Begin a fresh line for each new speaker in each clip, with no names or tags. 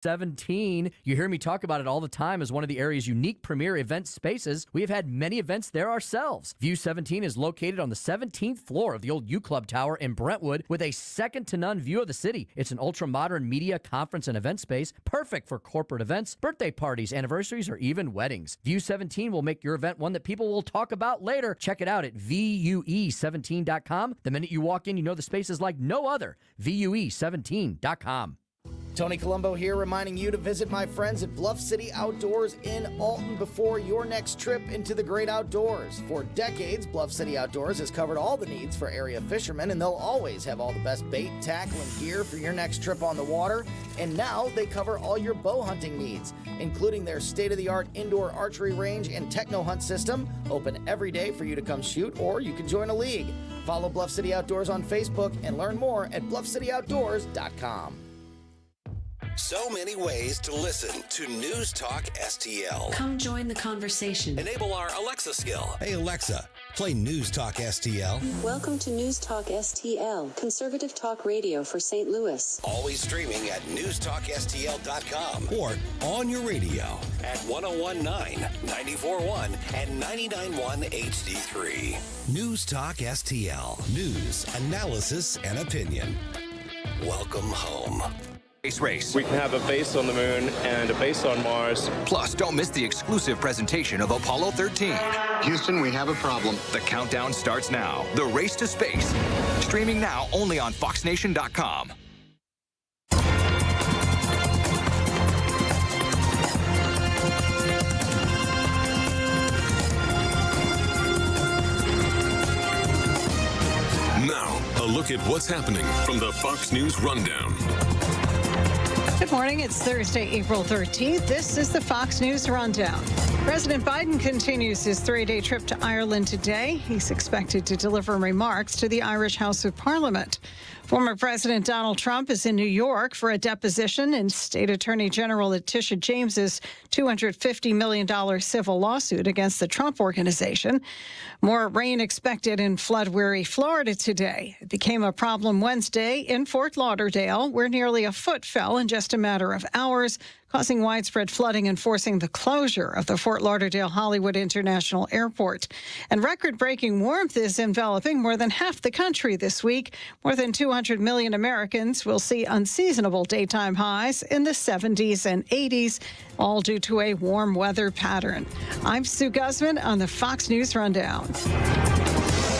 17. You hear me talk about it all the time as one of the area's unique premier event spaces. We have had many events there ourselves. View 17 is located on the 17th floor of the old U Club Tower in Brentwood with a second-to-none view of the city. It's an ultra-modern media, conference, and event space, perfect for corporate events, birthday parties, anniversaries, or even weddings. View 17 will make your event one that people will talk about later. Check it out at VUE17.com. The minute you walk in, you know the space is like no other. VUE17.com.
Tony Colombo here, reminding you to visit my friends at Bluff City Outdoors in Alton before your next trip into the great outdoors. For decades, Bluff City Outdoors has covered all the needs for area fishermen, and they'll always have all the best bait, tackle, and gear for your next trip on the water. And now they cover all your bow hunting needs, including their state-of-the-art indoor archery range and techno hunt system, open every day for you to come shoot, or you can join a league. Follow Bluff City Outdoors on Facebook and learn more at bluffcityoutdoors.com.
So many ways to listen to News Talk STL.
Come join the conversation.
Enable our Alexa skill. Hey, Alexa, play News Talk STL.
Welcome to News Talk STL, conservative talk radio for St. Louis.
Always streaming at newstalkstl.com or on your radio at 1019, 94.1, and 99.1 HD3. News Talk STL. News, analysis, and opinion. Welcome home.
Race.
We can have a base on the moon and a base on Mars.
Plus, don't miss the exclusive presentation of Apollo 13.
Houston, we have a problem.
The countdown starts now. The Race to Space. Streaming now only on FoxNation.com.
Now, a look at what's happening from the Fox News Rundown.
Good morning. It's Thursday, April 13th. This is the Fox News Rundown. President Biden continues his three-day trip to Ireland today. He's expected to deliver remarks to the Irish House of Parliament. Former President Donald Trump is in New York for a deposition in State Attorney General Letitia James's $250 million civil lawsuit against the Trump Organization. More rain expected in flood-weary Florida today. It became a problem Wednesday in Fort Lauderdale, where nearly a foot fell in just a matter of hours, causing widespread flooding and forcing the closure of the Fort Lauderdale-Hollywood International Airport. And record-breaking warmth is enveloping more than half the country this week. More than 200 million Americans will see unseasonable daytime highs in the 70s and 80s, all due to a warm weather pattern. I'm Sue Guzman on the Fox News Rundown.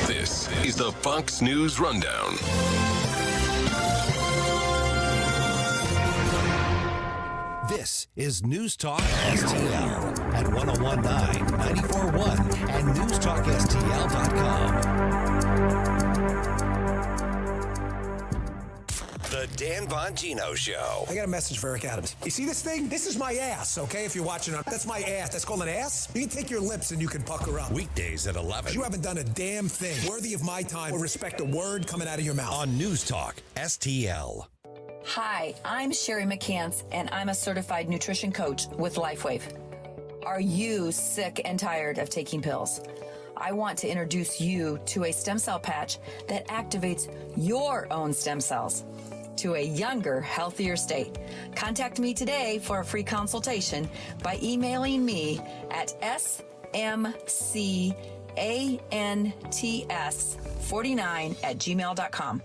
This is the Fox News Rundown.
This is News Talk STL at 1019, 94.1, and newstalkstl.com. The Dan Bongino Show.
I got a message for Eric Adams. You see this thing? This is my ass, okay? If you're watching, that's my ass. That's called an ass. You can take your lips and you can pucker up.
Weekdays at 11.
You haven't done a damn thing worthy of my time or respect a word coming out of your mouth.
On News Talk STL.
Hi, I'm Sherry McCants, and I'm a certified nutrition coach with LifeWave. Are you sick and tired of taking pills? I want to introduce you to a stem cell patch that activates your own stem cells to a younger, healthier state. Contact me today for a free consultation by emailing me at smcants49@gmail.com.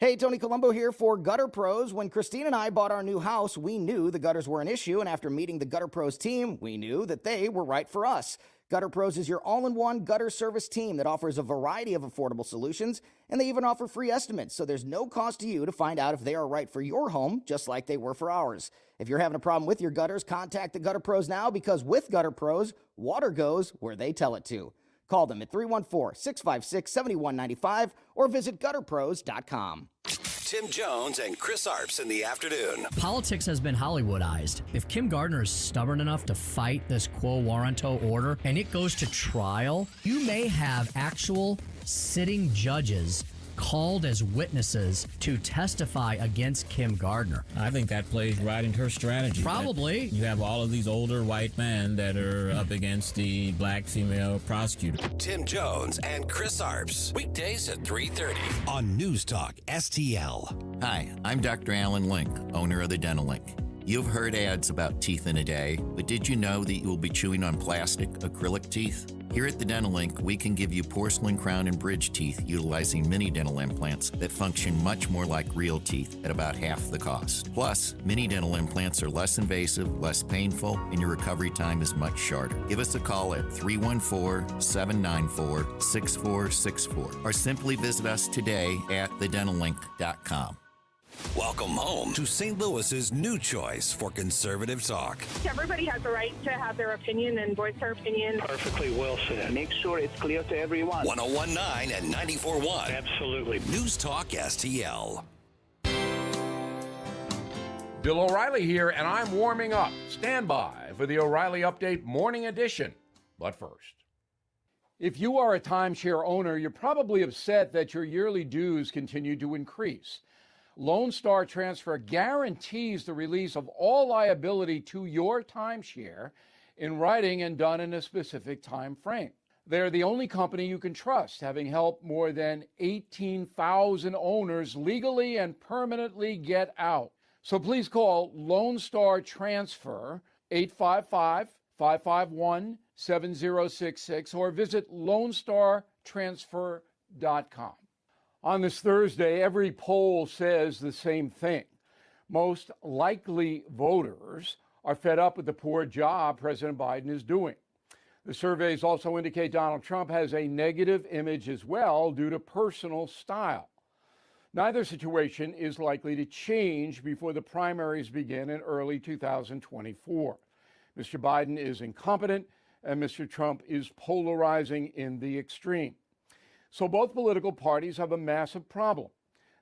Hey, Tony Colombo here for Gutter Pros. When Christine and I bought our new house, we knew the gutters were an issue, and after meeting the Gutter Pros team, we knew that they were right for us. Gutter Pros is your all-in-one gutter service team that offers a variety of affordable solutions, and they even offer free estimates, so there's no cost to you to find out if they are right for your home, just like they were for ours. If you're having a problem with your gutters, contact the Gutter Pros now, because with Gutter Pros, water goes where they tell it to. Call them at 314-656-7195 or visit gutterpros.com.
Tim Jones and Chris Arps in the afternoon.
Politics has been Hollywoodized. If Kim Gardner is stubborn enough to fight this quo warranto order and it goes to trial, you may have actual sitting judges called as witnesses to testify against Kim Gardner.
I think that plays right into her strategy.
Probably.
You have all of these older white men that are up against the black female prosecutor.
Tim Jones and Chris Arps. Weekdays at 3:30 on News Talk STL.
Hi, I'm Dr. Alan Link, owner of the Dental Link. You've heard ads about teeth in a day, but did you know that you will be chewing on plastic, acrylic teeth? Here at the Dental Link, we can give you porcelain crown and bridge teeth utilizing mini dental implants that function much more like real teeth at about half the cost. Plus, mini dental implants are less invasive, less painful, and your recovery time is much shorter. Give us a call at 314-794-6464 or simply visit us today at thedentallink.com.
Welcome home to St. Louis's new choice for conservative talk.
Everybody has the right to have their opinion and voice their opinion.
Perfectly well said.
Make sure it's clear to everyone.
101.9 and 94.1.
Absolutely.
News Talk STL.
Bill O'Reilly here, and I'm warming up. Stand by for the O'Reilly Update Morning Edition. But first, if you are a timeshare owner, you're probably upset that your yearly dues continue to increase. Lone Star Transfer guarantees the release of all liability to your timeshare in writing and done in a specific time frame. They're the only company you can trust, having helped more than 18,000 owners legally and permanently get out. So please call Lone Star Transfer 855-551-7066 or visit lonestartransfer.com. On this Thursday, every poll says the same thing. Most likely voters are fed up with the poor job President Biden is doing. The surveys also indicate Donald Trump has a negative image as well due to personal style. Neither situation is likely to change before the primaries begin in early 2024. Mr. Biden is incompetent, and Mr. Trump is polarizing in the extreme. So both political parties have a massive problem.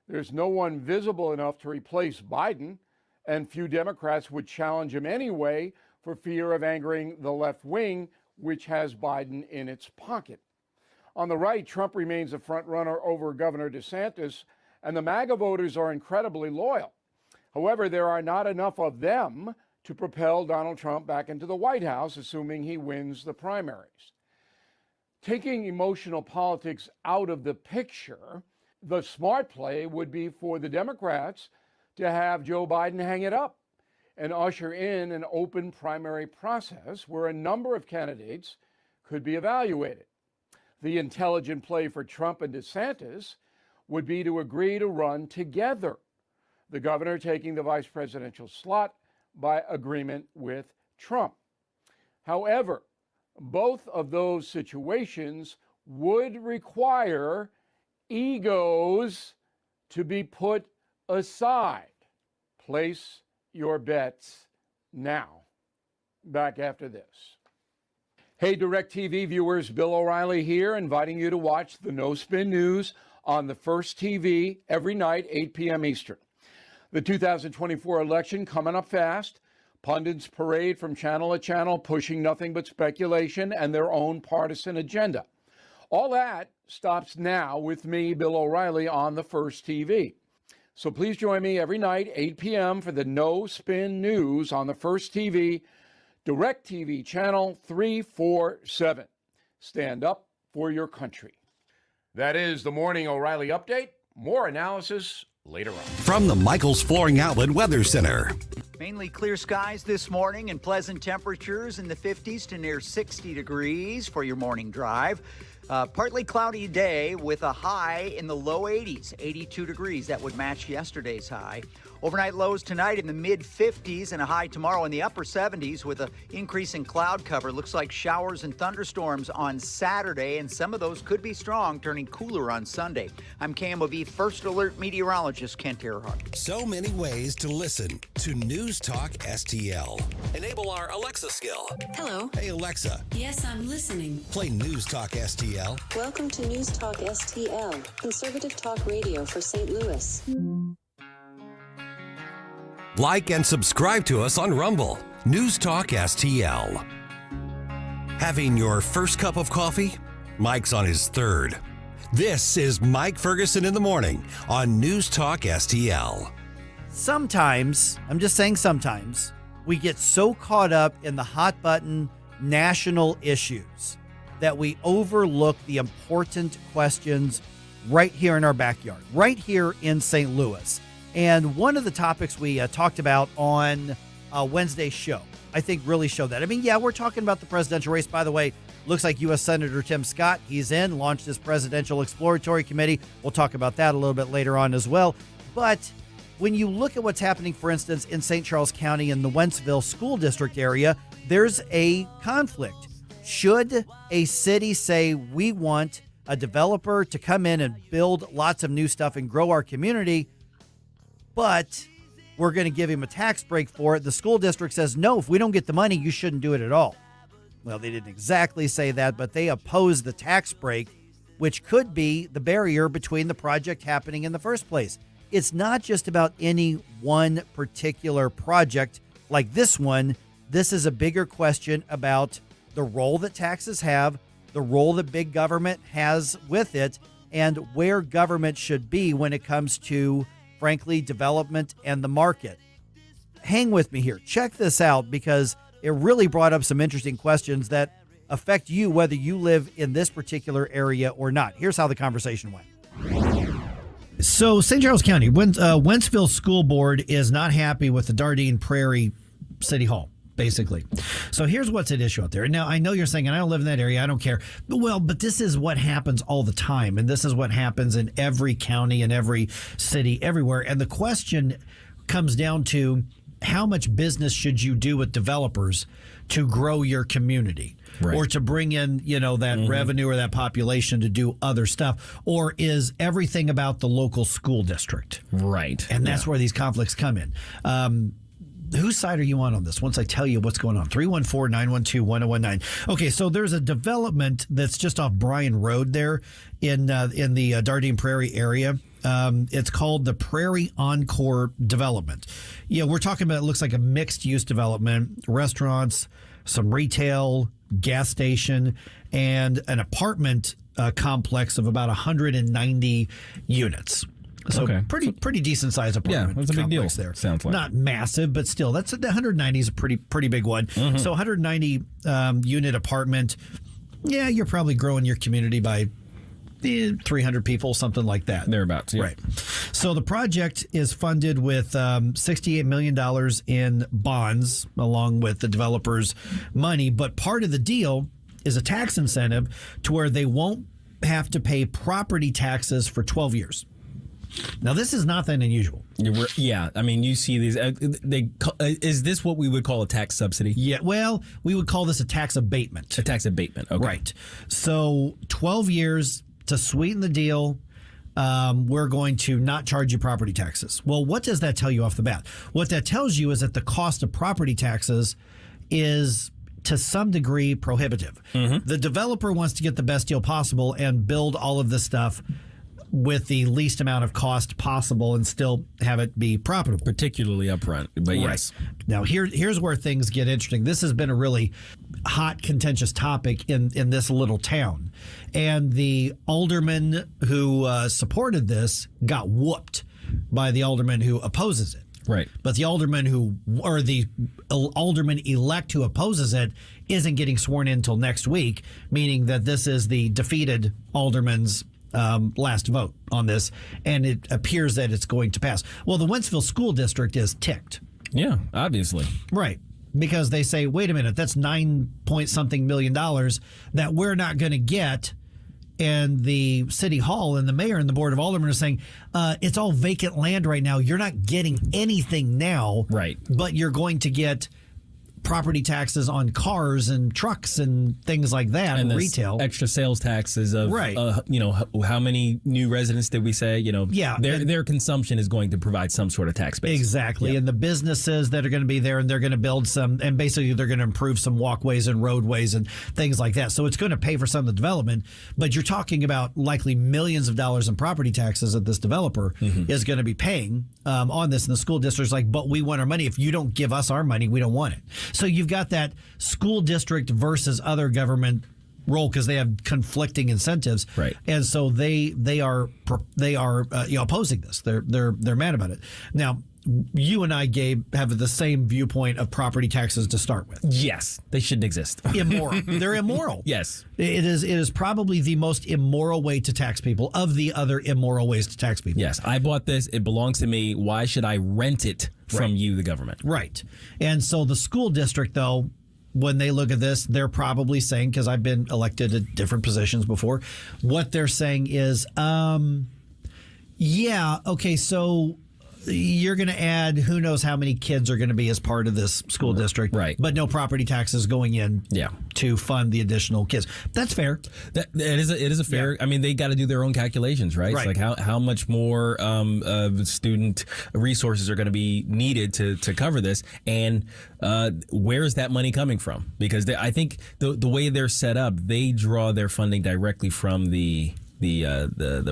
There's no one visible enough to replace Biden, and few Democrats would challenge him anyway for fear of angering the left wing, which has Biden in its pocket. On the right, Trump remains a front-runner over Governor DeSantis, and the MAGA voters are incredibly loyal. However, there are not enough of them to propel Donald Trump back into the White House, assuming he wins the primaries. Taking emotional politics out of the picture, the smart play would be for the Democrats to have Joe Biden hang it up and usher in an open primary process where a number of candidates could be evaluated. The intelligent play for Trump and DeSantis would be to agree to run together, the governor taking the vice presidential slot by agreement with Trump. However, both of those situations would require egos to be put aside. Place your bets now. Back after this. Hey, DirecTV viewers, Bill O'Reilly here, inviting you to watch the No Spin News on the First TV every night, 8 p.m. Eastern. The 2024 election coming up fast. Pundits parade from channel to channel, pushing nothing but speculation and their own partisan agenda. All that stops now with me, Bill O'Reilly, on the First TV. So please join me every night, 8 p.m. for the No Spin News on the First TV, DirecTV channel 347. Stand up for your country. That is the Morning O'Reilly Update. More analysis later on.
From the Michaels Flooring Outlet Weather Center.
Mainly clear skies this morning and pleasant temperatures in the 50s to near 60 degrees for your morning drive. Partly cloudy day with a high in the low 80s, 82 degrees. That would match yesterday's high. Overnight lows tonight in the mid-50s and a high tomorrow in the upper 70s with an increase in cloud cover. Looks like showers and thunderstorms on Saturday, and some of those could be strong, turning cooler on Sunday. I'm KMOV First Alert meteorologist Kent Earhart.
So many ways to listen to News Talk STL. Enable our Alexa skill.
Hello.
Hey, Alexa.
Yes, I'm listening.
Play News Talk STL.
Welcome to News Talk STL, conservative talk radio for St. Louis.
Like and subscribe to us on Rumble. News Talk STL. Having your first cup of coffee? Mike's on his third.
This is Mike Ferguson in the morning on News Talk STL.
Sometimes, I'm just saying sometimes, we get so caught up in the hot button national issues that we overlook the important questions right here in our backyard, right here in St. Louis. And one of the topics we talked about on Wednesday's show, I think really showed that. I mean, yeah, we're talking about the presidential race. By the way, looks like U.S. Senator Tim Scott, he's launched his presidential exploratory committee. We'll talk about that a little bit later on as well. But when you look at what's happening, for instance, in St. Charles County in the Wentzville School District area, there's a conflict. Should a city say we want a developer to come in and build lots of new stuff and grow our community, but we're going to give him a tax break for it? The school district says, no, if we don't get the money, you shouldn't do it at all. Well, they didn't exactly say that, but they oppose the tax break, which could be the barrier between the project happening in the first place. It's not just about any one particular project like this one. This is a bigger question about the role that taxes have, the role that big government has with it, and where government should be when it comes to, frankly, development and the market. Hang with me here. Check this out, because it really brought up some interesting questions that affect you, whether you live in this particular area or not. Here's how the conversation went.
So St. Charles County, Wentzville School Board is not happy with the Dardenne Prairie City Hall, basically. So here's what's at issue out there. Now, I know you're saying, and I don't live in that area, I don't care. But this is what happens all the time, and this is what happens in every county, in every city, everywhere. And the question comes down to, how much business should you do with developers to grow your community? Right. Or to bring in, that revenue or that population to do other stuff? Or is everything about the local school district?
Right.
And that's where these conflicts come in. Whose side are you on this once I tell you what's going on? 314-912-1019. Okay, so there's a development that's just off Bryan Road there in the Dardenne Prairie area. It's called the Prairie Encore Development. Yeah, we're talking about, it looks like a mixed-use development, restaurants, some retail, gas station, and an apartment complex of about 190 units. So pretty decent sized apartment.
Yeah, that's a big deal
there.
Sounds like
not massive, but still, the 190 is a pretty big one. Mm-hmm. So 190 unit apartment. Yeah, you're probably growing your community by 300 people, something like that.
Thereabouts, yeah.
Right. So the project is funded with $68 million in bonds, along with the developer's money. But part of the deal is a tax incentive to where they won't have to pay property taxes for 12 years. Now, this is not that unusual.
Yeah, I mean, you see these. Is this what we would call a tax subsidy?
Yeah, well, we would call this a tax abatement.
A tax abatement, okay.
Right. So 12 years to sweeten the deal. We're going to not charge you property taxes. Well, what does that tell you off the bat? What that tells you is that the cost of property taxes is, to some degree, prohibitive. Mm-hmm. The developer wants to get the best deal possible and build all of this stuff with the least amount of cost possible and still have it be profitable.
Particularly upfront, but yes.
Right. Now, here's where things get interesting. This has been a really hot, contentious topic in this little town. And the alderman who supported this got whooped by the alderman who opposes it.
Right.
But the alderman-elect who opposes it isn't getting sworn in until next week, meaning that this is the defeated alderman's last vote on this, and it appears that it's going to pass. Well, the Wentzville School District is ticked.
Yeah, obviously.
Right. Because they say, wait a minute, that's $9-point-something million that we're not going to get. And the city hall and the mayor and the board of aldermen are saying, it's all vacant land right now. You're not getting anything now.
Right.
But you're going to get property taxes on cars and trucks and things like that, and retail.
Extra sales taxes of,
right.
How many new residents did we say?
Yeah,
their consumption is going to provide some sort of tax base.
Exactly.
Yeah.
And the businesses that are going to be there, and they're going to build some, and basically they're going to improve some walkways and roadways and things like that. So it's going to pay for some of the development, but you're talking about likely millions of dollars in property taxes that this developer is going to be paying on this. And the school district's like, but we want our money. If you don't give us our money, we don't want it. So you've got that school district versus other government role because they have conflicting incentives,
right?
And so they are opposing this. They're mad about it. Now, you and I, Gabe, have the same viewpoint of property taxes to start with.
Yes, they shouldn't exist.
Immoral. They're immoral.
Yes.
It is probably the most immoral way to tax people of the other immoral ways to tax people.
Yes, I bought this. It belongs to me. Why should I rent it from you, the government?
Right. And so the school district, though, when they look at this, they're probably saying, because I've been elected at different positions before, what they're saying is, so you're going to add who knows how many kids are going to be as part of this school district,
right?
But no property taxes going in, to fund the additional kids. That's fair.
It is a fair. I mean, they got to do their own calculations, right?
Right.
It's like how much more student resources are going to be needed to cover this, and where is that money coming from? Because I think the way they're set up, they draw their funding directly from the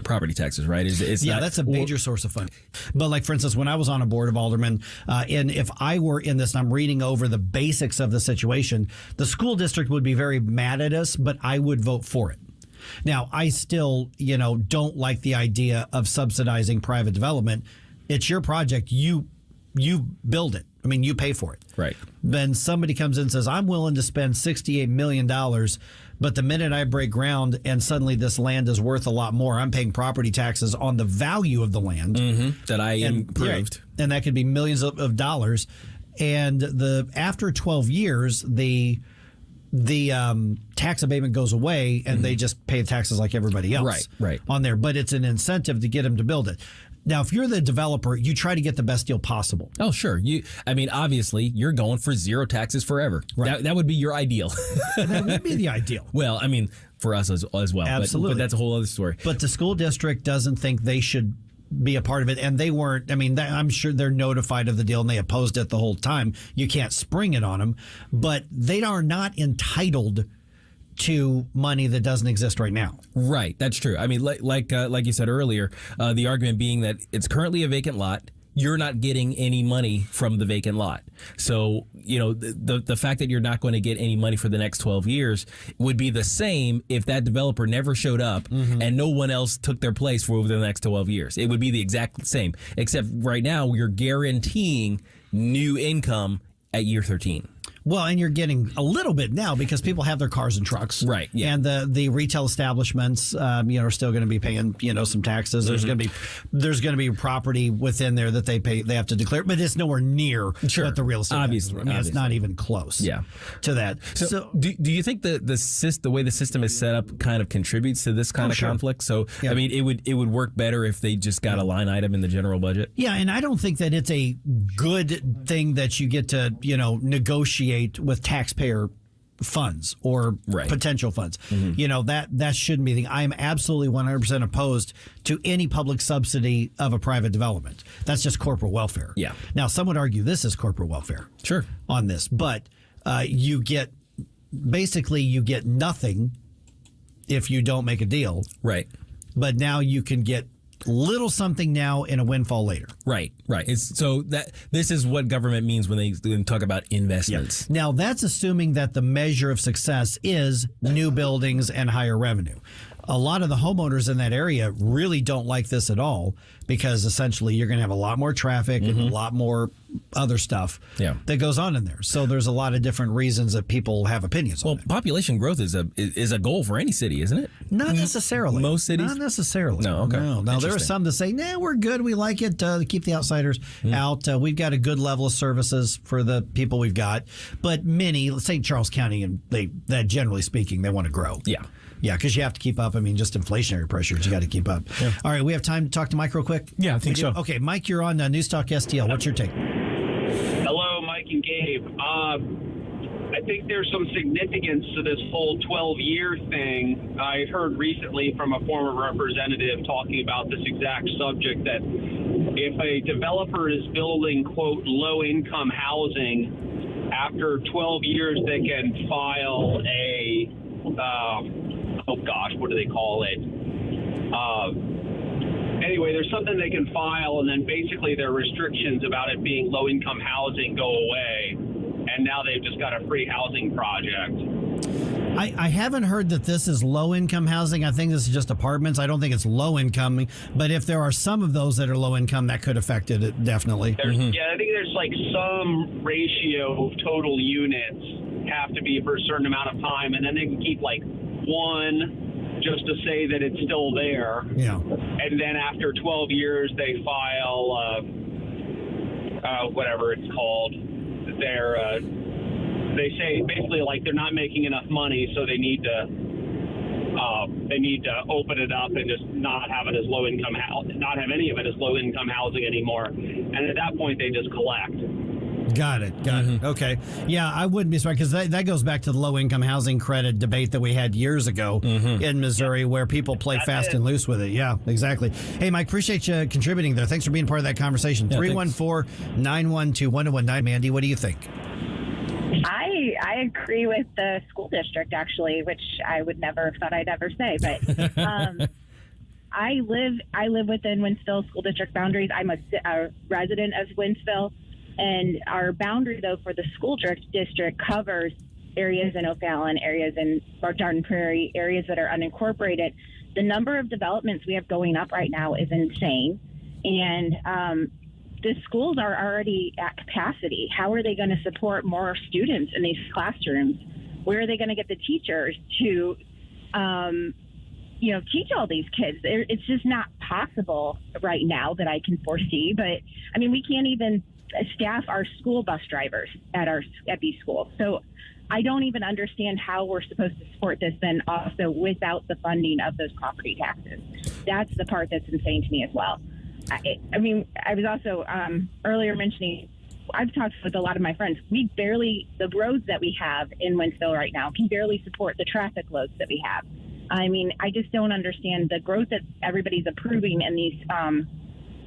property taxes, right?
That's a major source of funding. But like, for instance, when I was on a board of aldermen, and if I were in this and I'm reading over the basics of the situation, the school district would be very mad at us, but I would vote for it. Now, I still, don't like the idea of subsidizing private development. It's your project. You build it. I mean, you pay for it.
Right.
Then somebody comes in and says, I'm willing to spend $68 million, but the minute I break ground and suddenly this land is worth a lot more, I'm paying property taxes on the value of the land
that I improved.
And that could be millions of dollars. And after 12 years, the tax abatement goes away and they just pay taxes like everybody else on there. But it's an incentive to get them to build it. Now, if you're the developer, you try to get the best deal possible.
Oh, sure. Obviously, you're going for zero taxes forever. Right. That would be your ideal.
That would be the ideal.
Well, I mean, for us as well.
Absolutely.
But that's a whole other story.
But the school district doesn't think they should be a part of it, and they weren't. I mean, I'm sure they're notified of the deal, and they opposed it the whole time. You can't spring it on them, but they are not entitled to money that doesn't exist right now.
Right, that's true. I mean, like you said earlier, the argument being that it's currently a vacant lot. You're not getting any money from the vacant lot. So, the fact that you're not going to get any money for the next 12 years would be the same if that developer never showed up and no one else took their place for over the next 12 years. It would be the exact same, except right now you're guaranteeing new income at year 13.
Well, and you're getting a little bit now because people have their cars and trucks,
right? Yeah.
And the retail establishments, are still going to be paying, some taxes. There's going to be property within there that they have to declare, but it's nowhere near what the real estate.
Obviously,
it's not even close.
Yeah.
To that.
So do you think the way the system is set up kind of contributes to this kind of conflict? So I mean, it would work better if they just got a line item in the general budget.
Yeah, and I don't think that it's a good thing that you get to negotiate with taxpayer funds or potential funds. That shouldn't be the thing. I am absolutely 100% opposed to any public subsidy of a private development. That's just corporate welfare.
Yeah.
Now, some would argue this is corporate welfare.
Sure.
On this, but you get nothing if you don't make a deal.
Right.
But now you can get little something now and a windfall later.
Right. So this is what government means when they talk about investments.
Yeah. Now, that's assuming that the measure of success is new buildings and higher revenue. A lot of the homeowners in that area really don't like this at all because essentially you're going to have a lot more traffic and a lot more other stuff that goes on in there. So there's a lot of different reasons that people have opinions on it.
Population growth is a goal for any city, isn't it?
Not necessarily.
Most cities?
Not necessarily.
No, okay.
No, there are some that say, we're good. We like it. Keep the outsiders out. We've got a good level of services for the people we've got. But many, St. Charles County, and that generally speaking, they want to grow. Yeah, because you have to keep up. I mean, just inflationary pressures, you got to keep up. Yeah. All right, we have time to talk to Mike real quick?
Yeah, I think so.
Okay, Mike, you're on News Talk STL. What's your take?
Hello, Mike and Gabe. I think there's some significance to this whole 12-year thing. I heard recently from a former representative talking about this exact subject that if a developer is building, quote, low-income housing, after 12 years they can file a what do they call it? Anyway, there's something they can file, and then basically their restrictions about it being low-income housing go away, and now they've just got a free housing project.
I haven't heard that this is low-income housing. I think this is just apartments. I don't think it's low-income, but if there are some of those that are low-income, that could affect it, definitely.
Yeah, I think there's like some ratio of total units have to be for a certain amount of time, and then they can keep like one just to say that it's still there.
Yeah.
And then after 12 years, they file whatever it's called. They say basically like they're not making enough money, so they need to open it up and just not have it as low income not have any of it as low income housing anymore. And at that point, they just collect.
Got it. Okay. Yeah, I wouldn't be surprised because that goes back to the low-income housing credit debate that we had years ago in Missouri where people play fast and loose with it. Yeah, exactly. Hey, Mike, appreciate you contributing there. Thanks for being part of that conversation. 314-912-1019. Mandy, what do you think?
I agree with the school district, actually, which I would never have thought I'd ever say. But I live within Winsville school district boundaries. I'm a resident of Winsville. And our boundary, though, for the school district covers areas in O'Fallon, areas in Garden Prairie, areas that are unincorporated. The number of developments we have going up right now is insane. And the schools are already at capacity. How are they going to support more students in these classrooms? Where are they going to get the teachers to, teach all these kids? It's just not possible right now that I can foresee. But, I mean, we can't even staff our school bus drivers at these schools. So I don't even understand how we're supposed to support this then also without the funding of those property taxes. That's the part that's insane to me as well. I was also earlier mentioning, I've talked with a lot of my friends. The roads that we have in Winsville right now can barely support the traffic loads that we have. I mean, I just don't understand the growth that everybody's approving in these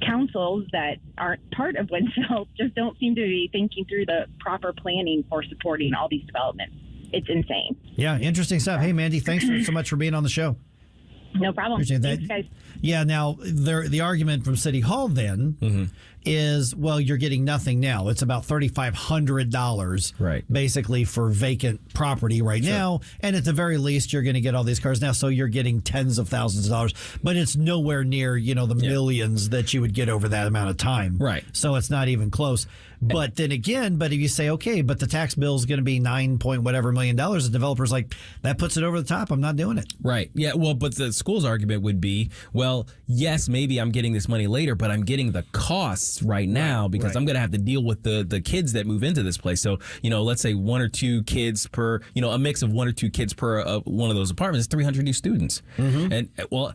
councils that aren't part of Winsville just don't seem to be thinking through the proper planning for supporting all these developments. It's insane.
Yeah, interesting stuff. Hey, Mandy, thanks so much for being on the show.
No problem.
Appreciate that.
Thanks, guys.
Yeah, now, the argument from City Hall then is, well, you're getting nothing now. It's about $3,500 basically for vacant property right now. And at the very least, you're going to get all these cars now. So you're getting tens of thousands of dollars. But it's nowhere near, the millions that you would get over that amount of time.
Right.
So it's not even close. But then again, if you say, okay, but the tax bill is going to be $9 whatever million, the developer's like, that puts it over the top. I'm not doing it.
Right. Yeah. Well, but the school's argument would be, well, yes, maybe I'm getting this money later, but I'm getting the costs right now because I'm going to have to deal with the kids that move into this place. So, let's say one or two kids per, a mix of one or two kids per one of those apartments is 300 new students. And well,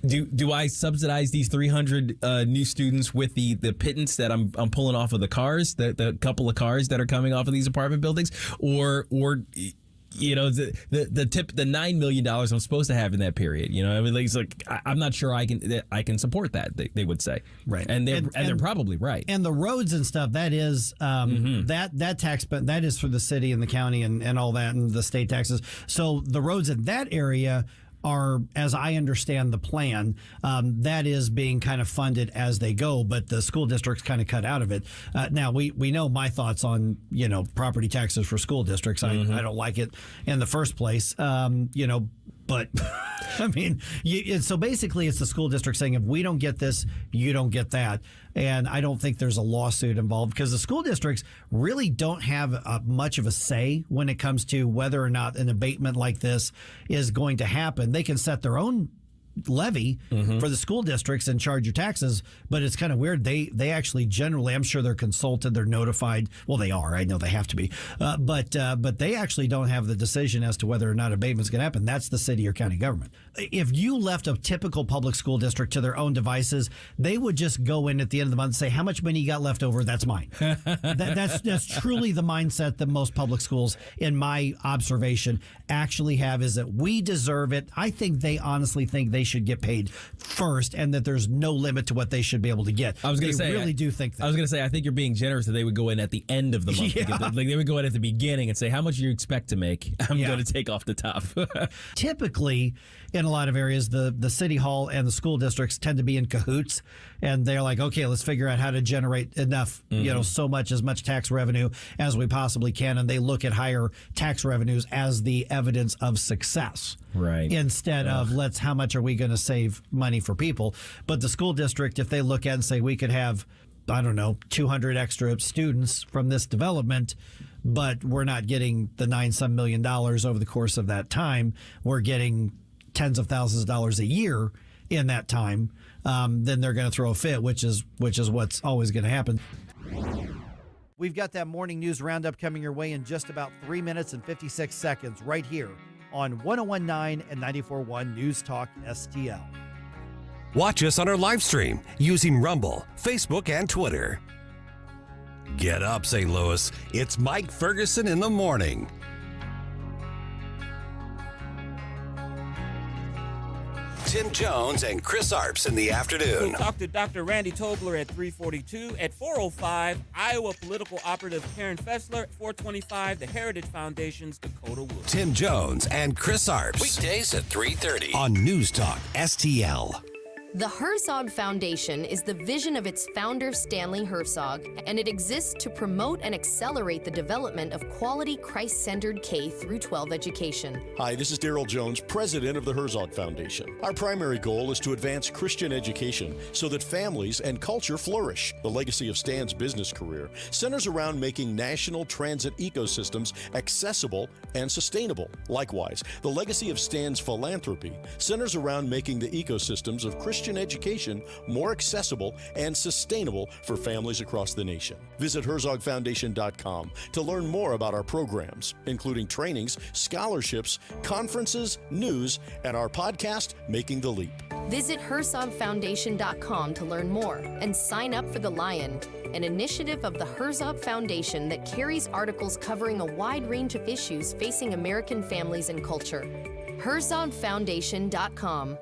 do I subsidize these 300 new students with the pittance that I'm pulling off of the cars, the couple of cars that are coming off of these apartment buildings, or the $9 million I'm supposed to have in that period? It's like I'm not sure I can support that. They would say,
right,
and they're probably right.
And the roads and stuff, that is that tax, but that is for the city and the county and all that, and the state taxes. So the roads in that area are, as I understand the plan, that is being kind of funded as they go, but the school district's kind of cut out of it. Now, we know my thoughts on, property taxes for school districts. I don't like it in the first place, but I mean, so basically it's the school district saying, if we don't get this, you don't get that. And I don't think there's a lawsuit involved because the school districts really don't have much of a say when it comes to whether or not an abatement like this is going to happen. They can set their own levy for the school districts and charge your taxes, but it's kind of weird. They actually generally, I'm sure they're consulted, they're notified. Well, they are. I know they have to be, but they actually don't have the decision as to whether or not abatement's going to happen. That's the city or county government. If you left a typical public school district to their own devices, they would just go in at the end of the month and say, how much money you got left over? That's mine. That's truly the mindset that most public schools, in my observation, actually have, is that we deserve it. I think they honestly think they they should get paid first and that there's no limit to what they should be able to get.
I was going to say,
they really do think that.
I was going to say, I think you're being generous that they would go in at the end of the month.
Yeah.
Like they would go in at the beginning and say, how much do you expect to make? I'm going to take off the top.
Typically, in a lot of areas, the city hall and the school districts tend to be in cahoots, and they're like, okay, let's figure out how to generate enough, as much tax revenue as we possibly can, and they look at higher tax revenues as the evidence of success.
Right.
Instead of how much are we going to save money for people? But the school district, if they look at and say we could have, 200 extra students from this development, but we're not getting the $9-some million over the course of that time, we're getting tens of thousands of dollars a year in that time, then they're going to throw a fit, which is what's always going to happen. We've got that morning news roundup coming your way in just about 3 minutes and 56 seconds right here on 101.9 and 94.1 News Talk STL.
Watch us on our live stream using Rumble, Facebook, and Twitter. Get up, St. Louis. It's Mike Ferguson in the morning.
Tim Jones and Chris Arps in the afternoon.
We'll talk to Dr. Randy Tobler at 3:42. At 4:05, Iowa political operative Karen Fessler. 4:25, the Heritage Foundation's Dakota Wood.
Tim Jones and Chris Arps.
Weekdays at 3:30
on News Talk STL.
The Herzog Foundation is the vision of its founder, Stanley Herzog, and it exists to promote and accelerate the development of quality Christ-centered K-12 education.
Hi, this is Daryl Jones, president of the Herzog Foundation. Our primary goal is to advance Christian education so that families and culture flourish. The legacy of Stan's business career centers around making national transit ecosystems accessible and sustainable. Likewise, the legacy of Stan's philanthropy centers around making the ecosystems of Christian education more accessible and sustainable for families across the nation. Visit HerzogFoundation.com to learn more about our programs, including trainings, scholarships, conferences, news, and our podcast, Making the Leap.
Visit HerzogFoundation.com to learn more and sign up for The Lion, an initiative of the Herzog Foundation that carries articles covering a wide range of issues facing American families and culture. HerzogFoundation.com.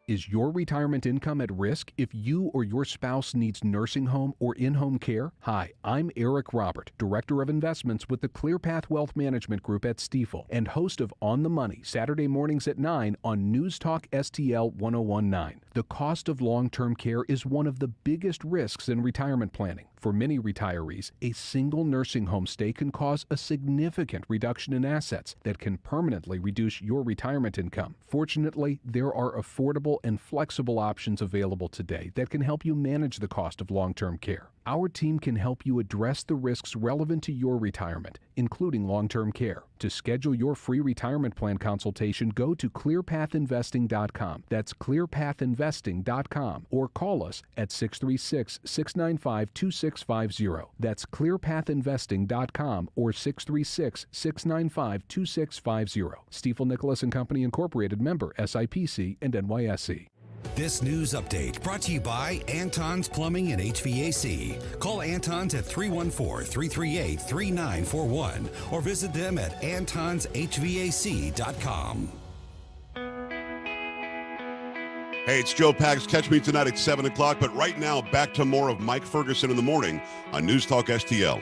Is your retirement income at risk if you or your spouse needs nursing home or in-home care? Hi, I'm Eric Robert, Director of Investments with the ClearPath Wealth Management Group at Stifel and host of On the Money, Saturday mornings at 9 on News Talk STL 1019. The cost of long-term care is one of the biggest risks in retirement planning. For many retirees, a single nursing home stay can cause a significant reduction in assets that can permanently reduce your retirement income. Fortunately, there are affordable and flexible options available today that can help you manage the cost of long-term care. Our team can help you address the risks relevant to your retirement, including long-term care. To schedule your free retirement plan consultation, go to clearpathinvesting.com. That's clearpathinvesting.com or call us at 636-695-2650. That's clearpathinvesting.com or 636-695-2650. Stifel Nicholas and Company Incorporated, member SIPC and NYSE.
This news update brought to you by Anton's Plumbing and HVAC. Call Anton's at 314-338-3941 or visit them at antonshvac.com.
Hey, it's Joe Pags. Catch me tonight at 7 o'clock. But right now, back to more of Mike Ferguson in the morning on News Talk STL.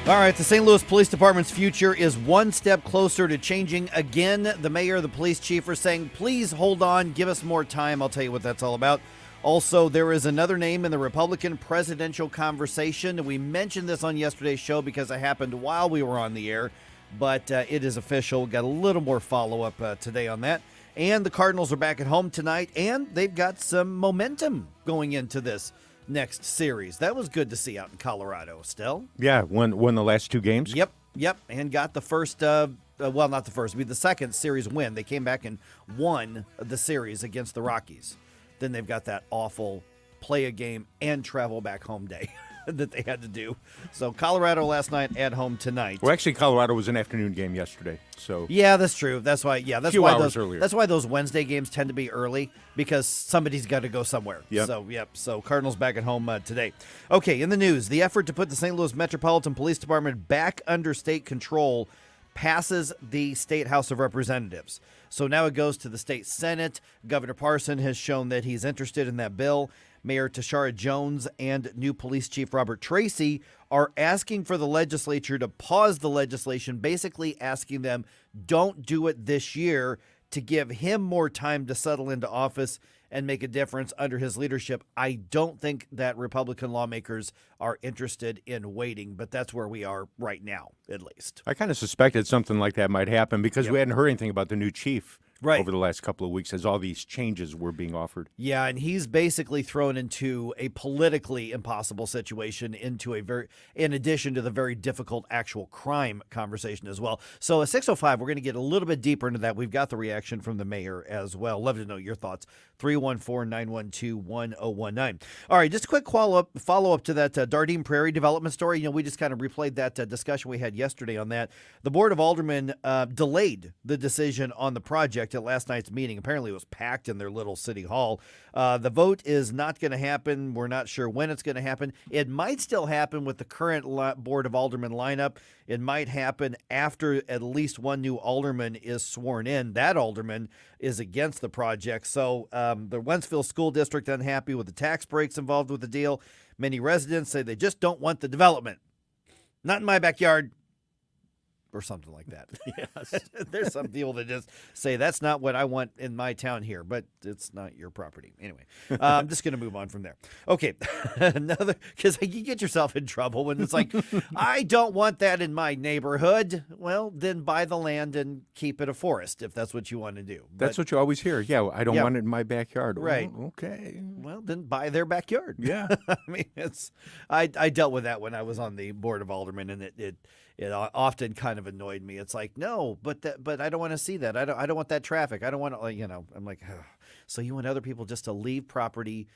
All right, the St. Louis Police Department's future is one step closer to changing again. The mayor, the police chief are saying, please hold on, give us more time. I'll tell you what that's all about. Also, there is another name in the Republican presidential conversation. We mentioned this on yesterday's show because it happened while we were on the air, but it is official. Got a little more follow-up today on that. And the Cardinals are back at home tonight, and they've got some momentum going into this next series. That was good to see out in Colorado, Estelle.
Yeah, won the last two games.
Yep, and got the first, not the first, it'd be the second series win. They came back and won the series against the Rockies. Then they've got that awful play a game and travel back home day that they had to do. So Colorado last night, at home tonight.
Well, actually, Colorado was an afternoon game yesterday. So
yeah, that's true. That's why. Yeah, that's
few
why
hours
those.
Earlier.
That's why those Wednesday games tend to be early because somebody's got to go somewhere.
Yep.
So Cardinals back at home today. Okay, in the news, the effort to put the St. Louis Metropolitan Police Department back under state control passes the state House of Representatives. So now it goes to the state Senate. Governor Parson has shown that he's interested in that bill. Mayor Tashara Jones and new police chief Robert Tracy are asking for the legislature to pause the legislation, basically asking them, don't do it this year, to give him more time to settle into office and make a difference under his leadership. I don't think that Republican lawmakers are interested in waiting, but that's where we are right now, at least.
I kind of suspected something like that might happen because we hadn't heard anything about the new chief over the last couple of weeks as all these changes were being offered.
Yeah, and he's basically thrown into a politically impossible situation, in addition to the very difficult actual crime conversation as well. So at 6:05, we're going to get a little bit deeper into that. We've got the reaction from the mayor as well. Love to know your thoughts. 314-912-1019. All right, just a quick follow-up to that Dardenne Prairie development story. We just kind of replayed that discussion we had yesterday on that. The Board of Aldermen delayed the decision on the project at last night's meeting. Apparently it was packed in their little city hall. The vote is not going to happen. We're not sure when it's going to happen. It might still happen with the current Board of Aldermen lineup. It might happen after at least one new alderman is sworn in. That alderman is against the project. So the Wentzville School District unhappy with the tax breaks involved with the deal. Many residents say they just don't want the development. Not in my backyard. Or something like that. Yes. There's some people that just say that's not what I want in my town here, but it's not your property. Anyway, I'm just going to move on from there. Okay. Because you get yourself in trouble when it's like, I don't want that in my neighborhood. Well, then buy the land and keep it a forest if that's what you want to do.
That's what you always hear. Yeah, I don't want it in my backyard.
Right.
Oh, okay.
Well, then buy their backyard.
Yeah.
I mean, I dealt with that when I was on the Board of Aldermen, and it often kind of annoyed me. It's like, no, but I don't want to see that. I don't want that traffic. I don't want to, I'm like, ugh. So you want other people just to leave property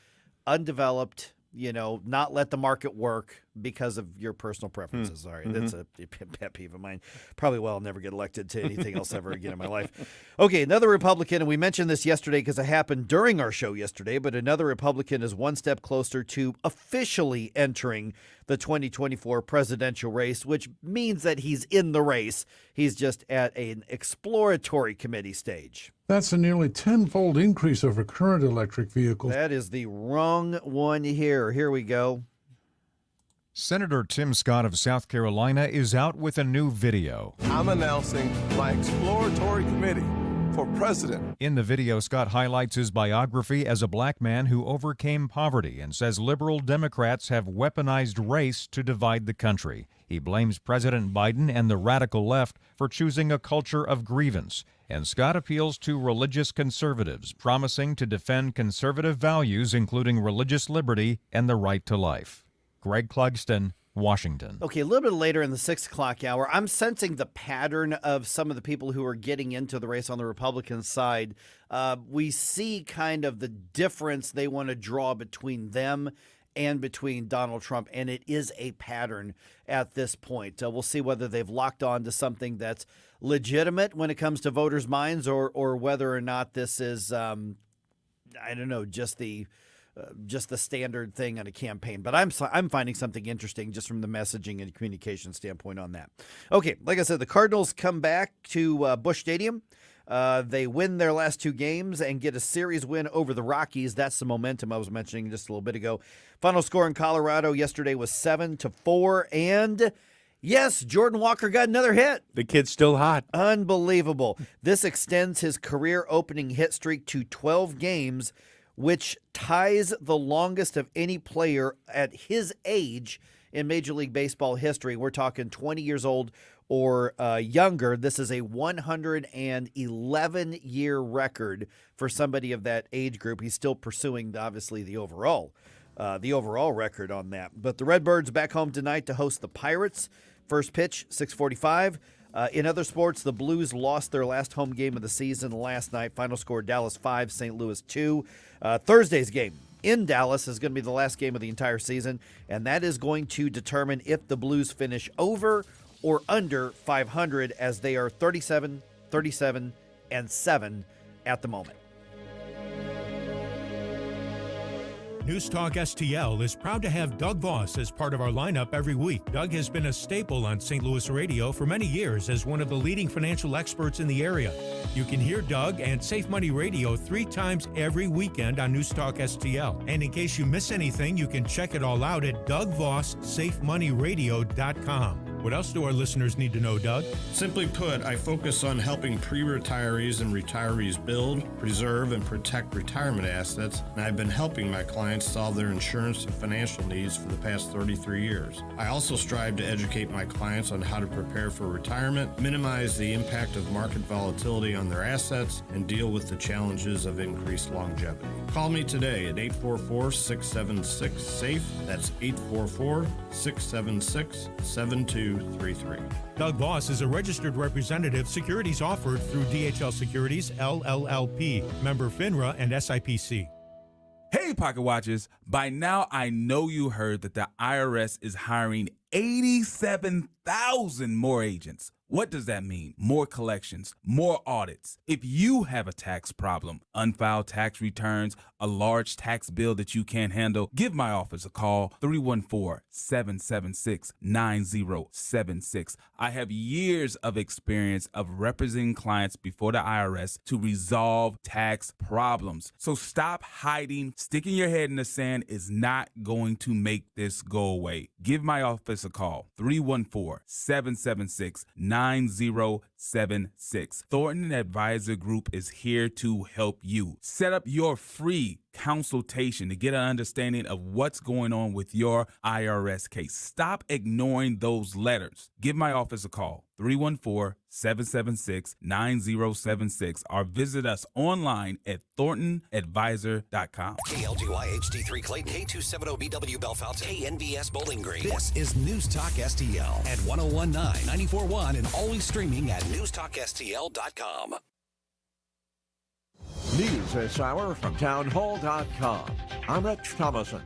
undeveloped, not let the market work because of your personal preferences. Sorry, that's a pet peeve of mine. Probably I'll never get elected to anything else ever again in my life. Okay, another Republican, and we mentioned this yesterday because it happened during our show yesterday, but another Republican is one step closer to officially entering the 2024 presidential race, which means that he's in the race. He's just at an exploratory committee stage.
That's a nearly tenfold increase over current electric vehicles.
That is the wrong one here. Here we go.
Senator Tim Scott of South Carolina is out with a new video.
I'm announcing my exploratory committee for president.
In the video, Scott highlights his biography as a black man who overcame poverty and says liberal Democrats have weaponized race to divide the country. He blames President Biden and the radical left for choosing a culture of grievance. And Scott appeals to religious conservatives, promising to defend conservative values, including religious liberty and the right to life. Greg Clugston, Washington.
Okay, a little bit later in the 6 o'clock hour, I'm sensing the pattern of some of the people who are getting into the race on the Republican side. We see kind of the difference they want to draw between them and between Donald Trump, and it is a pattern at this point. We'll see whether they've locked on to something that's legitimate when it comes to voters' minds, or whether or not this is, I don't know, just the standard thing on a campaign. But I'm finding something interesting just from the messaging and communication standpoint on that. Okay, like I said, the Cardinals come back to Busch Stadium. They win their last 2 games and get a series win over the Rockies. That's the momentum I was mentioning just a little bit ago. Final score in Colorado yesterday was 7-4. And yes, Jordan Walker got another hit.
The kid's still hot.
Unbelievable. This extends his career opening hit streak to 12 games, which ties the longest of any player at his age in Major League Baseball history. We're talking 20 years old or younger. This is a 111-year record for somebody of that age group. He's still pursuing, obviously, the overall record on that. But the Redbirds back home tonight to host the Pirates. First pitch, 6:45. In other sports, the Blues lost their last home game of the season last night. Final score, Dallas 5, St. Louis 2. Thursday's game in Dallas is going to be the last game of the entire season, and that is going to determine if the Blues finish over or under 500, as they are 37, 37, and 7 at the moment.
News Talk STL is proud to have Doug Voss as part of our lineup every week. Doug has been a staple on St. Louis radio for many years as one of the leading financial experts in the area. You can hear Doug and Safe Money Radio 3 times every weekend on News Talk STL. And in case you miss anything, you can check it all out at DougVossSafeMoneyRadio.com. What else do our listeners need to know, Doug?
Simply put, I focus on helping pre-retirees and retirees build, preserve, and protect retirement assets, and I've been helping my clients solve their insurance and financial needs for the past 33 years. I also strive to educate my clients on how to prepare for retirement, minimize the impact of market volatility on their assets, and deal with the challenges of increased longevity. Call me today at 844-676-SAFE. That's 844-676-7233.
Doug Voss is a registered representative. Securities offered through DHL Securities, LLLP, member FINRA and SIPC.
Hey, Pocket Watchers. By now, I know you heard that the IRS is hiring 87,000 more agents. What does that mean? More collections, more audits. If you have a tax problem, unfiled tax returns, a large tax bill that you can't handle, give my office a call, 314-776-9076. I have years of experience of representing clients before the IRS to resolve tax problems. So stop hiding. Sticking your head in the sand is not going to make this go away. Give my office a call, 314-776-9076. Thornton Advisor Group is here to help you. Set up your free consultation to get an understanding of what's going on with your IRS case. Stop ignoring those letters. Give my office a call, 314-776-9076, or visit us online at thorntonadvisor.com.
KLGY HD3 Clayton, K270BW Bellefonte, KNVS Bowling Green. This is News Talk STL at 1019, 94.1, and always streaming at newstalkstl.com.
News this hour from townhall.com. I'm Rich Thomason.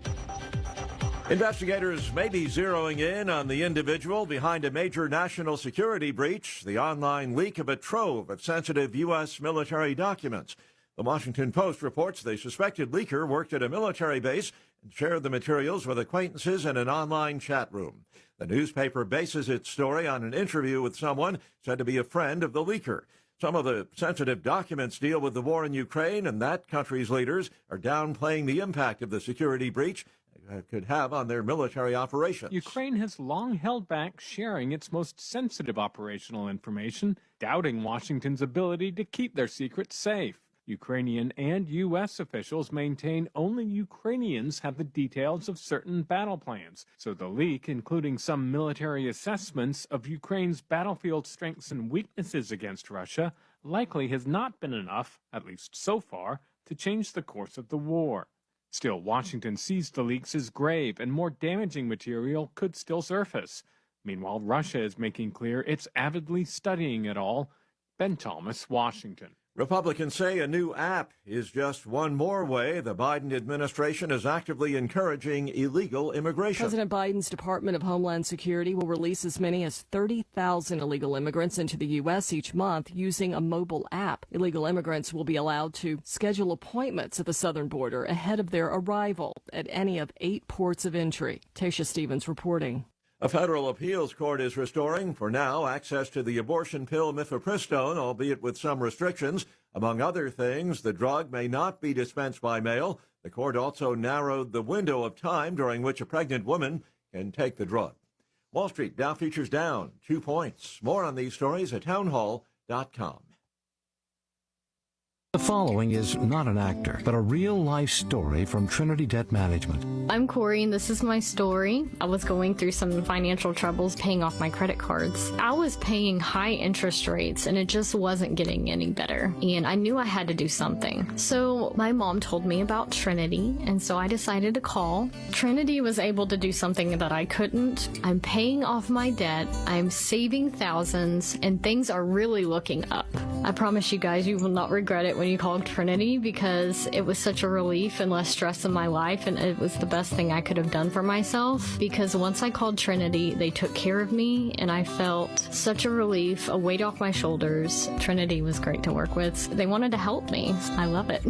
Investigators may be zeroing in on the individual behind a major national security breach, the online leak of a trove of sensitive U.S. military documents. The Washington Post reports the suspected leaker worked at a military base and shared the materials with acquaintances in an online chat room. The newspaper bases its story on an interview with someone said to be a friend of the leaker. Some of the sensitive documents deal with the war in Ukraine, and that country's leaders are downplaying the impact of the security breach could have on their military operations.
Ukraine has long held back sharing its most sensitive operational information, doubting Washington's ability to keep their secrets safe. Ukrainian and U.S. officials maintain only Ukrainians have the details of certain battle plans, so the leak, including some military assessments of Ukraine's battlefield strengths and weaknesses against Russia, likely has not been enough, at least so far, to change the course of the war. Still, Washington sees the leaks as grave, and more damaging material could still surface. Meanwhile, Russia is making clear it's avidly studying it all. Ben Thomas, Washington.
Republicans say a new app is just one more way the Biden administration is actively encouraging illegal immigration.
President Biden's Department of Homeland Security will release as many as 30,000 illegal immigrants into the U.S. each month using a mobile app. Illegal immigrants will be allowed to schedule appointments at the southern border ahead of their arrival at any of 8 ports of entry. Tasha Stevens reporting.
A federal appeals court is restoring, for now, access to the abortion pill mifepristone, albeit with some restrictions. Among other things, the drug may not be dispensed by mail. The court also narrowed the window of time during which a pregnant woman can take the drug. Wall Street Dow futures down 2 points. More on these stories at townhall.com.
The following is not an actor, but a real-life story from Trinity Debt Management.
I'm Corey, and this is my story. I was going through some financial troubles paying off my credit cards. I was paying high interest rates, and it just wasn't getting any better. And I knew I had to do something. So my mom told me about Trinity, and so I decided to call. Trinity was able to do something that I couldn't. I'm paying off my debt, I'm saving thousands, and things are really looking up. I promise you guys, you will not regret it when you call Trinity, because it was such a relief and less stress in my life, and it was the best thing I could have done for myself, because once I called Trinity, they took care of me, and I felt such a relief, a weight off my shoulders. Trinity was great to work with. They wanted to help me. I love it.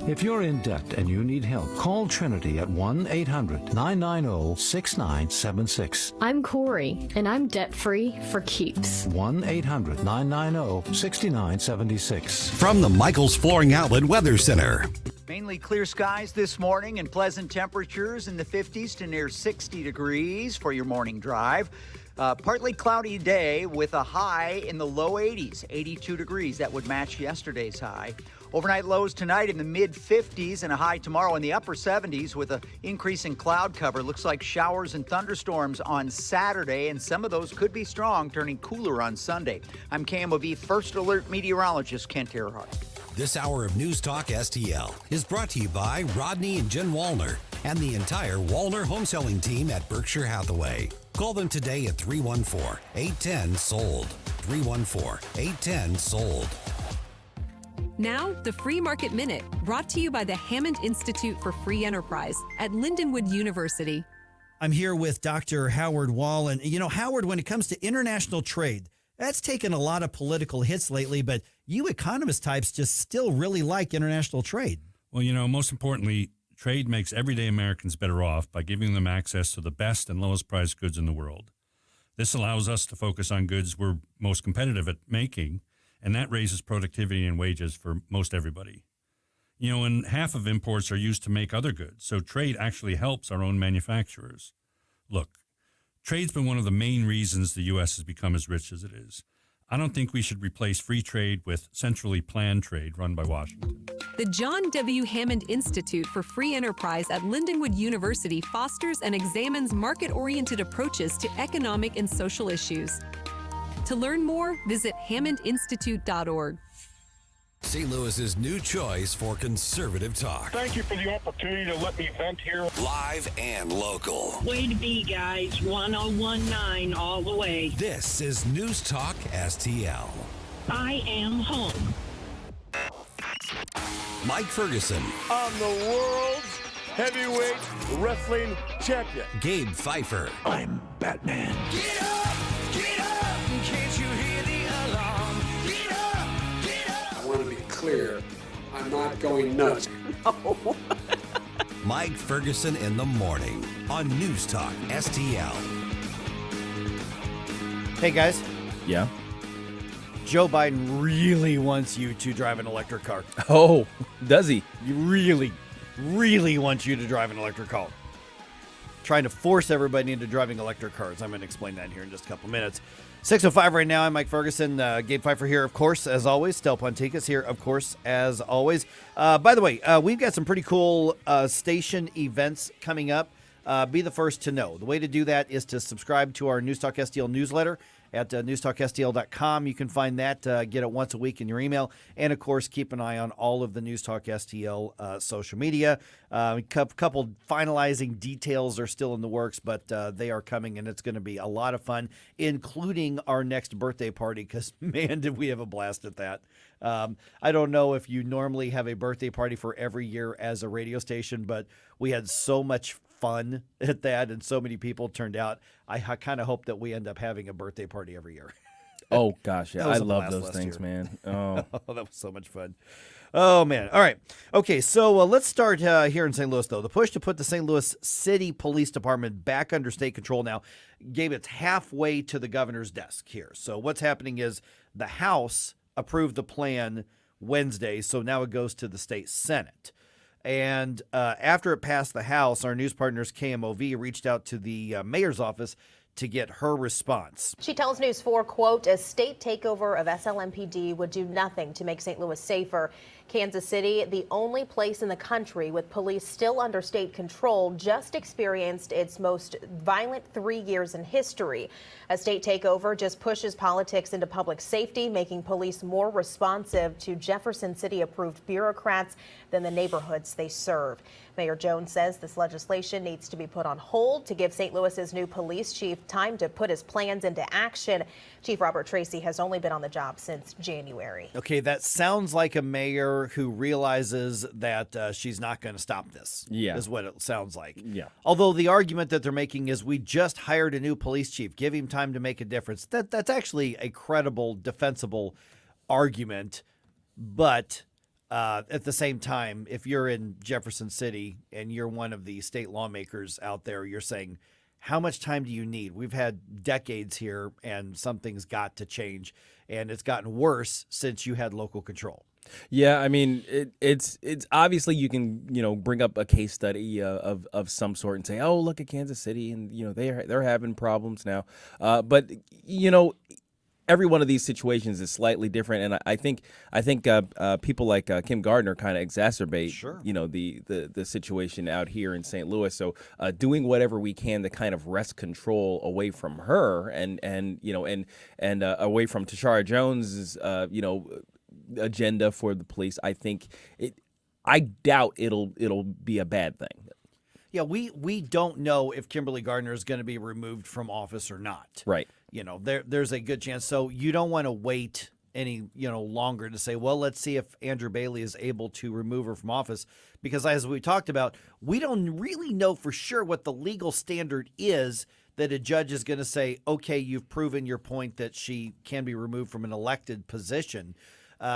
If you're in debt and you need help, call Trinity at 1-800-990-6976.
I'm Corey, and I'm debt-free for keeps.
1-800-990-6976.
From the Michael's Flooring Outlet Weather Center.
Mainly clear skies this morning and pleasant temperatures in the 50s to near 60 degrees for your morning drive. Partly cloudy day with a high in the low 80s, 82 degrees. That would match yesterday's high. Overnight lows tonight in the mid-50s and a high tomorrow in the upper 70s with an increase in cloud cover. Looks like showers and thunderstorms on Saturday, and some of those could be strong, turning cooler on Sunday. I'm KMOV First Alert meteorologist Kent Earhart.
This hour of News Talk STL is brought to you by Rodney and Jen Wallner and the entire Wallner home selling team at Berkshire Hathaway. Call them today at 314-810-SOLD. 314-810-SOLD.
Now, the Free Market Minute, brought to you by the Hammond Institute for Free Enterprise at Lindenwood University.
I'm here with Dr. Howard Wall. And, Howard, when it comes to international trade, that's taken a lot of political hits lately, but you economist types just still really like international trade.
Well, most importantly, trade makes everyday Americans better off by giving them access to the best and lowest priced goods in the world. This allows us to focus on goods we're most competitive at making, and that raises productivity and wages for most everybody. And half of imports are used to make other goods, so trade actually helps our own manufacturers. Look, trade's been one of the main reasons the U.S. has become as rich as it is. I don't think we should replace free trade with centrally planned trade run by Washington.
The John W. Hammond Institute for Free Enterprise at Lindenwood University fosters and examines market-oriented approaches to economic and social issues. To learn more, visit hammondinstitute.org.
St. Louis's new choice for conservative talk.
Thank you for the opportunity to let me vent here.
Live and local.
Way to be, guys. 1019 all the way.
This is News Talk STL.
I am home.
Mike Ferguson.
I'm the world's heavyweight wrestling champion.
Gabe Pfeiffer.
I'm Batman.
Get up! Get up! Can't you hear the alarm? Get up! Get up!
I want to be clear. I'm not going nuts.
No. Mike Ferguson in the morning on News Talk STL.
Hey, guys.
Yeah?
Joe Biden really wants you to drive an electric car.
Oh, does he?
He really, really wants you to drive an electric car. Trying to force everybody into driving electric cars. I'm going to explain that here in just a couple minutes. 6:05 right now. I'm Mike Ferguson. Gabe Pfeiffer here, of course, as always. Stel Ponticus here, of course, as always. By the way, we've got some pretty cool station events coming up. Be the first to know. The way to do that is to subscribe to our News Talk STL newsletter at newstalkstl.com. You can find that, get it once a week in your email. And, of course, keep an eye on all of the News Talk STL social media. A couple finalizing details are still in the works, but they are coming, and it's going to be a lot of fun, including our next birthday party, because, man, did we have a blast at that. I don't know if you normally have a birthday party for every year as a radio station, but we had so much fun at that, and so many people turned out. I kind of hope that we end up having a birthday party every year.
Oh, gosh, yeah. I love those things, man. Oh.
That was so much fun. Oh, man. All right. Okay, so let's start here in St. Louis, though. The push to put the St. Louis City Police Department back under state control now gave it halfway to the governor's desk here. So what's happening is the House approved the plan Wednesday, so now it goes to the state Senate. And after it passed the House, our news partners KMOV reached out to the mayor's office to get her response.
She tells News 4, quote, a state takeover of SLMPD would do nothing to make St. Louis safer.
Kansas City, the only place in the country with police still under state control, just experienced its most violent 3 years in history. A state takeover just pushes politics into public safety, making police more responsive to Jefferson City-approved bureaucrats than the neighborhoods they serve. Mayor Jones says this legislation needs to be put on hold to give St. Louis's new police chief time to put his plans into action. Chief Robert Tracy has only been on the job since January.
Okay, that sounds like a mayor who realizes that she's not going to stop this.
Yeah.
Is what it sounds like.
Yeah.
Although the argument that they're making is we just hired a new police chief, give him time to make a difference. That's actually a credible, defensible argument. But at the same time, if you're in Jefferson City and you're one of the state lawmakers out there, you're saying, how much time do you need? We've had decades here, and something's got to change, and it's gotten worse since you had local control.
Yeah, I mean, it's obviously you can bring up a case study of some sort and say, oh, look at Kansas City, and they're having problems now, but every one of these situations is slightly different, and I think people like Kim Gardner kind of exacerbate the situation out here in St. Louis. So doing whatever we can to kind of wrest control away from her and away from Tashara Jones's agenda for the police, I doubt it'll be a bad thing.
Yeah, we don't know if Kimberly Gardner is going to be removed from office or not.
Right.
There's a good chance. So you don't want to wait any longer to say, well, let's see if Andrew Bailey is able to remove her from office, because as we talked about, we don't really know for sure what the legal standard is that a judge is going to say, okay, you've proven your point that she can be removed from an elected position.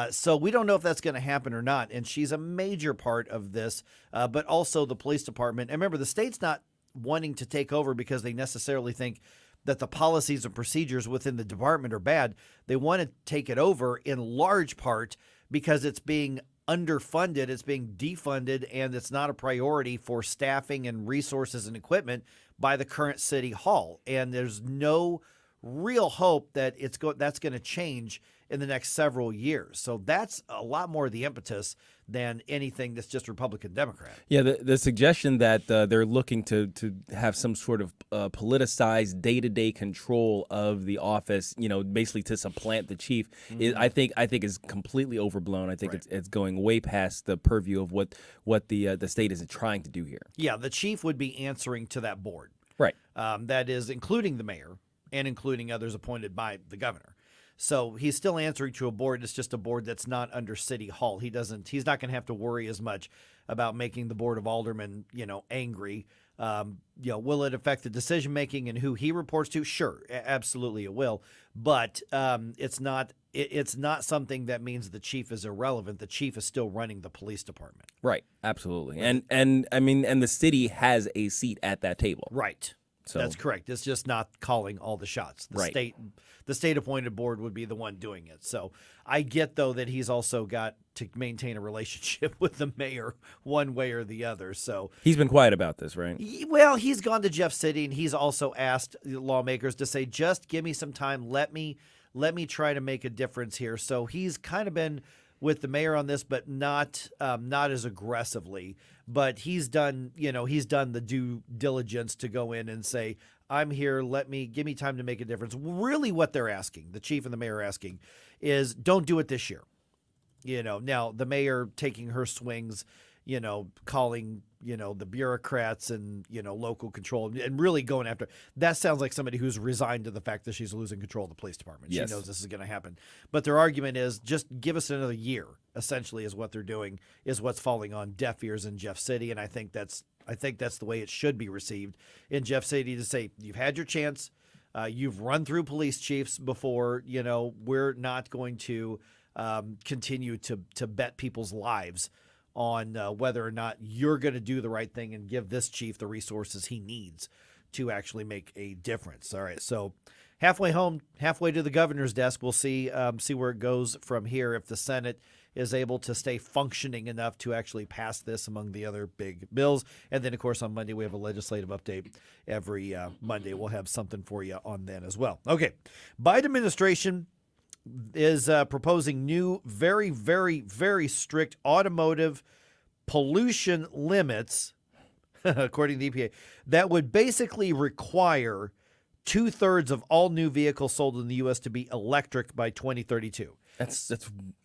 So we don't know if that's going to happen or not. And she's a major part of this, but also the police department. And remember, the state's not wanting to take over because they necessarily think that the policies and procedures within the department are bad. They want to take it over in large part because it's being underfunded, it's being defunded, and it's not a priority for staffing and resources and equipment by the current city hall. And there's no real hope that that's going to change in the next several years. So that's a lot more the impetus than anything that's just Republican Democrat.
Yeah, the suggestion that they're looking to have some sort of politicized day-to-day control of the office, basically to supplant the chief, I think is completely overblown. I think it's going way past the purview of what the state is trying to do here.
Yeah, the chief would be answering to that board.
Right.
That is including the mayor and including others appointed by the governor. So he's still answering to a board. It's just a board that's not under City Hall. He's not going to have to worry as much about making the Board of Aldermen, angry. Will it affect the decision making and who he reports to? Sure, absolutely it will. But it's not something that means the chief is irrelevant. The chief is still running the police department.
Right, absolutely. And I mean, and the city has a seat at that table.
Right. So that's correct. It's just not calling all the shots. The state appointed board would be the one doing it. So I get, though, that he's also got to maintain a relationship with the mayor one way or the other. So
he's been quiet about this, right?
Well, he's gone to Jeff City, and he's also asked lawmakers to say, just give me some time. Let me try to make a difference here. So he's kind of been with the mayor on this, but not as aggressively. But he's done the due diligence to go in and say, I'm here. Give me time to make a difference. Really, what they're asking, the chief and the mayor are asking, is don't do it this year. Now the mayor taking her swings, calling, the bureaucrats and, local control and really going after. That sounds like somebody who's resigned to the fact that she's losing control of the police department.
Yes.
She knows this is going to happen. But their argument is just give us another year, essentially, is what they're doing, is what's falling on deaf ears in Jeff City. And I think that's the way it should be received in Jeff City, to say, you've had your chance. You've run through police chiefs before. We're not going to continue to bet people's lives on whether or not you're going to do the right thing and give this chief the resources he needs to actually make a difference. All right, so halfway home, halfway to the governor's desk. We'll see where it goes from here, if the Senate is able to stay functioning enough to actually pass this among the other big bills. And then, of course, on Monday, we have a legislative update. Every Monday, we'll have something for you on then as well. Okay, Biden administration is proposing new, very, very, very strict automotive pollution limits, according to the EPA, that would basically require 2/3 of all new vehicles sold in the U.S. to be electric by 2032.
That's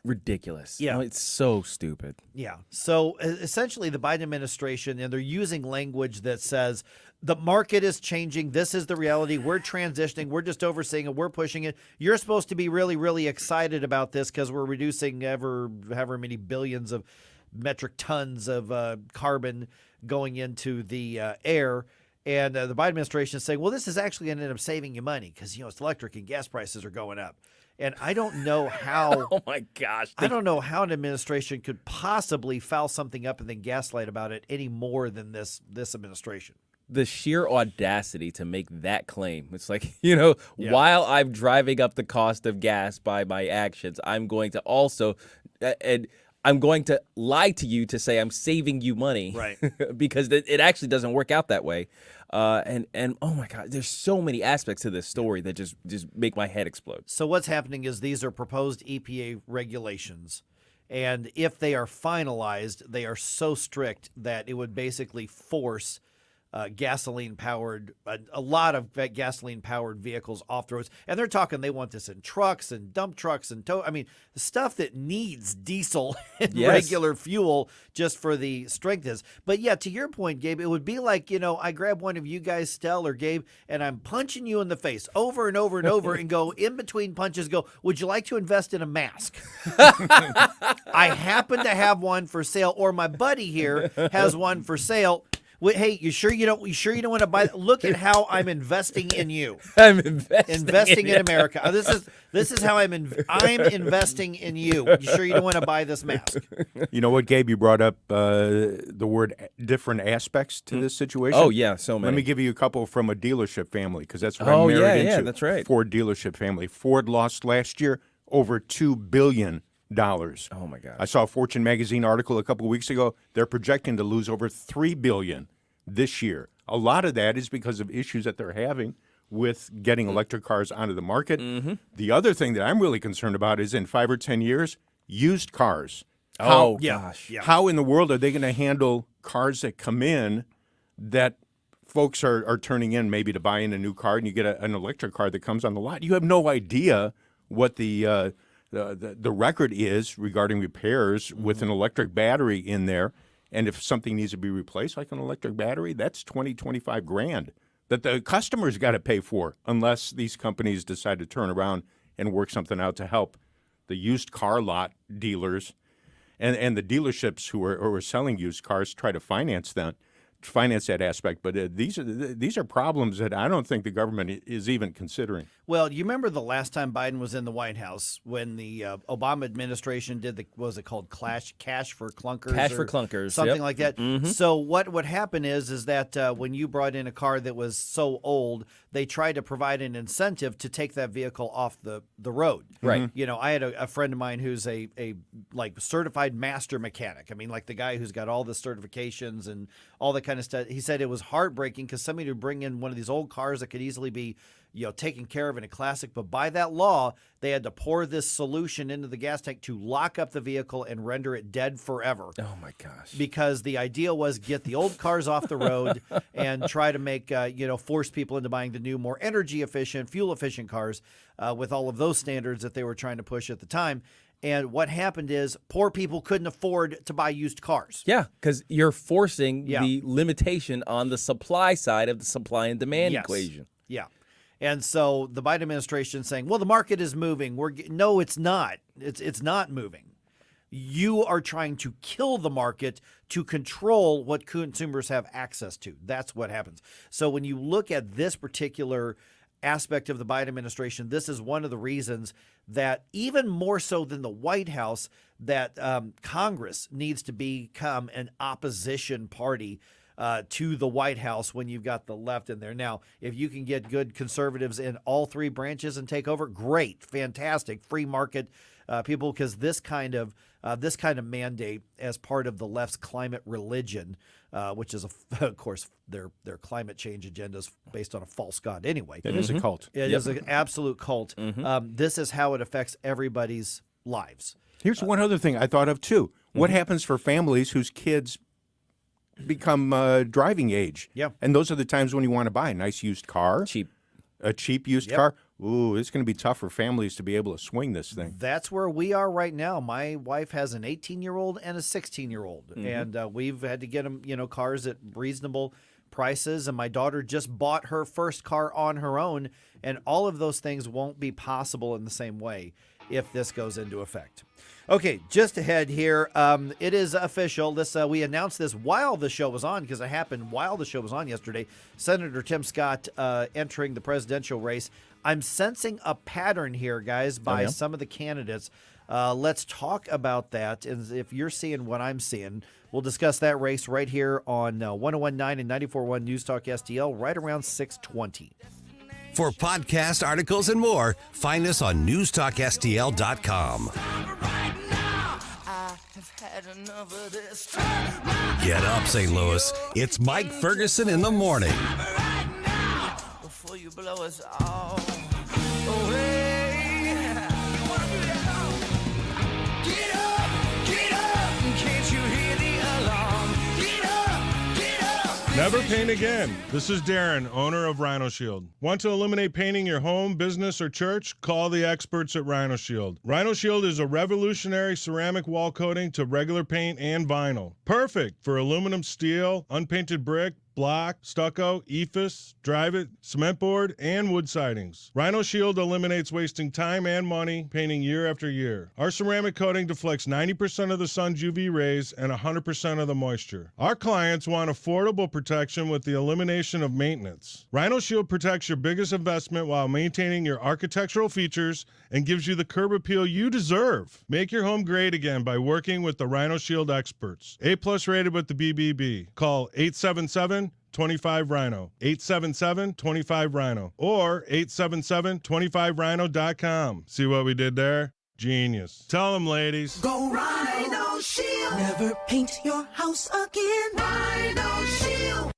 ridiculous.
Yeah.
It's so stupid.
Yeah. So essentially, the Biden administration, and they're using language that says the market is changing. This is the reality. We're transitioning. We're just overseeing it. We're pushing it. You're supposed to be really, really excited about this because we're reducing however many billions of metric tons of carbon going into the air. And the Biden administration is saying, well, this is actually going to end up saving you money because, it's electric and gas prices are going up. And I don't know how.
Oh, my gosh.
I don't know how an administration could possibly foul something up and then gaslight about it any more than this administration.
The sheer audacity to make that claim. It's like, while I'm driving up the cost of gas by my actions, I'm going to also, and I'm going to lie to you to say I'm saving you money.
Right.
Because it actually doesn't work out that way. And oh my God, there's so many aspects to this story that just make my head explode.
So what's happening is these are proposed EPA regulations. And if they are finalized, they are so strict that it would basically force gasoline-powered, a lot of gasoline-powered vehicles off the roads. And they're talking they want this in trucks and dump trucks and the stuff that needs diesel and regular fuel just for the strength is. But yeah, to your point, Gabe, it would be like, I grab one of you guys, Stell or Gabe, and I'm punching you in the face over and over and over and go in between punches, would you like to invest in a mask? I happen to have one for sale, or my buddy here has one for sale. Wait, hey, you sure you don't want to buy? Look at how I'm investing in you.
I'm investing
in America. This is how I'm investing in you. You sure you don't want to buy this mask?
You know what, Gabe? You brought up the word different aspects to this situation.
Oh yeah, so many.
Let me give you a couple from a dealership family because that's what I'm married into.
Yeah, that's right.
Ford dealership family. Ford lost last year over $2 billion.
Oh my God!
I saw a Fortune magazine article a couple of weeks ago. They're projecting to lose over $3 billion this year. A lot of that is because of issues that they're having with getting electric cars onto the market.
Mm-hmm.
The other thing that I'm really concerned about is in 5 or 10 years, used cars.
Gosh!
How in the world are they going to handle cars that come in that folks are turning in maybe to buy in a new car, and you get an electric car that comes on the lot? You have no idea what the record is regarding repairs with an electric battery in there. And if something needs to be replaced, like an electric battery, that's $20,000-$25,000 that the customer's got to pay for unless these companies decide to turn around and work something out to help the used car lot dealers and the dealerships who are selling used cars try to finance that aspect. But these are problems that I don't think the government is even considering.
Well, you remember the last time Biden was in the White House when the Obama administration did what was it called, cash for clunkers?
Cash for clunkers.
Something
yep.
like that.
Mm-hmm.
So what would happen is that when you brought in a car that was so old, they tried to provide an incentive to take that vehicle off the road.
Right.
I had a friend of mine who's a certified master mechanic. I mean, like the guy who's got all the certifications and all that kind of stuff. He said it was heartbreaking because somebody would bring in one of these old cars that could easily be taken care of in a classic, but by that law, they had to pour this solution into the gas tank to lock up the vehicle and render it dead forever.
Oh my gosh!
Because the idea was get the old cars off the road and try to make force people into buying the new, more energy efficient, fuel efficient cars with all of those standards that they were trying to push at the time. And what happened is poor people couldn't afford to buy used cars.
Yeah, because you're forcing the limitation on the supply side of the supply and demand equation.
Yeah. And so the Biden administration is saying, well, the market is moving. No, it's not. It's not moving. You are trying to kill the market to control what consumers have access to. That's what happens. So when you look at this particular aspect of the Biden administration, this is one of the reasons that even more so than the White House, that Congress needs to become an opposition party to the White House when you've got the left in there. Now, if you can get good conservatives in all three branches and take over, great, fantastic, free market people, because this kind of mandate as part of the left's climate religion, which is of course their climate change agenda is based on a false god anyway.
It is a cult.
It is an absolute cult. This is how it affects everybody's lives.
Here's one other thing I thought of too. What happens for families whose kids become driving age?
Yeah.
And those are the times when you want to buy a nice used car. A cheap used car. Ooh, it's going to be tough for families to be able to swing this thing.
That's where we are right now. My wife has an 18-year-old and a 16-year-old, and we've had to get them, cars at reasonable prices. And my daughter just bought her first car on her own, and all of those things won't be possible in the same way if this goes into effect. Okay, just ahead here, it is official. We announced this while the show was on, because it happened while the show was on yesterday. Senator Tim Scott entering the presidential race. I'm sensing a pattern here, guys, by some of the candidates. Let's talk about that. And if you're seeing what I'm seeing, we'll discuss that race right here on 101.9 and 94.1 News Talk STL right around 6:20.
For podcast articles and more, find us on newstalkstl.com. Get up, St. Louis. It's Mike Ferguson in the morning.
Before you blow us all away. Get up, can't you hear the alarm? Get up.
Never paint again. This is Darren, owner of Rhino Shield. Want to eliminate painting your home, business, or church? Call the experts at Rhino Shield. Rhino Shield is a revolutionary ceramic wall coating to regular paint and vinyl. Perfect for aluminum, steel, unpainted brick, block, stucco, EIFS, drive-it, cement board, and wood sidings. Rhino Shield eliminates wasting time and money painting year after year. Our ceramic coating deflects 90% of the sun's UV rays and 100% of the moisture. Our clients want affordable protection with the elimination of maintenance. Rhino Shield protects your biggest investment while maintaining your architectural features and gives you the curb appeal you deserve. Make your home great again by working with the Rhino Shield experts. A+ rated with the BBB. Call 877-25-RHINO, 877-25-RHINO, or 877-25rhino.com. See what we did there? Genius. Tell them, ladies.
Go Rhino Shield. Never paint your house again. Rhino Shield.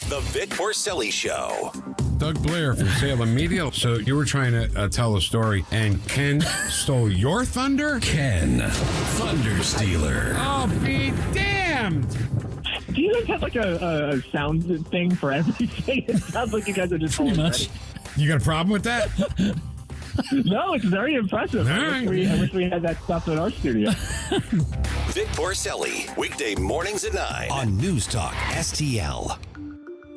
The Vic Porcelli Show.
Doug Blair from Salem Media. So you were trying to tell a story, and Ken stole your thunder?
Ken, Thunder Stealer.
Oh, be damned.
Do you guys have like a sound thing for everything? It sounds like you guys are just
pretty much. You got a problem with that?
No, it's very impressive. I wish we had that stuff in our studio.
Vic Porcelli, weekday mornings at 9 on News Talk STL.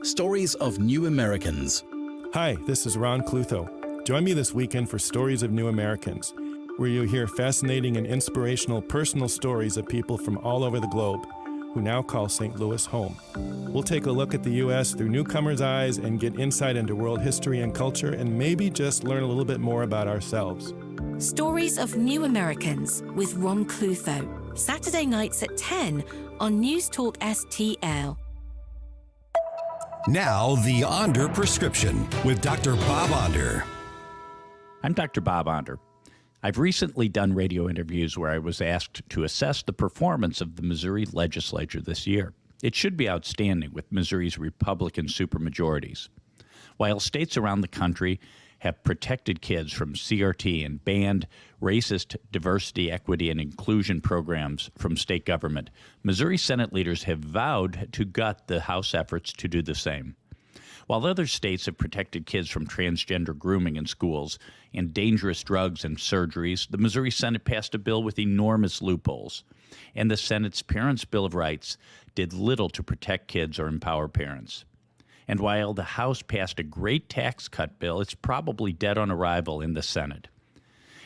Stories of New Americans.
Hi, this is Ron Clutho. Join me this weekend for Stories of New Americans, where you'll hear fascinating and inspirational personal stories of people from all over the globe who now call St. Louis home. We'll take a look at the U.S. through newcomers' eyes and get insight into world history and culture, and maybe just learn a little bit more about ourselves.
Stories of New Americans with Ron Clutho. Saturday nights at 10 on News Talk STL.
Now, the Onder Prescription with Dr. Bob Onder.
I'm Dr. Bob Onder. I've recently done radio interviews where I was asked to assess the performance of the Missouri legislature this year. It should be outstanding with Missouri's Republican supermajorities. While states around the country have protected kids from CRT and banned racist diversity, equity, and inclusion programs from state government, Missouri Senate leaders have vowed to gut the House efforts to do the same. While other states have protected kids from transgender grooming in schools and dangerous drugs and surgeries, the Missouri Senate passed a bill with enormous loopholes. And the Senate's Parents' Bill of Rights did little to protect kids or empower parents. And while the House passed a great tax cut bill, it's probably dead on arrival in the Senate.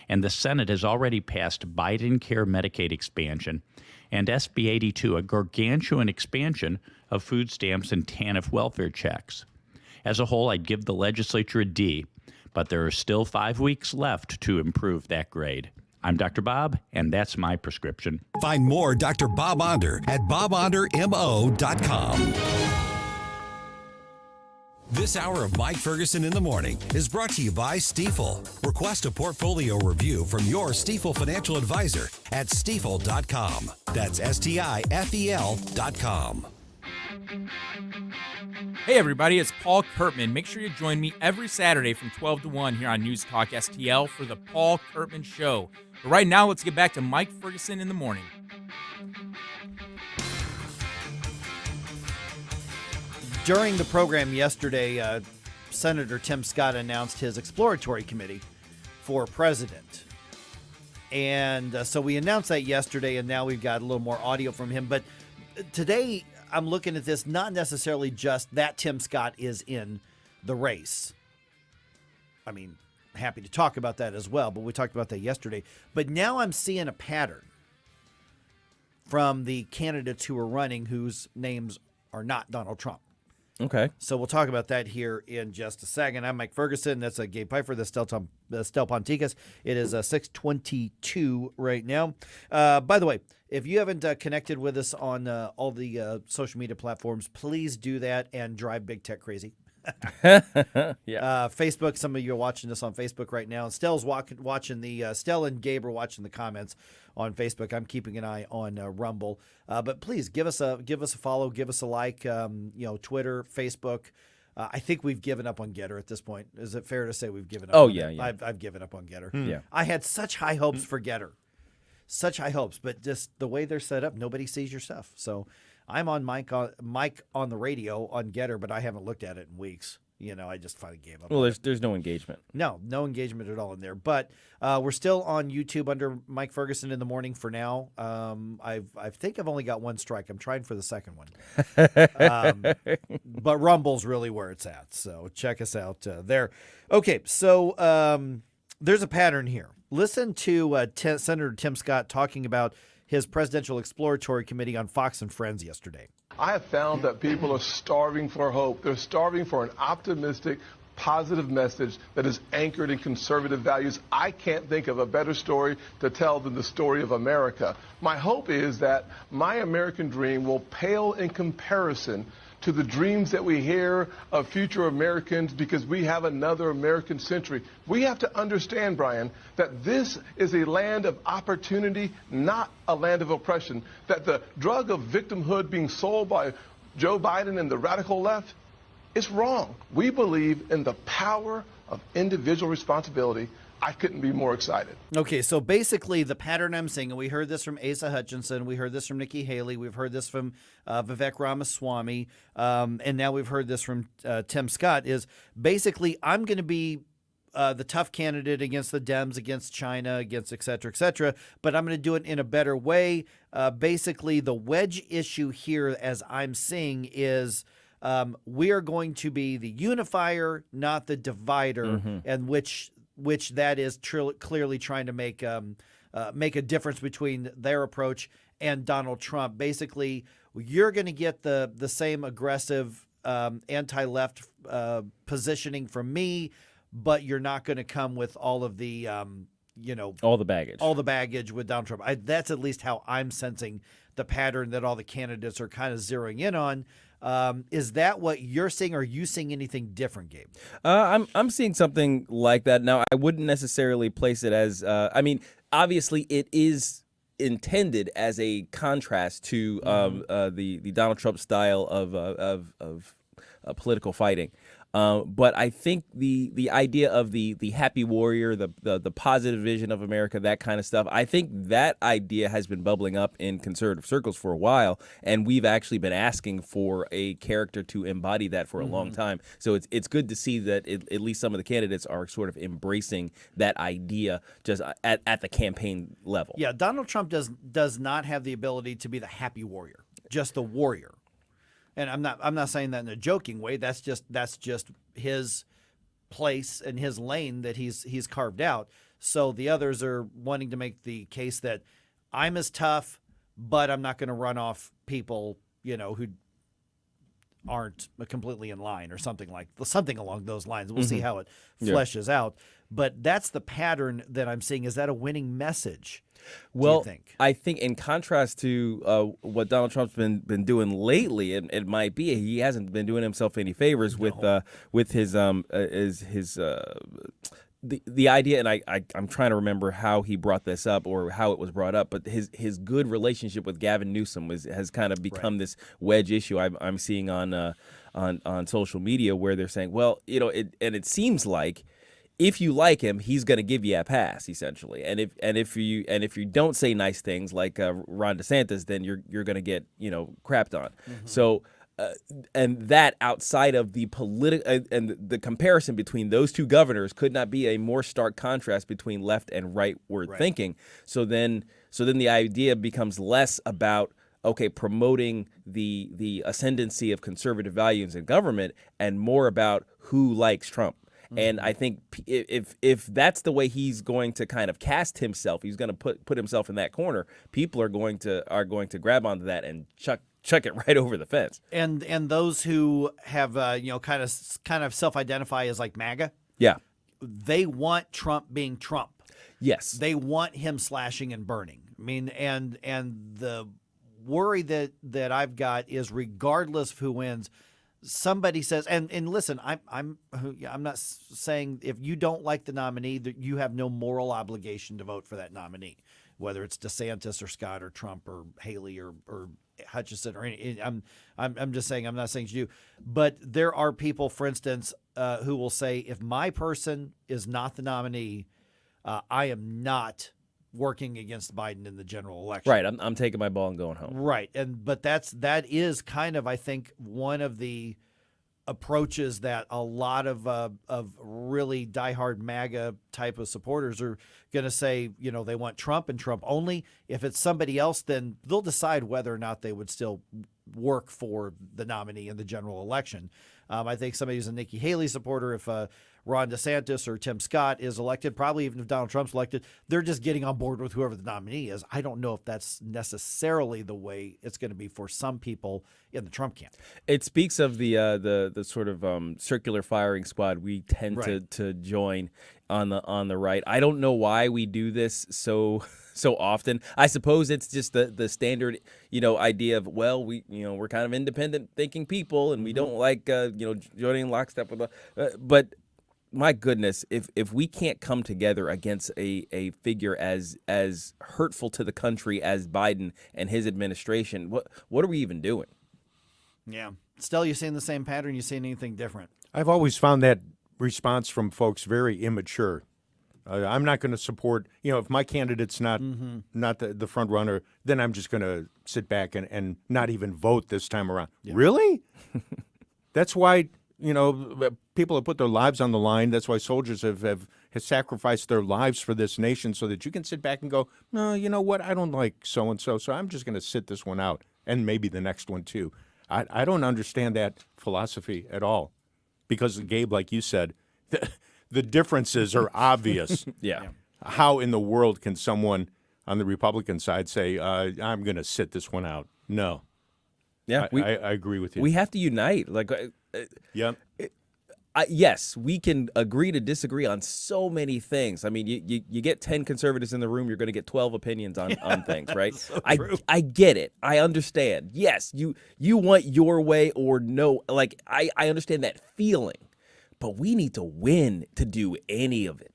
And the Senate has already passed Biden Care Medicaid expansion and SB 82, a gargantuan expansion of food stamps and TANF welfare checks. As a whole, I'd give the legislature a D, but there are still 5 weeks left to improve that grade. I'm Dr. Bob, and that's my prescription.
Find more Dr. Bob Onder at bobondermo.com. This hour of Mike Ferguson in the Morning is brought to you by Stifel. Request a portfolio review from your Stifel financial advisor at stifel.com. That's STIFEL.com.
Hey everybody, it's Paul Kurtman. Make sure you join me every Saturday from 12 to 1 here on News Talk STL for the Paul Kurtman Show. But right now, let's get back to Mike Ferguson in the Morning.
During the program yesterday, Senator Tim Scott announced his exploratory committee for president. And so we announced that yesterday, and now we've got a little more audio from him. But today, I'm looking at this not necessarily just that Tim Scott is in the race. I mean, happy to talk about that as well, but we talked about that yesterday. But now I'm seeing a pattern from the candidates who are running whose names are not Donald Trump.
Okay.
So we'll talk about that here in just a second. I'm Mike Ferguson. That's Gabe Pfeiffer, the Stel Ponticus. It is 6:22 right now. By the way, if you haven't connected with us on all the social media platforms, please do that and drive Big Tech crazy.
Yeah.
Facebook, some of you are watching this on Facebook right now. Stell's watching Stell and Gabe are watching the comments on Facebook. I'm keeping an eye on Rumble. But please give us a follow, give us a like, Twitter, Facebook. I think we've given up on Getter at this point. Is it fair to say we've given up on it? I've given up on Getter.
Yeah.
I had such high hopes for Getter. Such high hopes, but just the way they're set up, nobody sees your stuff. So I'm on Mike on the radio on Getter, but I haven't looked at it in weeks. I just finally gave up.
Well, there's no engagement.
No engagement at all in there. But we're still on YouTube under Mike Ferguson in the Morning for now. I think I've only got one strike. I'm trying for the second one. But Rumble's really where it's at. So check us out there. Okay, so there's a pattern here. Listen to Senator Tim Scott talking about his Presidential Exploratory Committee on Fox and Friends yesterday.
I have found that people are starving for hope. They're starving for an optimistic, positive message that is anchored in conservative values. I can't think of a better story to tell than the story of America. My hope is that my American dream will pale in comparison to the dreams that we hear of future Americans because we have another American century. We have to understand, Brian, that this is a land of opportunity, not a land of oppression. That the drug of victimhood being sold by Joe Biden and the radical left is wrong. We believe in the power of individual responsibility. I couldn't be more excited.
Okay, so basically the pattern I'm seeing, and we heard this from Asa Hutchinson, we heard this from Nikki Haley, we've heard this from Vivek Ramaswamy, and now we've heard this from Tim Scott, is basically I'm going to be the tough candidate against the Dems, against China, against et cetera, but I'm going to do it in a better way. Basically, the wedge issue here, as I'm seeing, is we are going to be the unifier, not the divider, and which that is clearly trying to make a difference between their approach and Donald Trump. Basically, you're going to get the same aggressive anti-left positioning from me, but you're not going to come with all of the
all the baggage
with Donald Trump. That's at least how I'm sensing the pattern that all the candidates are kind of zeroing in on. Is that what you're seeing? Or are you seeing anything different, Gabe?
I'm seeing something like that. Now, I wouldn't necessarily place it as, obviously it is intended as a contrast to the Donald Trump style of political fighting. But I think the idea of the happy warrior, the positive vision of America, that kind of stuff, I think that idea has been bubbling up in conservative circles for a while, and we've actually been asking for a character to embody that for a long time. So it's good to see that at least some of the candidates are sort of embracing that idea just at the campaign level.
Yeah, Donald Trump does not have the ability to be the happy warrior, just the warrior. And I'm not saying that in a joking way. That's just his place and his lane that he's carved out. So the others are wanting to make the case that I'm as tough, but I'm not going to run off people, who aren't completely in line or something along those lines. We'll see
Mhm.
how it
Yeah.
fleshes out. But that's the pattern that I'm seeing. Is that a winning message?
Well,
do you think?
I think in contrast to what Donald Trump's been doing lately, it might be he hasn't been doing himself any favors with his the idea, and I'm trying to remember how he brought this up or how it was brought up, but his good relationship with Gavin Newsom has kind of become this wedge issue I'm seeing on social media where they're saying, well, it seems like if you like him, he's going to give you a pass essentially, and if you don't say nice things like Ron DeSantis, then you're going to get crapped on. So. And that outside of the and the comparison between those two governors could not be a more stark contrast between left and rightward thinking. So then the idea becomes less about promoting the ascendancy of conservative values in government and more about who likes Trump. And I think if that's the way he's going to kind of cast himself, he's going to put himself in that corner. People are going to grab onto that and chuck it right over the fence.
And those who have kind of self-identify as like MAGA,
yeah,
they want Trump being Trump.
Yes,
they want him slashing and burning. I mean, and the worry that I've got is regardless of who wins, somebody says, and listen, I'm not saying if you don't like the nominee that you have no moral obligation to vote for that nominee, whether it's DeSantis or Scott or Trump or Haley or Hutchison or any. I'm just saying, I'm not saying you, but there are people, for instance, who will say if my person is not the nominee, I am not working against Biden in the general election.
Right. I'm taking my ball and going home.
Right. But that is kind of, I think, one of the approaches that a lot of really diehard MAGA type of supporters are going to say, they want Trump and Trump only. If it's somebody else, then they'll decide whether or not they would still work for the nominee in the general election. I think somebody who's a Nikki Haley supporter, if Ron DeSantis or Tim Scott is elected, probably even if Donald Trump's elected, they're just getting on board with whoever the nominee is. I don't know if that's necessarily the way it's going to be for some people in the Trump camp.
It speaks of the sort of circular firing squad we tend to join on the right. I don't know why we do this so often. I suppose it's just the standard, idea of, well, we're kind of independent thinking people and we don't like joining in lockstep with but my goodness, if we can't come together against a figure as hurtful to the country as Biden and his administration, what are we even doing?
Yeah. Still, you seeing the same pattern? You seeing anything different?
I've always found that response from folks very immature. I'm not going to support, if my candidate's not the front runner, then I'm just going to sit back and not even vote this time around. Yeah. Really? That's why, people have put their lives on the line. That's why soldiers have sacrificed their lives for this nation so that you can sit back and go, no, you know what? I don't like so-and-so, so I'm just going to sit this one out and maybe the next one too. I don't understand that philosophy at all because, Gabe, like you said, the differences are obvious.
Yeah.
How in the world can someone on the Republican side say, I'm going to sit this one out? No.
Yeah,
I agree with you.
We have to unite. Yes, we can agree to disagree on so many things. I mean, you get 10 conservatives in the room, you're going to get 12 opinions on things, right?
So
I get it. I understand. Yes, you want your way or no. I understand that feeling, but we need to win to do any of it.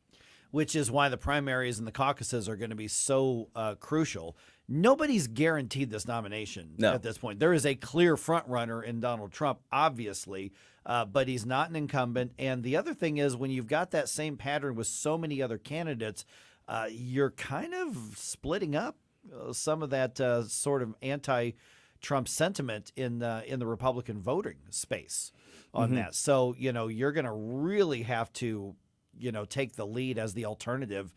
Which is why the primaries and the caucuses are going to be so crucial. Nobody's guaranteed this nomination at this point. There is a clear front runner in Donald Trump, obviously, but he's not an incumbent. And the other thing is when you've got that same pattern with so many other candidates, you're kind of splitting up some of that sort of anti-Trump sentiment in the Republican voting space on that. So, you're going to really have to take the lead as the alternative.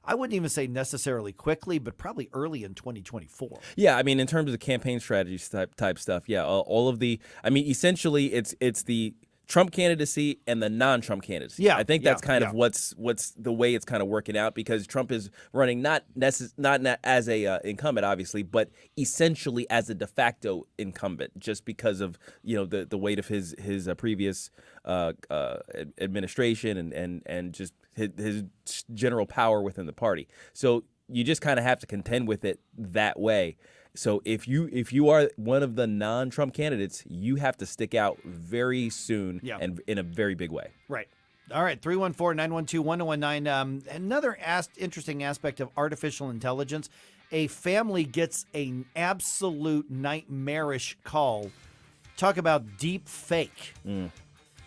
I wouldn't even say necessarily quickly, but probably early in 2024.
Yeah, I mean, in terms of the campaign strategies type stuff, yeah, all of the, I mean, essentially it's the Trump candidacy and the non-Trump candidacy.
Yeah,
I think that's kind
yeah.
of what's the way it's kind of working out, because Trump is running not as a incumbent, obviously, but essentially as a de facto incumbent, just because of the weight of his previous administration and just his general power within the party. So you just kind of have to contend with it that way. So if you are one of the non-Trump candidates, you have to stick out very soon and in a very big way.
Right. All right, 314-912-1019. Another interesting aspect of artificial intelligence, a family gets an absolute nightmarish call. Talk about deep fake.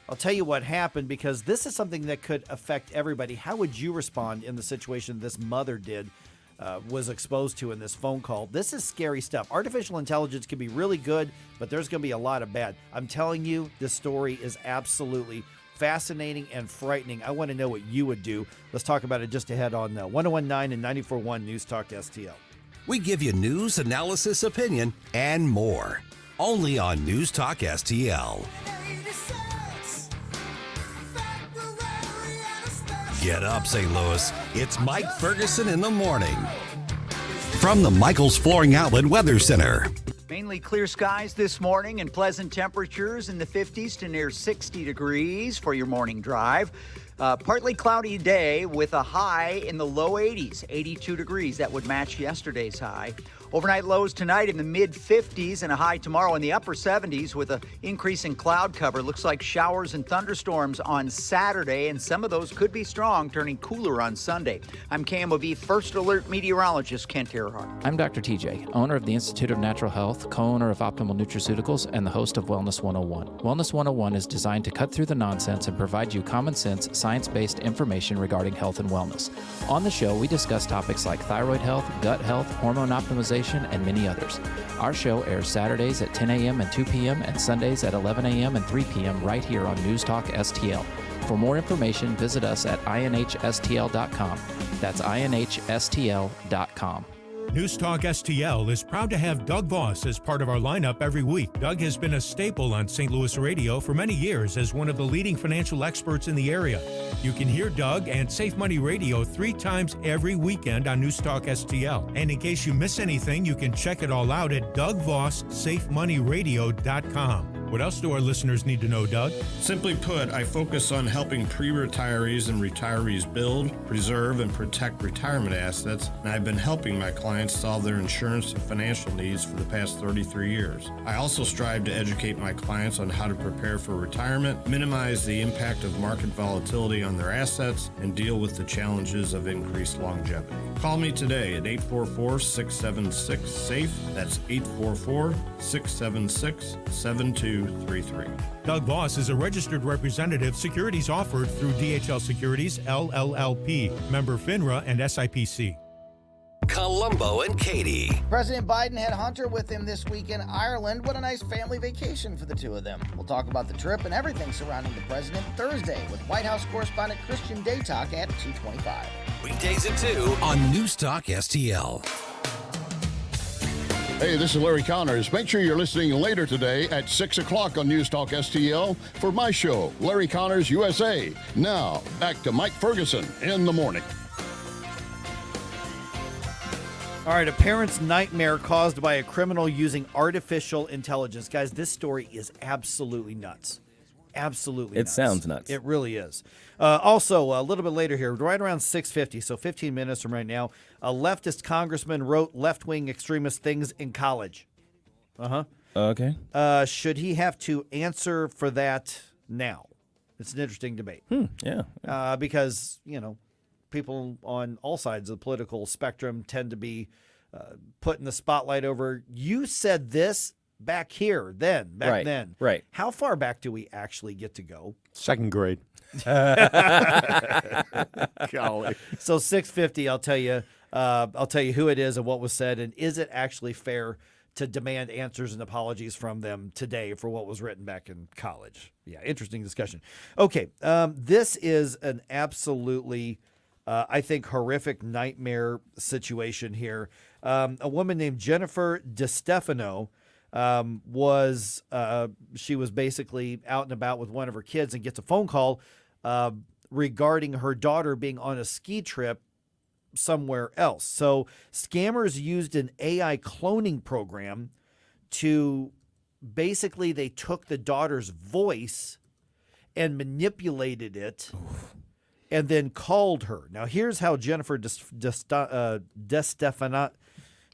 I'll tell you what happened, because this is something that could affect everybody. How would you respond in the situation this mother was exposed to in this phone call? This is scary stuff. Artificial intelligence can be really good, but there's going to be a lot of bad. I'm telling you, this story is absolutely fascinating and frightening. I want to know what you would do. Let's talk about it just ahead on 1019 and 94.1 News Talk STL.
We give you news, analysis, opinion, and more. Only on News Talk STL. Get up, St. Louis. It's Mike Ferguson in the morning. From the Michaels Flooring Outlet Weather Center.
Mainly clear skies this morning and pleasant temperatures in the 50s to near 60 degrees for your morning drive. Partly cloudy day with a high in the low 80s, 82 degrees. That would match yesterday's high. Overnight lows tonight in the mid-50s and a high tomorrow in the upper 70s with an increase in cloud cover. Looks like showers and thunderstorms on Saturday, and some of those could be strong, turning cooler on Sunday. I'm KMOV First Alert meteorologist Kent Earhart.
I'm Dr. TJ, owner of the Institute of Natural Health, co-owner of Optimal Nutraceuticals, and the host of Wellness 101. Wellness 101 is designed to cut through the nonsense and provide you common sense, science-based information regarding health and wellness. On the show, we discuss topics like thyroid health, gut health, hormone optimization, and many others. Our show airs Saturdays at 10 a.m. and 2 p.m. and Sundays at 11 a.m. and 3 p.m. right here on News Talk STL. For more information, visit us at inhstl.com. That's inhstl.com.
News Talk STL is proud to have Doug Voss as part of our lineup every week. Doug has been a staple on St. Louis radio for many years as one of the leading financial experts in the area. You can hear Doug and Safe Money Radio 3 times every weekend on News Talk STL. And in case you miss anything, you can check it all out at DougVossSafeMoneyRadio.com. What else do our listeners need to know, Doug?
Simply put, I focus on helping pre-retirees and retirees build, preserve, and protect retirement assets, and I've been helping my clients solve their insurance and financial needs for the past 33 years. I also strive to educate my clients on how to prepare for retirement, minimize the impact of market volatility on their assets, and deal with the challenges of increased longevity. Call me today at 844-676-SAFE. That's 844-676-7233.
Doug Voss is a registered representative. Securities offered through DHL Securities, LLLP, member FINRA and SIPC.
Columbo and Katie.
President Biden had Hunter with him this week in Ireland. What a nice family vacation for the two of them. We'll talk about the trip and everything surrounding the president Thursday with White House correspondent Christian Daytalk at 2:25.
Weekdays at 2 on News Talk STL.
Hey, this is Larry Connors. Make sure you're listening later today at 6 o'clock on News Talk STL for my show, Larry Connors USA. Now, back to Mike Ferguson in the morning.
All right, a parent's nightmare caused by a criminal using artificial intelligence. Guys, this story is absolutely nuts. Absolutely nuts.
It sounds nuts.
It really is. Also, a little bit later here, right around 6:50, so 15 minutes from right now, a leftist congressman wrote left-wing extremist things in college.
Okay.
Should he have to answer for that now? It's an interesting debate.
Yeah.
Because, people on all sides of the political spectrum tend to be put in the spotlight over, you said this back here, then.
Right.
How far back do we actually get to go?
Second grade.
Golly. So 6:50, I'll tell you who it is and what was said, and is it actually fair to demand answers and apologies from them today for what was written back in college? Yeah, interesting discussion. Okay, this is an absolutely, I think, horrific nightmare situation here. A woman named Jennifer DeStefano she was basically out and about with one of her kids and gets a phone call regarding her daughter being on a ski trip somewhere else. So scammers used an AI cloning program to basically, they took the daughter's voice and manipulated it and then called her. Now, here's how Jennifer DeStefano,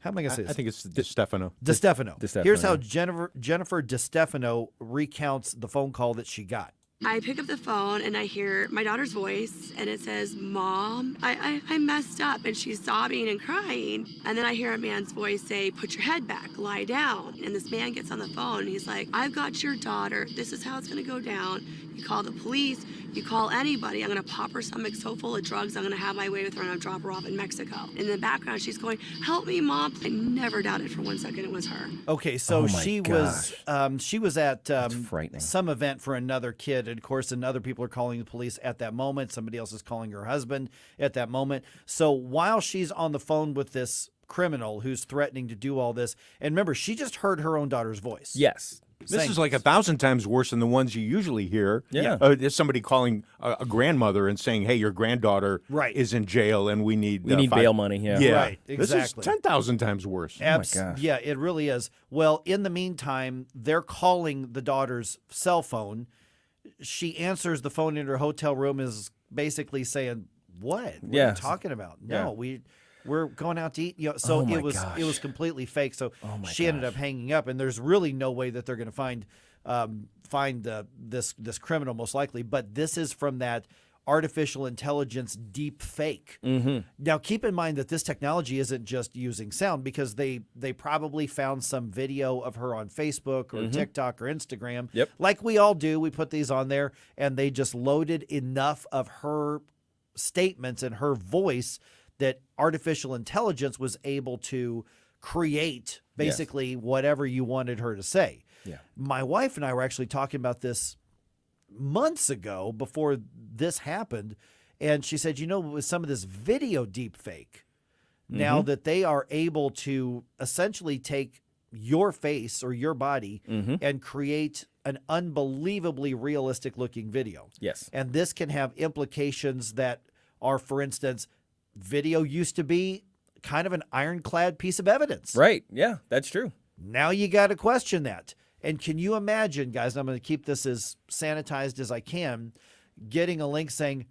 how am I going to say this?
I think it's DeStefano.
DeStefano. Here's how Jennifer DeStefano recounts the phone call that she got.
I pick up the phone and I hear my daughter's voice and it says, "Mom, I messed up," and she's sobbing and crying. And then I hear a man's voice say, "Put your head back, lie down." And this man gets on the phone and he's like, "I've got your daughter. This is how it's gonna go down. You call the police, you call anybody. I'm gonna pop her stomach so full of drugs, I'm gonna have my way with her and I'll drop her off in Mexico." In the background, she's going, "Help me, Mom." I never doubted for 1 second it was her.
Okay, so she was at
frightening.
some event for another kid. And of course, and other people are calling the police at that moment. Somebody else is calling her husband at that moment. So while she's on the phone with this criminal who's threatening to do all this, and remember, she just heard her own daughter's voice.
Yes.
This is like 1,000 times worse than the ones you usually hear.
Yeah.
There's somebody calling a grandmother and saying, "Hey, your granddaughter is in jail and we need
bail money." Yeah.
Right, exactly.
This is 10,000 times worse.
Oh my gosh.
Yeah, it really is. Well, in the meantime, they're calling the daughter's cell phone. She answers the phone in her hotel room, is basically saying, "What? What are you talking about? No, we're going out to eat." So it was completely fake. So she ended up hanging up, and there's really no way that they're going to find this criminal, most likely. But this is from that artificial intelligence deep fake. Now, keep in mind that this technology isn't just using sound, because they probably found some video of her on Facebook or TikTok or Instagram.
Yep.
Like we all do. We put these on there, and they just loaded enough of her statements and her voice that artificial intelligence was able to create basically whatever you wanted her to say.
Yeah.
My wife and I were actually talking about this months ago before this happened, and she said, with some of this video deep fake, now that they are able to essentially take your face or your body and create an unbelievably realistic looking video.
Yes.
And this can have implications that are, for instance, video used to be kind of an ironclad piece of evidence.
Right. Yeah, that's true.
Now you got to question that. And can you imagine, guys, I'm going to keep this as sanitized as I can, getting a link saying,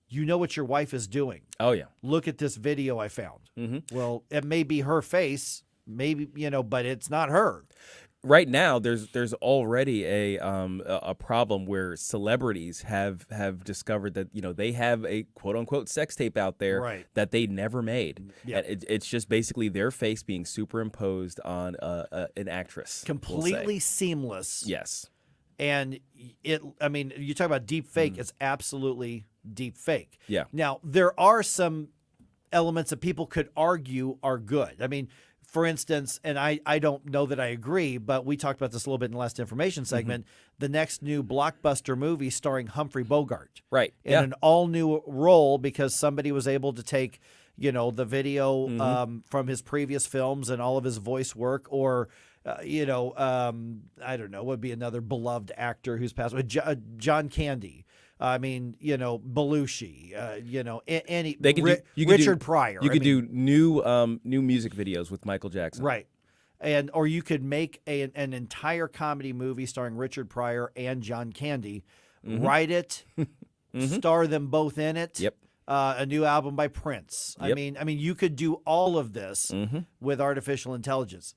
"You know what your wife is doing.
Oh, yeah.
Look at this video I found." Well, it may be her face, maybe, but it's not her.
Right now, there's already a problem where celebrities have discovered that they have a quote unquote sex tape out there that they never made.
Yeah.
It's just basically their face being superimposed on an actress.
Completely seamless.
Yes.
And you talk about deep fake, it's absolutely deep fake.
Yeah.
Now, there are some elements that people could argue are good. For instance, and I don't know that I agree, but we talked about this a little bit in the last information segment, the next new blockbuster movie starring Humphrey Bogart.
Right.
In an all-new role, because somebody was able to take, the video from his previous films and all of his voice work, or, I don't know, would be another beloved actor who's passed away, John Candy. Belushi, Richard Pryor.
You could do new music videos with Michael Jackson.
Right. Or you could make an entire comedy movie starring Richard Pryor and John Candy, write it, star them both in it.
Yep.
A new album by Prince.
Yep.
You could do all of this with artificial intelligence.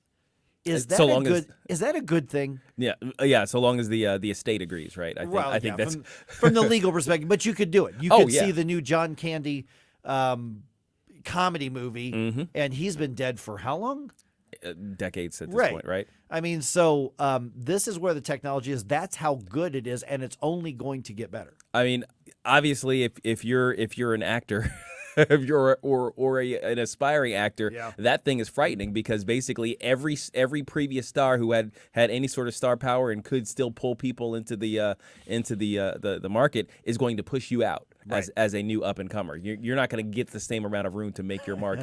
Is that a good thing?
Yeah. So long as the estate agrees, right? I think that's
from the legal perspective. But you could do it. You could see the new John Candy comedy movie, and he's been dead for how long?
Decades at this point, right?
So this is where the technology is. That's how good it is, and it's only going to get better.
Obviously, if you're an actor. If you're an aspiring actor, that thing is frightening, because basically every previous star who had any sort of star power and could still pull people into the market is going to push you out. as a new up and comer. You're not going to get the same amount of room to make your mark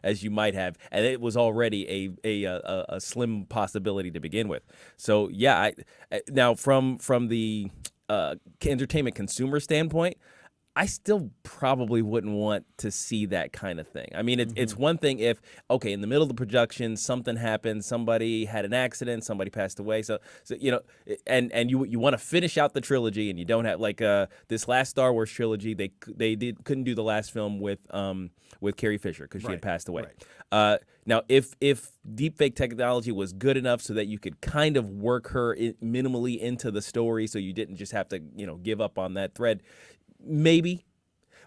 as you might have, and it was already a slim possibility to begin with. So yeah, now from the entertainment consumer standpoint, I still probably wouldn't want to see that kind of thing. I mean, it's one thing if, okay, in the middle of the production, something happened, somebody had an accident, somebody passed away. So you know, and you want to finish out the trilogy, and you don't have like this last Star Wars trilogy. They couldn't do the last film with Carrie Fisher because she had passed away. Right. Now, if deepfake technology was good enough so that you could kind of work her minimally into the story, so you didn't just have to give up on that thread. Maybe,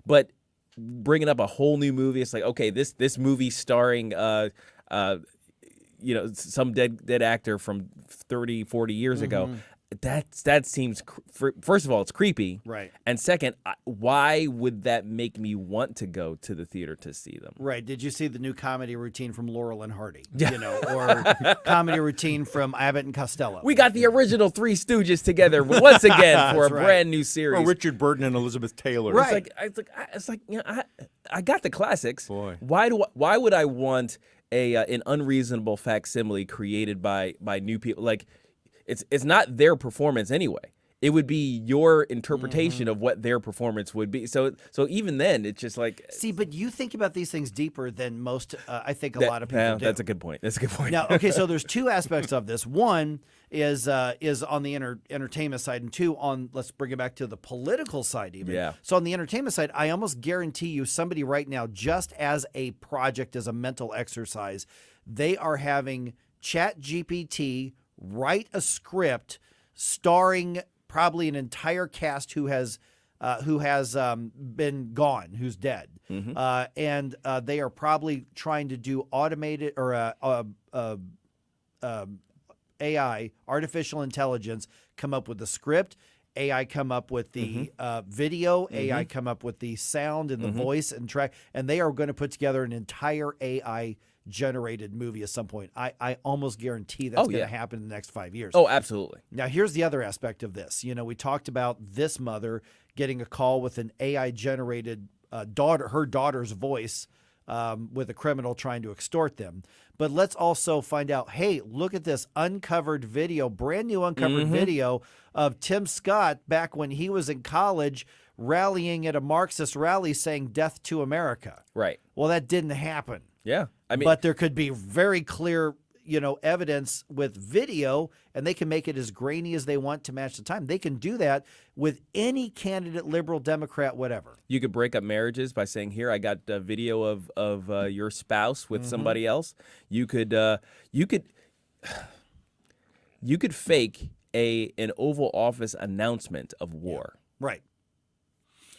but bringing up a whole new movie, it's like, okay, this movie starring some dead actor from 30, 40 years ago. That seems first of all, it's creepy,
right? And
second, why would that make me want to go to the theater to see them?
Right? Did you see the new comedy routine from Laurel and Hardy? Or comedy routine from Abbott and Costello?
We got the original Three Stooges together once again for a brand new series.
Or Richard Burton and Elizabeth Taylor.
Right? It's like I got the classics. Boy, why would I want an unreasonable facsimile created by new people? Like, it's not their performance anyway. It would be your interpretation of what their performance would be. So even then, it's just like...
See, but you think about these things deeper than most, I think a lot of people do.
That's a good point.
Now, okay, so there's two aspects of this. One is on the entertainment side, and two, let's bring it back to the political side even.
Yeah.
So on the entertainment side, I almost guarantee you somebody right now, just as a project, as a mental exercise, they are having ChatGPT write a script starring probably an entire cast who has been gone, who's dead, and they are probably trying to do automated or AI, artificial intelligence, come up with the script. AI come up with the video. AI come up with the sound and the voice and track, and they are going to put together an entire AI generated movie at some point. I almost guarantee that's going to happen in the next 5 years.
Oh, absolutely.
Now, here's the other aspect of this. We talked about this mother getting a call with an AI generated her daughter's voice with a criminal trying to extort them. But let's also find out, hey, look at this uncovered video, brand new uncovered video of Tim Scott back when he was in college rallying at a Marxist rally saying death to America.
Right.
Well, that didn't happen.
Yeah. I mean,
but there could be very clear, evidence with video, and they can make it as grainy as they want to match the time. They can do that with any candidate, liberal, Democrat, whatever.
You could break up marriages by saying, "Here, I got a video of your spouse with somebody else." You could fake an Oval Office announcement of war.
Right.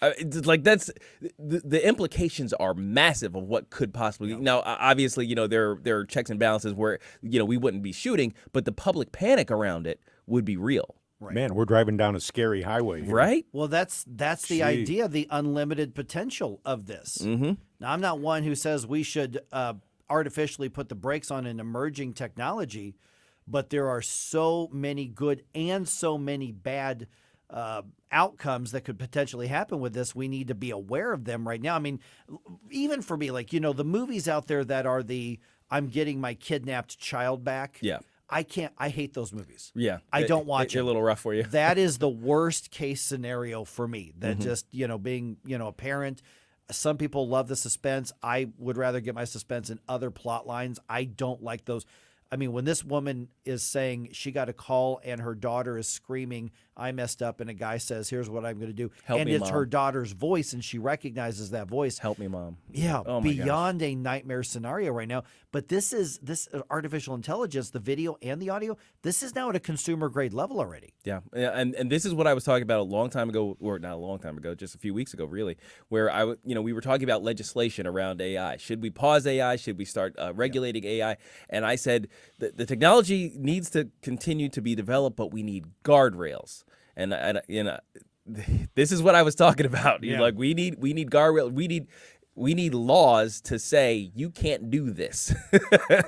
It's like that's the implications are massive of what could possibly now. Obviously, there are checks and balances where we wouldn't be shooting, but the public panic around it would be real.
Right. Man, we're driving down a scary highway here.
Right?
Well, that's the idea, the unlimited potential of this. Now, I'm not one who says we should artificially put the brakes on an emerging technology, but there are so many good and so many bad outcomes that could potentially happen with this. We need to be aware of them right now. I mean, even for me, like, the movies out there that are I'm getting my kidnapped child back.
Yeah.
I hate those movies.
Yeah.
I don't watch
They're
them.
a little rough for you.
That is the worst case scenario for me. That just, being, a parent. Some people love the suspense. I would rather get my suspense in other plot lines. I don't like those. I mean, when this woman is saying she got a call and her daughter is screaming, I messed up, and a guy says, here's what I'm going to do.
Help
and
me,
it's
Mom.
her daughter's voice, and she recognizes that voice.
Help me, Mom.
Yeah,
Oh my
beyond a nightmare scenario right now. But this artificial intelligence, the video and the audio, this is now at a consumer grade level already.
Yeah, and this is what I was talking about a long time ago, or not a long time ago, just a few weeks ago, really, where we were talking about legislation around AI. Should we pause AI? Should we start regulating AI? And I said the technology needs to continue to be developed, but we need guardrails. And this is what I was talking about.
Yeah.
Like we need guardrails. We need laws to say you can't do this.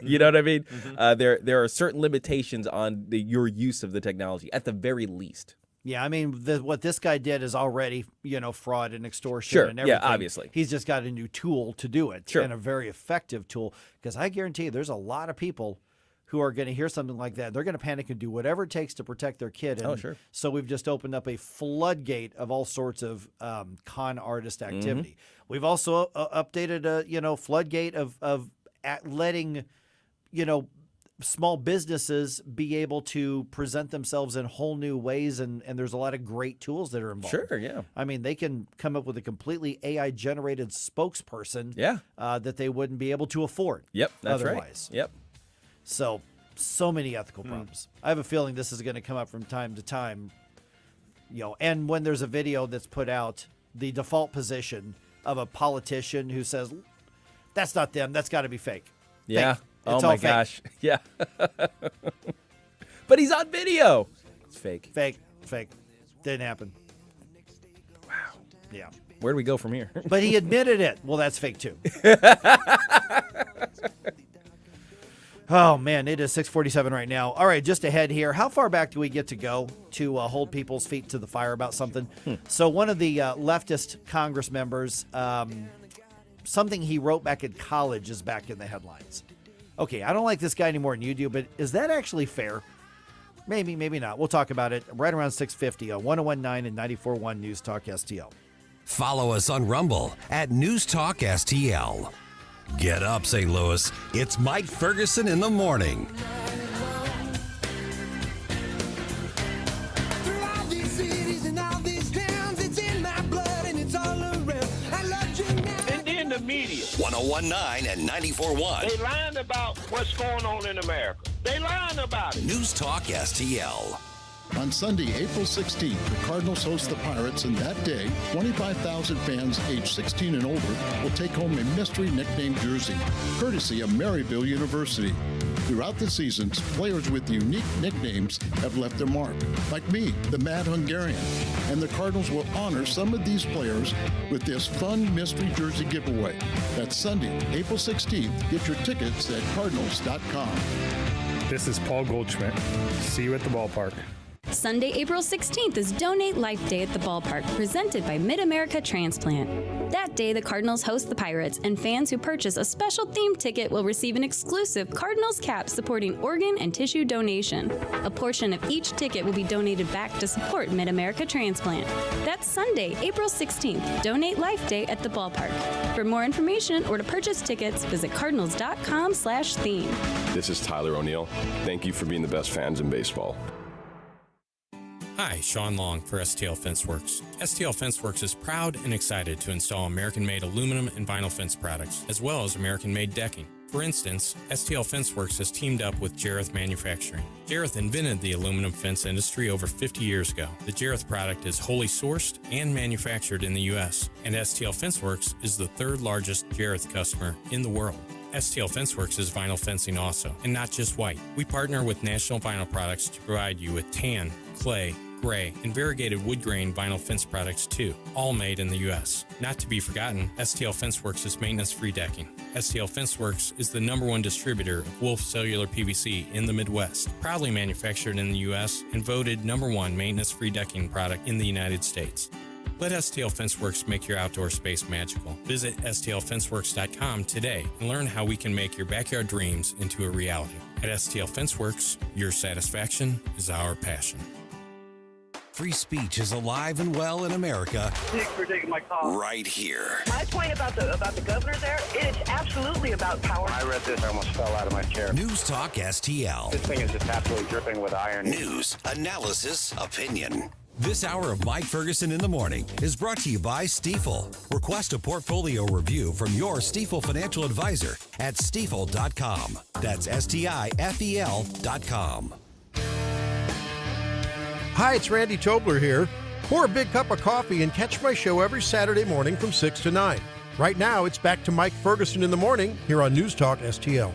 You know what I mean? There are certain limitations on your use of the technology, at the very least.
Yeah, I mean, what this guy did is already, fraud and extortion
Sure.
and everything.
Yeah, obviously.
He's just got a new tool to do it,
Sure.
and a very effective tool, because I guarantee you there's a lot of people who are going to hear something like that. They're going to panic and do whatever it takes to protect their kid. And
sure.
So we've just opened up a floodgate of all sorts of con artist activity. We've also updated a, floodgate of letting, small businesses be able to present themselves in whole new ways, and there's a lot of great tools that are involved.
Sure, yeah.
I mean, they can come up with a completely AI-generated spokesperson that they wouldn't be able to afford
Yep, that's
otherwise.
right. Yep.
So many ethical problems. I have a feeling this is going to come up from time to time, and when there's a video that's put out, the default position of a politician who says, that's not them, that's got to be fake.
Yeah.
Fake.
Oh
It's
my
all fake.
gosh. Yeah. But he's on video. It's fake.
Fake. Didn't happen.
Wow.
Yeah.
Where do we go from here?
But he admitted it. Well, that's fake too. Oh, man, it is 6:47 right now. All right, just ahead here. How far back do we get to go to hold people's feet to the fire about something? So one of the leftist Congress members, something he wrote back in college is back in the headlines. Okay, I don't like this guy any more than you do, but is that actually fair? Maybe, maybe not. We'll talk about it right around 6:50 on 101.9 and 94.1 News Talk STL.
Follow us on Rumble at News Talk STL. Get up, St. Louis. It's Mike Ferguson in the morning.
Through all these cities and all these towns, it's in my blood and it's all around. I love you now.
And then the media.
101.9 and 94.1.
They lying about what's going on in America. They lying about it.
News Talk STL.
On Sunday, April 16th, the Cardinals host the Pirates, and that day, 25,000 fans aged 16 and older will take home a mystery nickname jersey, courtesy of Maryville University. Throughout the seasons, players with unique nicknames have left their mark, like me, the Mad Hungarian. And the Cardinals will honor some of these players with this fun mystery jersey giveaway. That's Sunday, April 16th. Get your tickets at cardinals.com.
This is Paul Goldschmidt. See you at the ballpark.
Sunday, April 16th is Donate Life Day at the ballpark, presented by Mid-America Transplant. That day, the Cardinals host the Pirates, and fans who purchase a special themed ticket will receive an exclusive Cardinals cap supporting organ and tissue donation. A portion of each ticket will be donated back to support Mid-America Transplant. That's Sunday, April 16th, Donate Life Day at the ballpark. For more information or to purchase tickets, visit cardinals.com/theme.
This is Tyler O'Neill. Thank you for being the best fans in baseball.
Hi, Sean Long for STL Fenceworks. STL Fenceworks is proud and excited to install American-made aluminum and vinyl fence products, as well as American-made decking. For instance, STL Fenceworks has teamed up with Jareth Manufacturing. Jareth invented the aluminum fence industry over 50 years ago. The Jareth product is wholly sourced and manufactured in the U.S., and STL Fenceworks is the third largest Jareth customer in the world. STL Fenceworks is vinyl fencing also, and not just white. We partner with National Vinyl Products to provide you with tan, clay, gray, and variegated wood grain vinyl fence products too, all made in the U.S. Not to be forgotten, STL Fenceworks is maintenance-free decking. STL Fenceworks is the #1 distributor of Wolf Cellular PVC in the Midwest, proudly manufactured in the U.S. and voted #1 maintenance-free decking product in the United States. Let STL Fenceworks make your outdoor space magical. Visit STLFenceworks.com today and learn how we can make your backyard dreams into a reality. At STL Fenceworks, your satisfaction is our passion.
Free speech is alive and well in America.
Thanks for taking my call.
Right here.
My point about the governor there, it is absolutely about power.
I read this, I almost fell out of my chair.
News Talk STL.
This thing is just absolutely dripping with iron.
News, analysis, opinion. This hour of Mike Ferguson in the Morning is brought to you by Stifel. Request a portfolio review from your Stifel financial advisor at stifel.com. That's STIFEL.com.
Hi, it's Randy Tobler here. Pour a big cup of coffee and catch my show every Saturday morning from 6 to 9. Right now, it's back to Mike Ferguson in the Morning here on News Talk STL.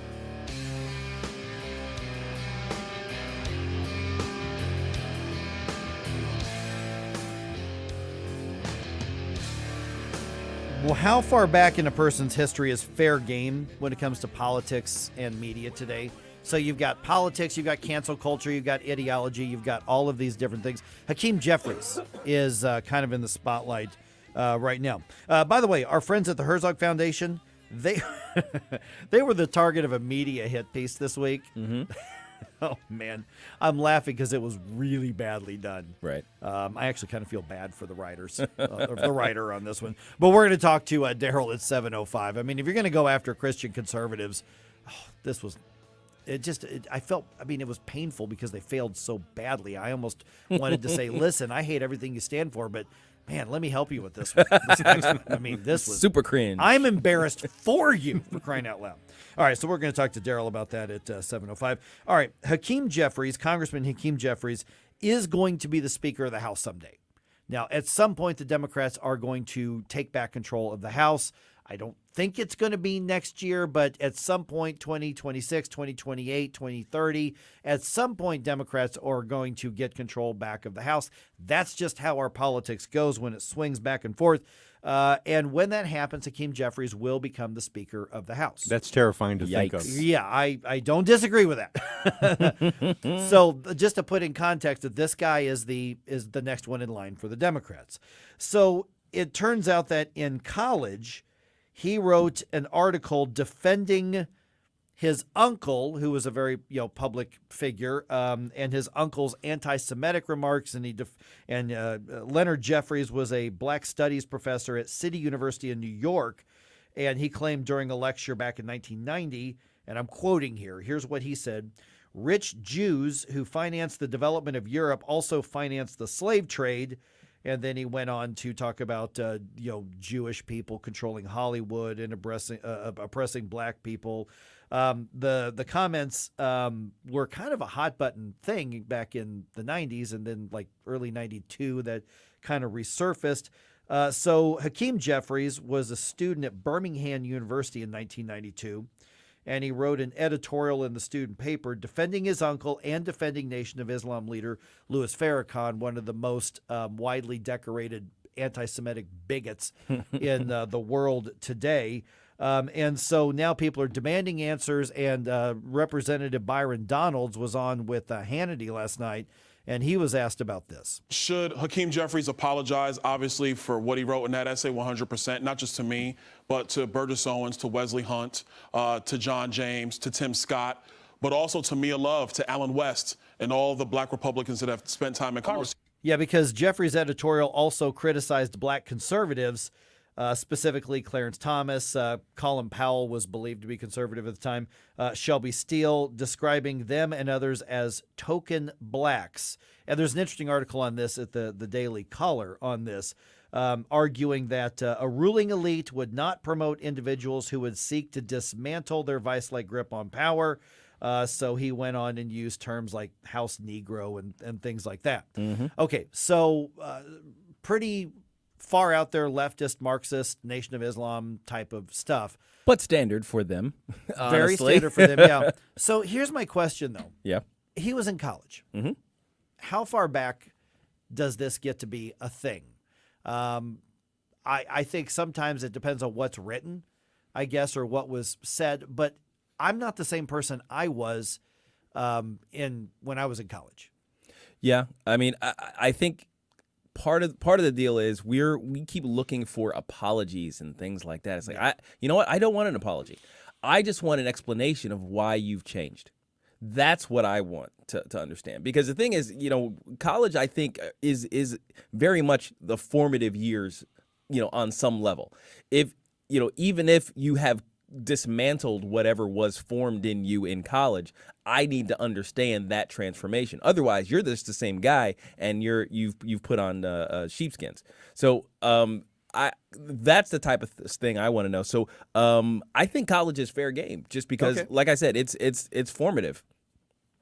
Well, how far back in a person's history is fair game when it comes to politics and media today? So you've got politics, you've got cancel culture, you've got ideology, you've got all of these different things. Hakeem Jeffries is kind of in the spotlight right now. By the way, our friends at the Herzog Foundation, they were the target of a media hit piece this week. Oh, man. I'm laughing because it was really badly done.
Right.
I actually kind of feel bad for the writers, or the writer on this one. But we're going to talk to Daryl at 7:05. I mean, if you're going to go after Christian conservatives, this was... I felt, it was painful because they failed so badly. I almost wanted to say, listen, I hate everything you stand for, but man, let me help you with this one. This next one. This was
super cringe.
I'm embarrassed for you, for crying out loud. All right, so we're going to talk to Daryl about that at 7:05. All right, Hakeem Jeffries, Congressman Hakeem Jeffries, is going to be the Speaker of the House someday. Now, at some point, the Democrats are going to take back control of the House. I don't think it's going to be next year, but at some point, 2026, 2028, 2030, at some point, Democrats are going to get control back of the House. That's just how our politics goes when it swings back and forth. And when that happens, Hakeem Jeffries will become the Speaker of the House.
That's terrifying to think of.
Yeah, I don't disagree with that. So just to put in context, that this guy is the next one in line for the Democrats. So it turns out that in college, he wrote an article defending his uncle, who was a very public figure, and his uncle's anti-Semitic remarks. And Leonard Jeffries was a Black Studies professor at City University in New York, and he claimed during a lecture back in 1990, and I'm quoting here. Here's what he said: "Rich Jews who financed the development of Europe also financed the slave trade." And then he went on to talk about, Jewish people controlling Hollywood and oppressing black people. The comments were kind of a hot button thing back in the 90s, and then like early 92 that kind of resurfaced. So Hakeem Jeffries was a student at Birmingham University in 1992. And he wrote an editorial in the student paper defending his uncle and defending Nation of Islam leader Louis Farrakhan, one of the most widely decorated anti-Semitic bigots in the world today. And so now people are demanding answers, and Representative Byron Donalds was on with Hannity last night, and he was asked about this.
Should Hakeem Jeffries apologize, obviously, for what he wrote in that essay? 100%, not just to me, but to Burgess Owens, to Wesley Hunt, to John James, to Tim Scott, but also to Mia Love, to Alan West, and all the black Republicans that have spent time in Congress.
Yeah, because Jeffries' editorial also criticized black conservatives, specifically Clarence Thomas. Colin Powell was believed to be conservative at the time. Shelby Steele, describing them and others as token blacks. And there's an interesting article on this at the Daily Caller on this, arguing that a ruling elite would not promote individuals who would seek to dismantle their vice-like grip on power. So he went on and used terms like House Negro and things like that. Okay, so pretty far out there, leftist, Marxist, Nation of Islam type of stuff.
But standard for them.
Very standard for them, yeah. So here's my question, though.
Yeah.
He was in college. How far back does this get to be a thing? I think sometimes it depends on what's written, I guess, or what was said. But I'm not the same person I was when I was in college.
Yeah, I mean, I think part of the deal is we keep looking for apologies and things like that. It's like, you know what? I don't want an apology. I just want an explanation of why you've changed. That's what I want to understand. Because the thing is, college, I think, is very much the formative years, on some level. Even if you have dismantled whatever was formed in you in college, I need to understand that transformation. Otherwise, you're just the same guy, and you've put on sheepskins. So that's the type of thing I want to know. So I think college is fair game, just because, like I said, it's formative.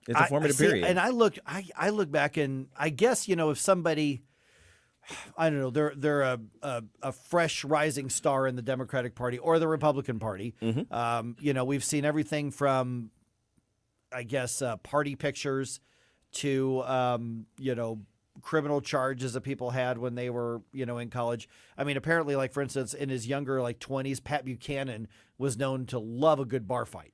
It's a formative period.
And I look back, and I guess if somebody, I don't know, they're a fresh rising star in the Democratic Party or the Republican Party. We've seen everything from, I guess, party pictures to criminal charges that people had when they were in college. I mean, apparently, like for instance, in his younger 20s, Pat Buchanan was known to love a good bar fight.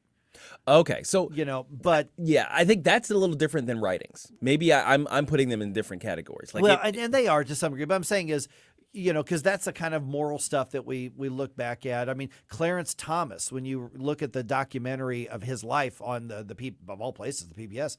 Okay, so
but
yeah, I think that's a little different than writings. Maybe I'm putting them in different categories.
And they are to some degree. But I'm saying is, because that's the kind of moral stuff that we look back at. I mean, Clarence Thomas, when you look at the documentary of his life on the of all places, the PBS,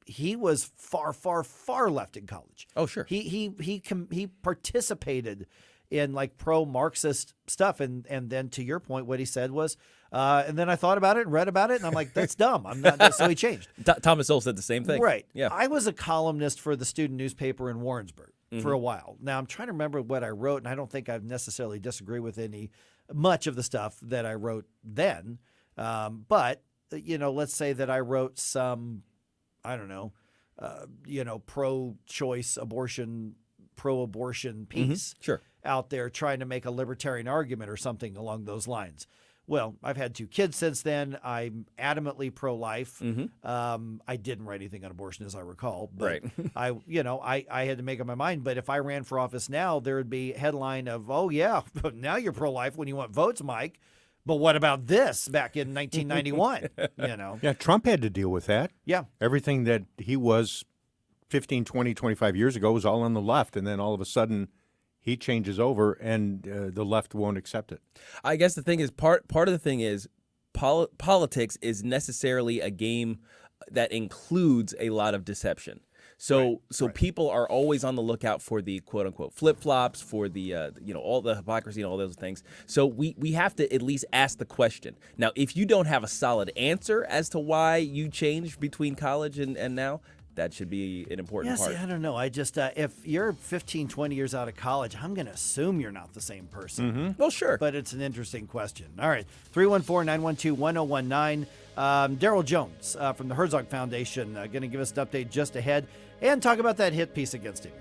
he was far, far, far left in college.
Oh, sure.
He participated in like pro-Marxist stuff, and then to your point, what he said was, and then I thought about it and read about it, and I'm like, that's dumb. I'm not. So he changed.
Thomas Sowell said the same thing.
Right.
Yeah.
I was a columnist for the student newspaper in Warrensburg for
Mm-hmm.
a while. Now I'm trying to remember what I wrote, and I don't think I necessarily disagree with much of the stuff that I wrote then. But let's say that I wrote some, I don't know, pro-choice abortion, pro-abortion piece
Sure.
out there trying to make a libertarian argument or something along those lines. Well, I've had 2 kids since then. I'm adamantly pro-life. I didn't write anything on abortion, as I recall. But
Right.
I had to make up my mind. But if I ran for office now, there would be a headline of, oh, yeah, now you're pro-life when you want votes, Mike. But what about this back in 1991?
Yeah, Trump had to deal with that.
Yeah.
Everything that he was 15, 20, 25 years ago was all on the left. And then all of a sudden he changes over and the left won't accept it.
I guess the thing is, part of the thing is politics is necessarily a game that includes a lot of deception. So people are always on the lookout for the quote unquote flip flops, for the all the hypocrisy and all those things. So we have to at least ask the question. Now, if you don't have a solid answer as to why you changed between college and now, that should be an important part.
I don't know. I just, if you're 15, 20 years out of college, I'm going to assume you're not the same person.
Well, sure.
But it's an interesting question. All right. 314-912-1019. Daryl Jones from the Herzog Foundation going to give us an update just ahead and talk about that hit piece against him.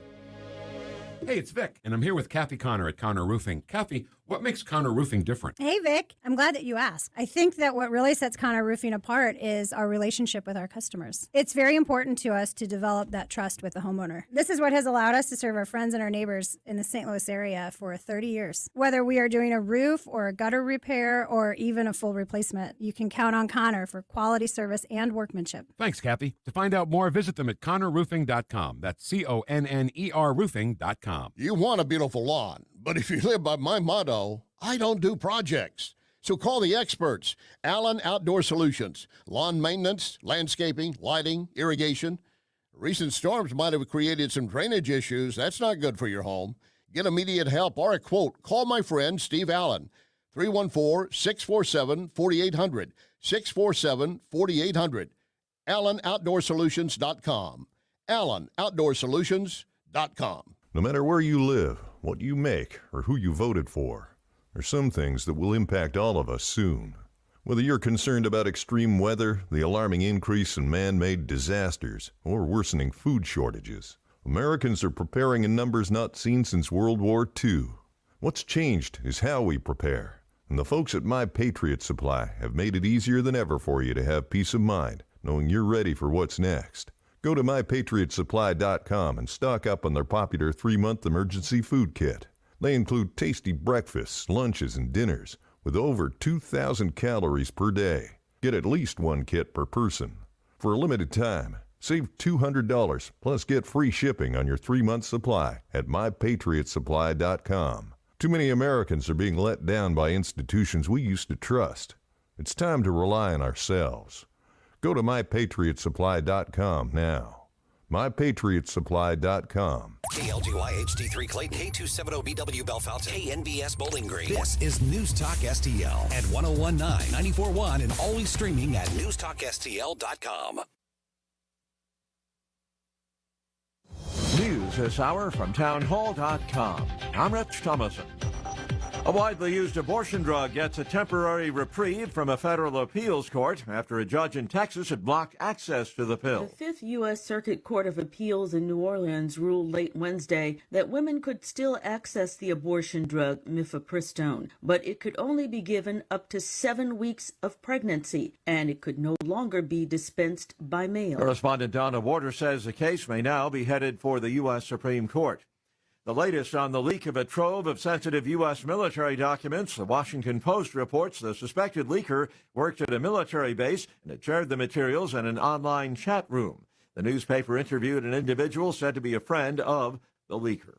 Hey, it's Vic, and I'm here with Kathy Connor at Connor Roofing. Kathy, what makes Connor Roofing different?
Hey, Vic. I'm glad that you asked. I think that what really sets Connor Roofing apart is our relationship with our customers. It's very important to us to develop that trust with the homeowner. This is what has allowed us to serve our friends and our neighbors in the St. Louis area for 30 years. Whether we are doing a roof or a gutter repair or even a full replacement, you can count on Connor for quality service and workmanship.
Thanks, Kathy. To find out more, visit them at connorroofing.com. That's CONNER roofing.com.
You want a beautiful lawn, but if you live by my motto, I don't do projects. So call the experts, Allen Outdoor Solutions. Lawn maintenance, landscaping, lighting, irrigation. Recent storms might have created some drainage issues. That's not good for your home. Get immediate help or a quote. Call my friend Steve Allen, 314-647-4800, 647-4800. AllenOutdoorSolutions.com. AllenOutdoorSolutions.com.
No matter where you live, what you make, or who you voted for, there's some things that will impact all of us soon. Whether you're concerned about extreme weather, the alarming increase in man-made disasters, or worsening food shortages, Americans are preparing in numbers not seen since World War II. What's changed is how we prepare. And the folks at My Patriot Supply have made it easier than ever for you to have peace of mind, knowing you're ready for what's next. Go to MyPatriotSupply.com and stock up on their popular 3-month emergency food kit. They include tasty breakfasts, lunches, and dinners with over 2,000 calories per day. Get at least one kit per person. For a limited time, save $200 plus get free shipping on your 3-month supply at MyPatriotSupply.com. Too many Americans are being let down by institutions we used to trust. It's time to rely on ourselves. Go to MyPatriotSupply.com now. MyPatriotSupply.com.
KLGY HD3 Clayton, K270BW Bellefonte, KNBS Bowling Green. This is News Talk STL at 1019, 94.1, and always streaming at NewsTalkSTL.com.
News this hour from townhall.com. I'm Rich Thomason. A widely used abortion drug gets a temporary reprieve from a federal appeals court after a judge in Texas had blocked access to the pill.
The Fifth U.S. Circuit Court of Appeals in New Orleans ruled late Wednesday that women could still access the abortion drug mifepristone, but it could only be given up to 7 weeks of pregnancy, and it could no longer be dispensed by mail.
Correspondent Donna Warder says the case may now be headed for the U.S. Supreme Court. The latest on the leak of a trove of sensitive U.S. military documents. The Washington Post reports the suspected leaker worked at a military base and had shared the materials in an online chat room. The newspaper interviewed an individual said to be a friend of the leaker.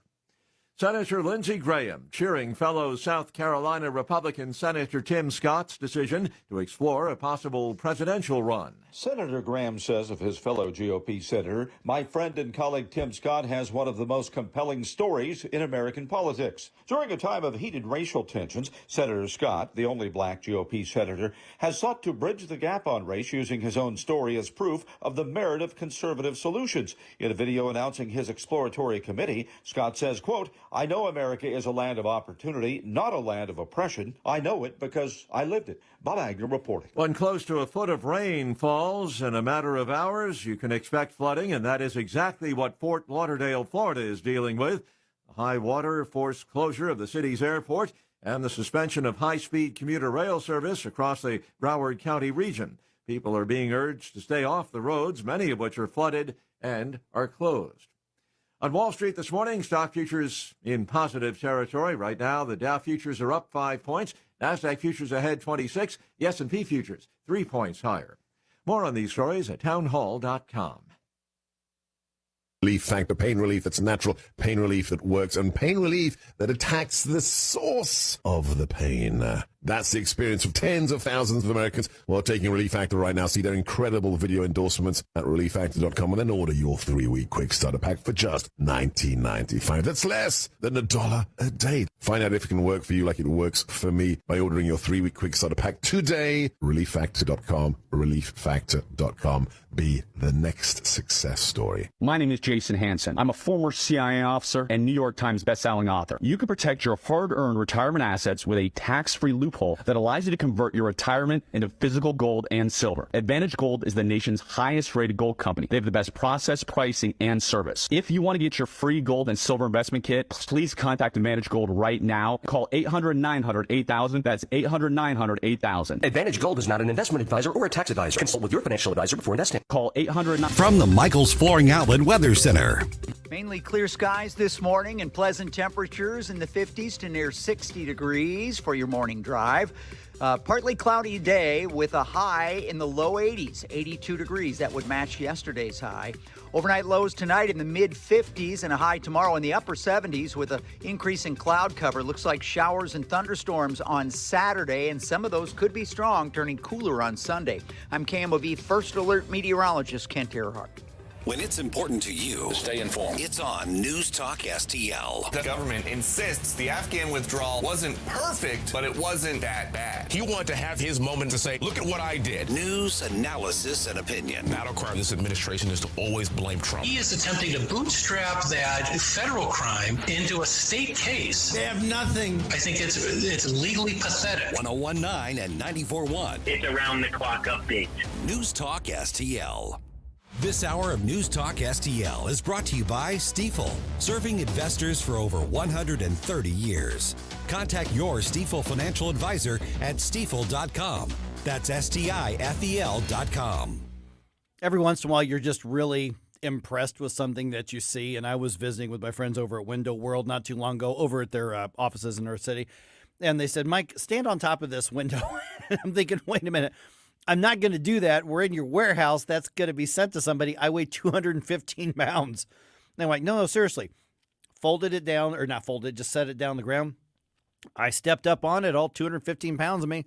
Senator Lindsey Graham cheering fellow South Carolina Republican Senator Tim Scott's decision to explore a possible presidential run.
Senator Graham says of his fellow GOP senator, "My friend and colleague Tim Scott has one of the most compelling stories in American politics." During a time of heated racial tensions, Senator Scott, the only black GOP senator, has sought to bridge the gap on race using his own story as proof of the merit of conservative solutions. In a video announcing his exploratory committee, Scott says, quote, "I know America is a land of opportunity, not a land of oppression. I know it because I lived it." Bob Agnew reporting.
When close to a foot of rain falls in a matter of hours, you can expect flooding, and that is exactly what Fort Lauderdale, Florida is dealing with. The high water forced closure of the city's airport and the suspension of high-speed commuter rail service across the Broward County region. People are being urged to stay off the roads, many of which are flooded and are closed. On Wall Street this morning, stock futures in positive territory. Right now, the Dow futures are up 5 points. NASDAQ futures ahead 26. The S&P futures 3 points higher. More on these stories at townhall.com.
Relief Factor, pain relief that's natural, pain relief that works, and pain relief that attacks the source of the pain. That's the experience of tens of thousands of Americans who are taking Relief Factor right now. See their incredible video endorsements at relieffactor.com and then order your 3-week quick starter pack for just $19.95. That's less than $1 a day. Find out if it can work for you like it works for me by ordering your 3-week quick starter pack today. Relieffactor.com, relieffactor.com. Be the next success story.
My name is Jason Hansen. I'm a former CIA officer and New York Times bestselling author. You can protect your hard-earned retirement assets with a tax-free loophole that allows you to convert your retirement into physical gold and silver. Advantage Gold is the nation's highest-rated gold company. They have the best process, pricing, and service. If you want to get your free gold and silver investment kit, please contact Advantage Gold right now. Call 800-900-8000. That's 800-900-8000.
Advantage Gold is not an investment advisor or a tax advisor. Consult with your financial advisor before investing.
Call 800.
From the Michaels Flooring Outlet Weather Center.
Mainly clear skies this morning and pleasant temperatures in the 50s to near 60 degrees for your morning drive. Partly cloudy day with a high in the low 80s, 82 degrees. That would match yesterday's high. Overnight lows tonight in the mid-50s and a high tomorrow in the upper 70s with an increase in cloud cover. Looks like showers and thunderstorms on Saturday, and some of those could be strong, turning cooler on Sunday. I'm KMOV First Alert meteorologist Kent Earhart.
When it's important to you, stay informed. It's on News Talk STL.
The government insists the Afghan withdrawal wasn't perfect, but it wasn't that bad. He wanted to have his moment to say, look at what I did.
News, analysis, and opinion.
Battle cry of this administration is to always blame Trump.
He is attempting to bootstrap that federal crime into a state case.
They have nothing.
I think it's legally pathetic.
101.9 and 94.1.
It's around the clock update.
News Talk STL. This hour of News Talk STL is brought to you by Stifel, serving investors for over 130 years. Contact your Stifel financial advisor at stifel.com. That's STIFEL.com.
Every once in a while, you're just really impressed with something that you see. And I was visiting with my friends over at Window World not too long ago, over at their offices in Earth City. And they said, Mike, stand on top of this window. I'm thinking, wait a minute. I'm not going to do that. We're in your warehouse. That's going to be sent to somebody. I weigh 215 pounds. And I'm like, no, seriously. Folded it down, or not folded, just set it down on the ground. I stepped up on it, all 215 pounds of me.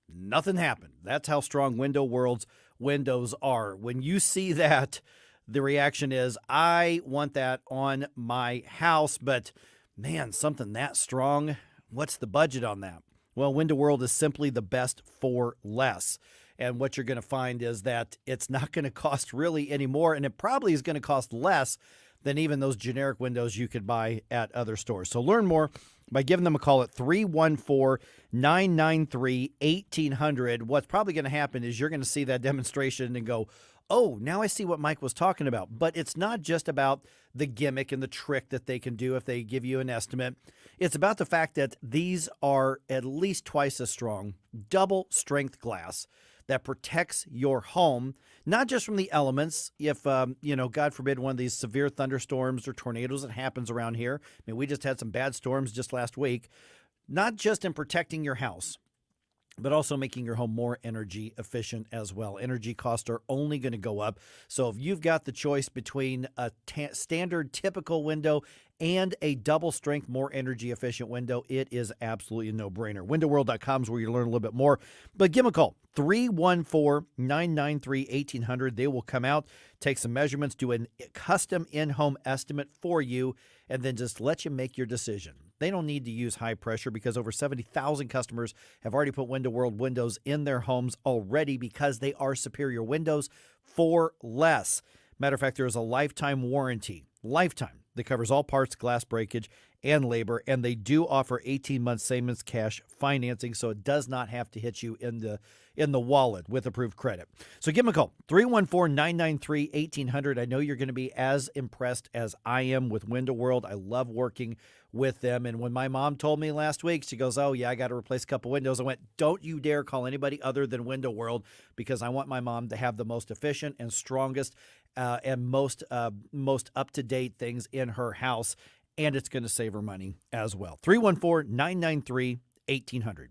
Nothing happened. That's how strong Window World's windows are. When you see that, the reaction is, I want that on my house. But, man, something that strong, what's the budget on that? Well, Window World is simply the best for less. And what you're going to find is that it's not going to cost really any more, and it probably is going to cost less than even those generic windows you could buy at other stores. So learn more by giving them a call at 314-993-1800. What's probably going to happen is you're going to see that demonstration and go, oh, now I see what Mike was talking about. But it's not just about the gimmick and the trick that they can do if they give you an estimate. It's about the fact that these are at least twice as strong, double strength glass. that protects your home, not just from the elements. If, God forbid, one of these severe thunderstorms or tornadoes that happens around here. I mean, we just had some bad storms just last week. Not just in protecting your house, but also making your home more energy efficient as well. Energy costs are only going to go up. So if you've got the choice between a standard typical window and a double strength, more energy efficient window, it is absolutely a no-brainer. WindowWorld.com is where you learn a little bit more. But give them a call, 314-993-1800. They will come out, take some measurements, do a custom in-home estimate for you, and then just let you make your decision. They don't need to use high pressure because over 70,000 customers have already put Window World windows in their homes already because they are superior windows for less. Matter of fact, there is a lifetime warranty, that covers all parts, glass breakage, and labor, and they do offer 18-month savings cash financing, so it does not have to hit you in the wallet with approved credit. So give them a call, 314-993-1800. I know you're going to be as impressed as I am with Window World. I love working with them, and when my mom told me last week, she goes, oh, yeah, I got to replace a couple windows. I went, don't you dare call anybody other than Window World because I want my mom to have the most efficient and strongest and most up-to-date things in her house, and it's going to save her money as well. 314-993-1800.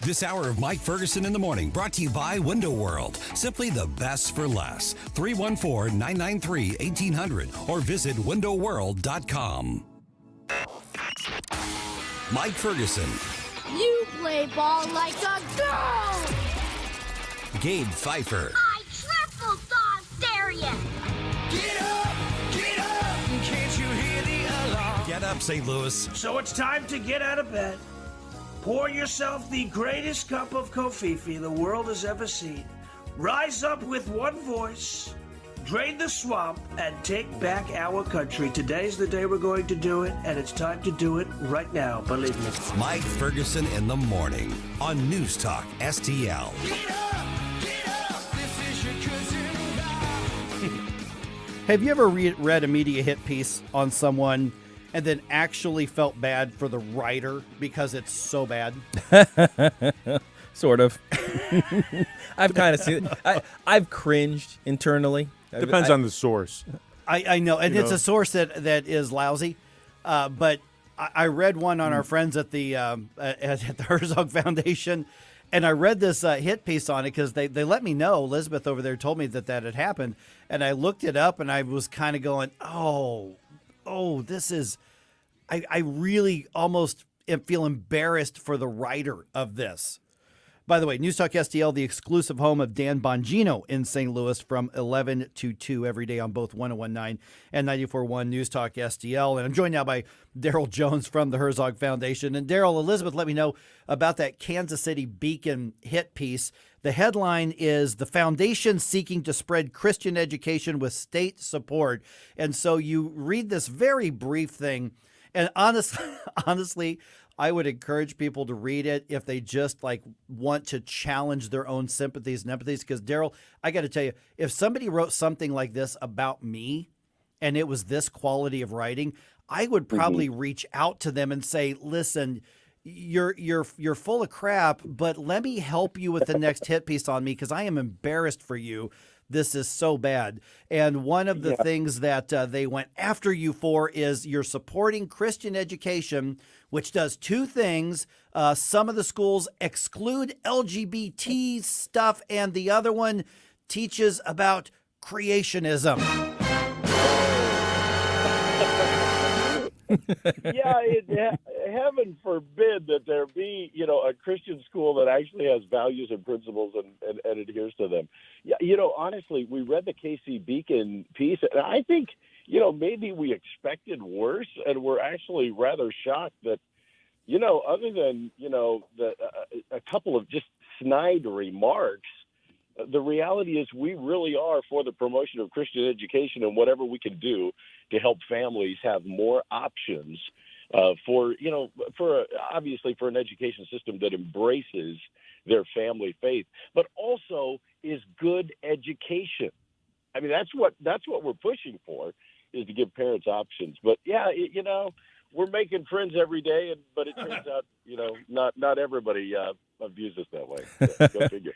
This hour of Mike Ferguson in the Morning brought to you by Window World. Simply the best for less. 314-993-1800 or visit windowworld.com. Mike Ferguson.
You play ball like a girl!
Gabe Pfeiffer.
I triple dog dare you!
Get up! Can't you hear the alarm?
Get up, St. Louis.
So it's time to get out of bed. Pour yourself the greatest cup of Kofifi the world has ever seen. Rise up with one voice, drain the swamp, and take back our country. Today's the day we're going to do it, and it's time to do it right now, believe me.
Mike Ferguson in the Morning on News Talk STL.
Get up! This is your cousin Rob.
Have you ever read a media hit piece on someone and then actually felt bad for the writer because it's so bad?
Sort of. I've kind of seen it. I've cringed internally.
Depends on the source.
I know, and it's a source that is lousy. But I read one on our friends at the Herzog Foundation, and I read this hit piece on it because they let me know. Elizabeth over there told me that had happened, and I looked it up, and I was kind of going, oh, this is. I really almost feel embarrassed for the writer of this. By the way, News Talk STL, the exclusive home of Dan Bongino in St. Louis from 11 to 2 every day on both 101.9 and 94.1 News Talk STL. And I'm joined now by Daryl Jones from the Herzog Foundation. And Daryl, Elizabeth let me know about that Kansas City Beacon hit piece. The headline is "The Foundation Seeking to Spread Christian Education with State Support." And so you read this very brief thing. And honestly, I would encourage people to read it if they just want to challenge their own sympathies and empathies. Because Daryl, I got to tell you, if somebody wrote something like this about me and it was this quality of writing, I would probably reach out to them and say, listen, you're full of crap, but let me help you with the next hit piece on me because I am embarrassed for you. This is so bad. And one of the things that they went after you for is you're supporting Christian education, which does two things. Some of the schools exclude LGBT stuff, and the other one teaches about creationism.
Heaven forbid that there be, a Christian school that actually has values and principles and adheres to them. Yeah, honestly, we read the KC Beacon piece, and I think, maybe we expected worse, and we're actually rather shocked that, other than, a couple of just snide remarks, the reality is we really are for the promotion of Christian education and whatever we can do to help families have more options for obviously for an education system that embraces their family faith, but also is good education. I mean, that's what we're pushing for, is to give parents options. But yeah, we're making friends every day, but it turns out, not everybody views us that way. So, go figure.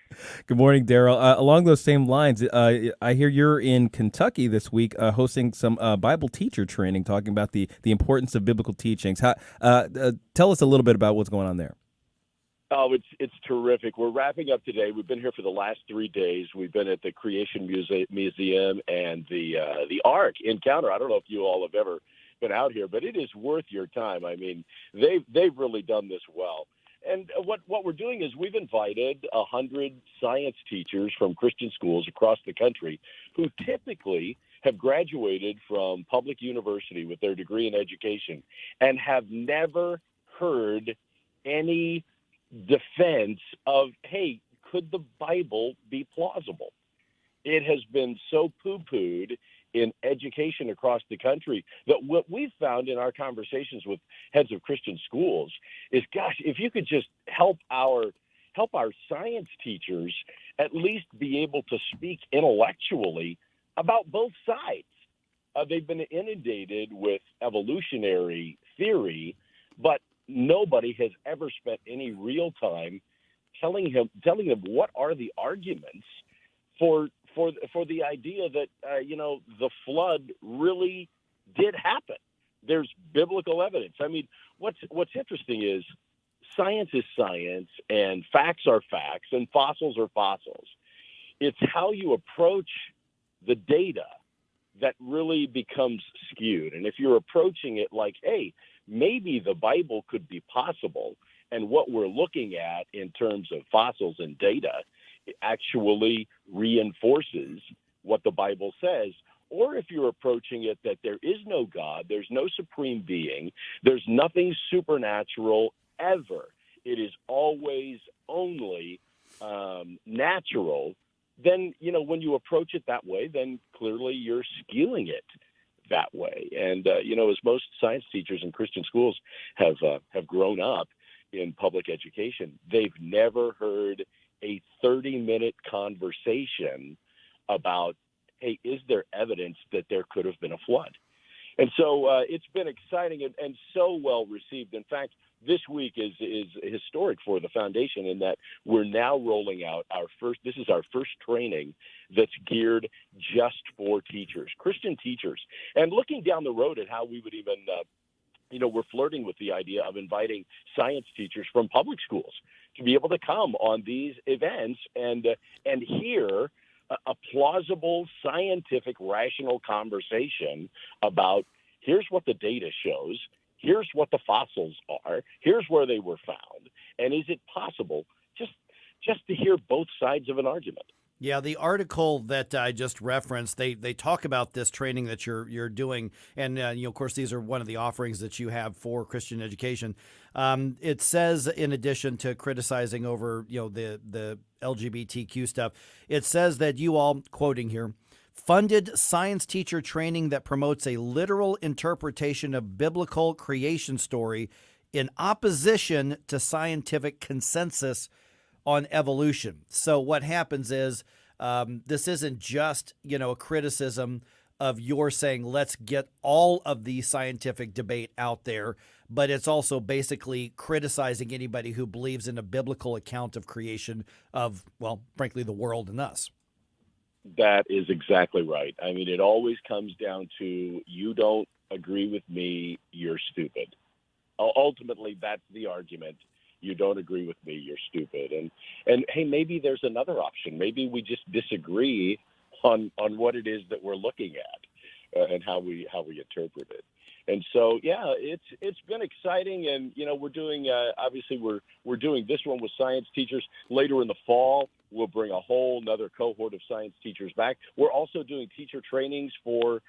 Good morning, Daryl. Along those same lines, I hear you're in Kentucky this week hosting some Bible teacher training, talking about the importance of biblical teachings. Tell us a little bit about what's going on there.
Oh, it's terrific. We're wrapping up today. We've been here for the last 3 days. We've been at the Creation Museum and the Ark Encounter. I don't know if you all have ever been out here, but it is worth your time. I mean, they've really done this well. And what we're doing is we've invited 100 science teachers from Christian schools across the country who typically have graduated from public university with their degree in education and have never heard any defense of, hey, could the Bible be plausible? It has been so poo-pooed in education across the country that what we've found in our conversations with heads of Christian schools is, gosh, if you could just help our science teachers at least be able to speak intellectually about both sides. They've been inundated with evolutionary theory, but nobody has ever spent any real time telling them what are the arguments for the idea that the flood really did happen. There's biblical evidence. I mean, what's interesting is science is science, and facts are facts, and fossils are fossils. It's how you approach the data that really becomes skewed. And if you're approaching it like, hey, maybe the Bible could be possible, and what we're looking at in terms of fossils and data actually reinforces what the Bible says, or if you're approaching it that there is no God, there's no supreme being, there's nothing supernatural ever, it is always only natural, then, when you approach it that way, then clearly you're skewing it that way. And, as most science teachers in Christian schools have grown up in public education, they've never heard a 30-minute conversation about, hey, is there evidence that there could have been a flood? And so it's been exciting and so well received. In fact, this week is historic for the foundation in that we're now rolling out this is our first training that's geared just for teachers, Christian teachers. And looking down the road at how we would even we're flirting with the idea of inviting science teachers from public schools to be able to come on these events and hear a plausible, scientific, rational conversation about here's what the data shows, here's what the fossils are, here's where they were found, and is it possible just to hear both sides of an argument?
Yeah, the article that I just referenced, they talk about this training that you're doing, and of course these are one of the offerings that you have for Christian education. It says, in addition to criticizing over the LGBTQ stuff, it says that you all, quoting here, funded science teacher training that promotes a literal interpretation of biblical creation story in opposition to scientific consensus on evolution. So what happens is this isn't just, a criticism of your saying, let's get all of the scientific debate out there, but it's also basically criticizing anybody who believes in a biblical account of creation of, well, frankly, the world and us.
That is exactly right. I mean, it always comes down to, you don't agree with me, you're stupid. Ultimately, that's the argument. You don't agree with me, you're stupid. And hey, maybe there's another option. Maybe we just disagree on what it is that we're looking at and how we interpret it. And so, yeah, it's been exciting. And, we're doing, obviously we're doing this one with science teachers. Later in the fall, we'll bring a whole nother cohort of science teachers back. We're also doing teacher trainings for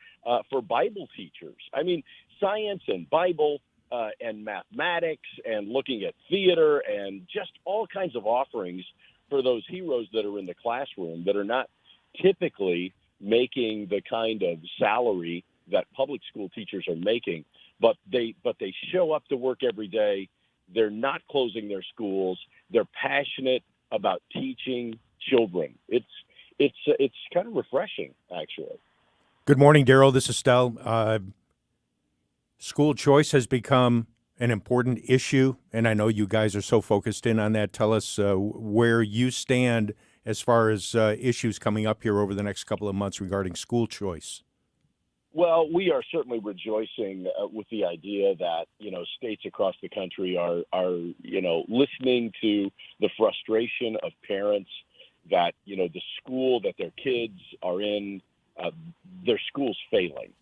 Bible teachers. I mean, science and Bible, and mathematics and looking at theater and just all kinds of offerings for those heroes that are in the classroom that are not typically making the kind of salary that public school teachers are making, but they show up to work every day. They're not closing their schools. They're passionate about teaching children. It's kind of refreshing, actually.
Good morning, Daryl. This is Stel. School choice has become an important issue, and I know you guys are so focused in on that. Tell us where you stand as far as issues coming up here over the next couple of months regarding school choice.
Well, we are certainly rejoicing with the idea that, states across the country are listening to the frustration of parents that, the school that their kids are in, their school's failing.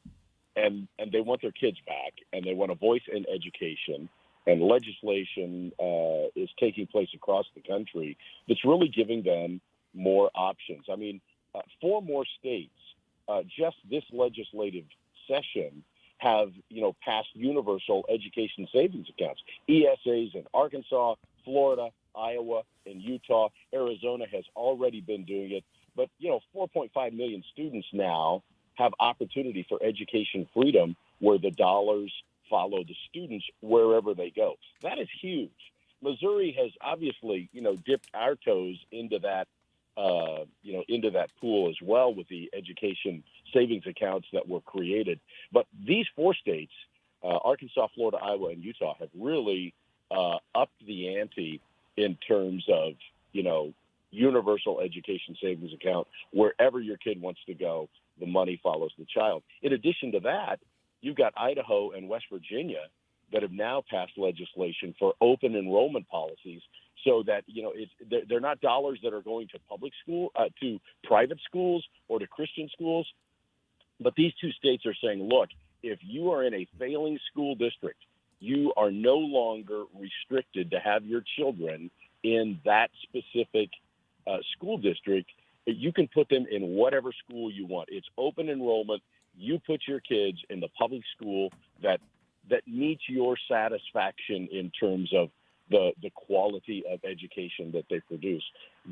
And they want their kids back, and they want a voice in education. And legislation is taking place across the country that's really giving them more options. I mean, 4 more states just this legislative session have, passed universal education savings accounts, ESAs in Arkansas, Florida, Iowa, and Utah. Arizona has already been doing it. But, 4.5 million students now have opportunity for education freedom where the dollars follow the students wherever they go. That is huge. Missouri has obviously, dipped our toes into that, into that pool as well with the education savings accounts that were created. But these 4 states, Arkansas, Florida, Iowa, and Utah, have really upped the ante in terms of, universal education savings account. Wherever your kid wants to go, the money follows the child. In addition to that, you've got Idaho and West Virginia that have now passed legislation for open enrollment policies so that, they're not dollars that are going to public school, to private schools or to Christian schools. But these 2 states are saying, look, if you are in a failing school district, you are no longer restricted to have your children in that specific school district. You can put them in whatever school you want. It's open enrollment. You put your kids in the public school that meets your satisfaction in terms of the quality of education that they produce.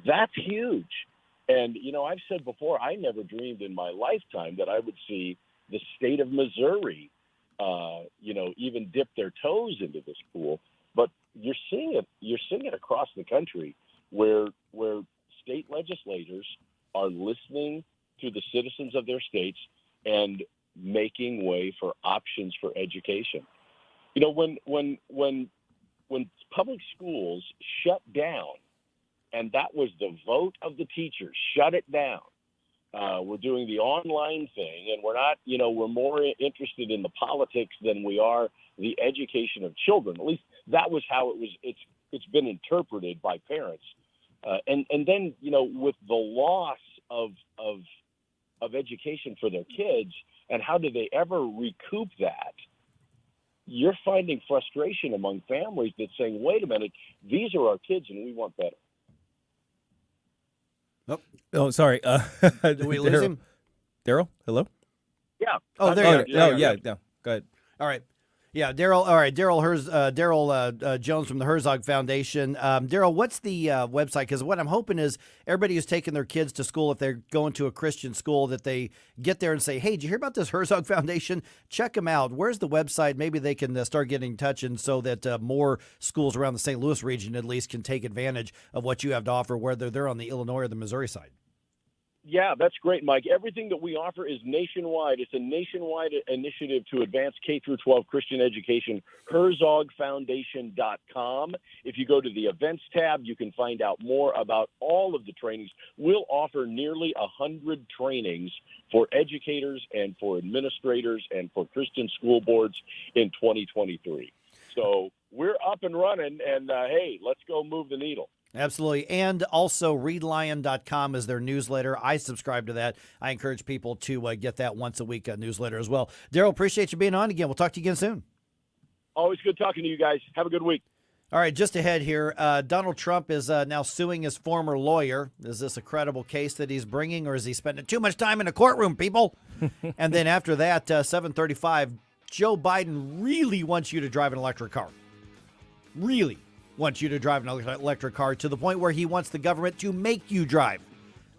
That's huge. And, I've said before, I never dreamed in my lifetime that I would see the state of Missouri, even dip their toes into this pool. But you're seeing it across the country where state legislators are listening to the citizens of their states and making way for options for education. When public schools shut down, and that was the vote of the teachers, shut it down. We're doing the online thing, and we're not, we're more interested in the politics than we are the education of children. At least that was how it was. It's been interpreted by parents. And then, with the loss of education for their kids, and how do they ever recoup that? You're finding frustration among families that's saying, wait a minute, these are our kids and we want better.
Oh, sorry.
Did we lose him?
Daryl, hello?
Yeah.
Oh, there you go.
Yeah. Go ahead.
All right. Yeah, Daryl. All right, Daryl Jones from the Herzog Foundation. Daryl, what's the website? Because what I'm hoping is everybody who's taking their kids to school, if they're going to a Christian school, that they get there and say, "Hey, did you hear about this Herzog Foundation? Check them out. Where's the website?" Maybe they can start getting in touch, and so that more schools around the St. Louis region at least can take advantage of what you have to offer, whether they're on the Illinois or the Missouri side.
Yeah, that's great, Mike. Everything that we offer is nationwide. It's a nationwide initiative to advance K-12 Christian education, herzogfoundation.com. If you go to the events tab, you can find out more about all of the trainings. We'll offer nearly 100 trainings for educators and for administrators and for Christian school boards in 2023. So we're up and running, and hey, let's go move the needle.
Absolutely. And also readlion.com is their newsletter. I subscribe to that. I encourage people to get that once a week newsletter as well. Daryl, appreciate you being on again. We'll talk to you again soon.
Always good talking to you guys. Have a good week.
All right, just ahead here, Donald Trump is now suing his former lawyer. Is this a credible case that he's bringing, or is he spending too much time in a courtroom, people? And then after that, 7:35, Joe Biden really wants you to drive an electric car. Really wants you to drive an electric car to the point where he wants the government to make you drive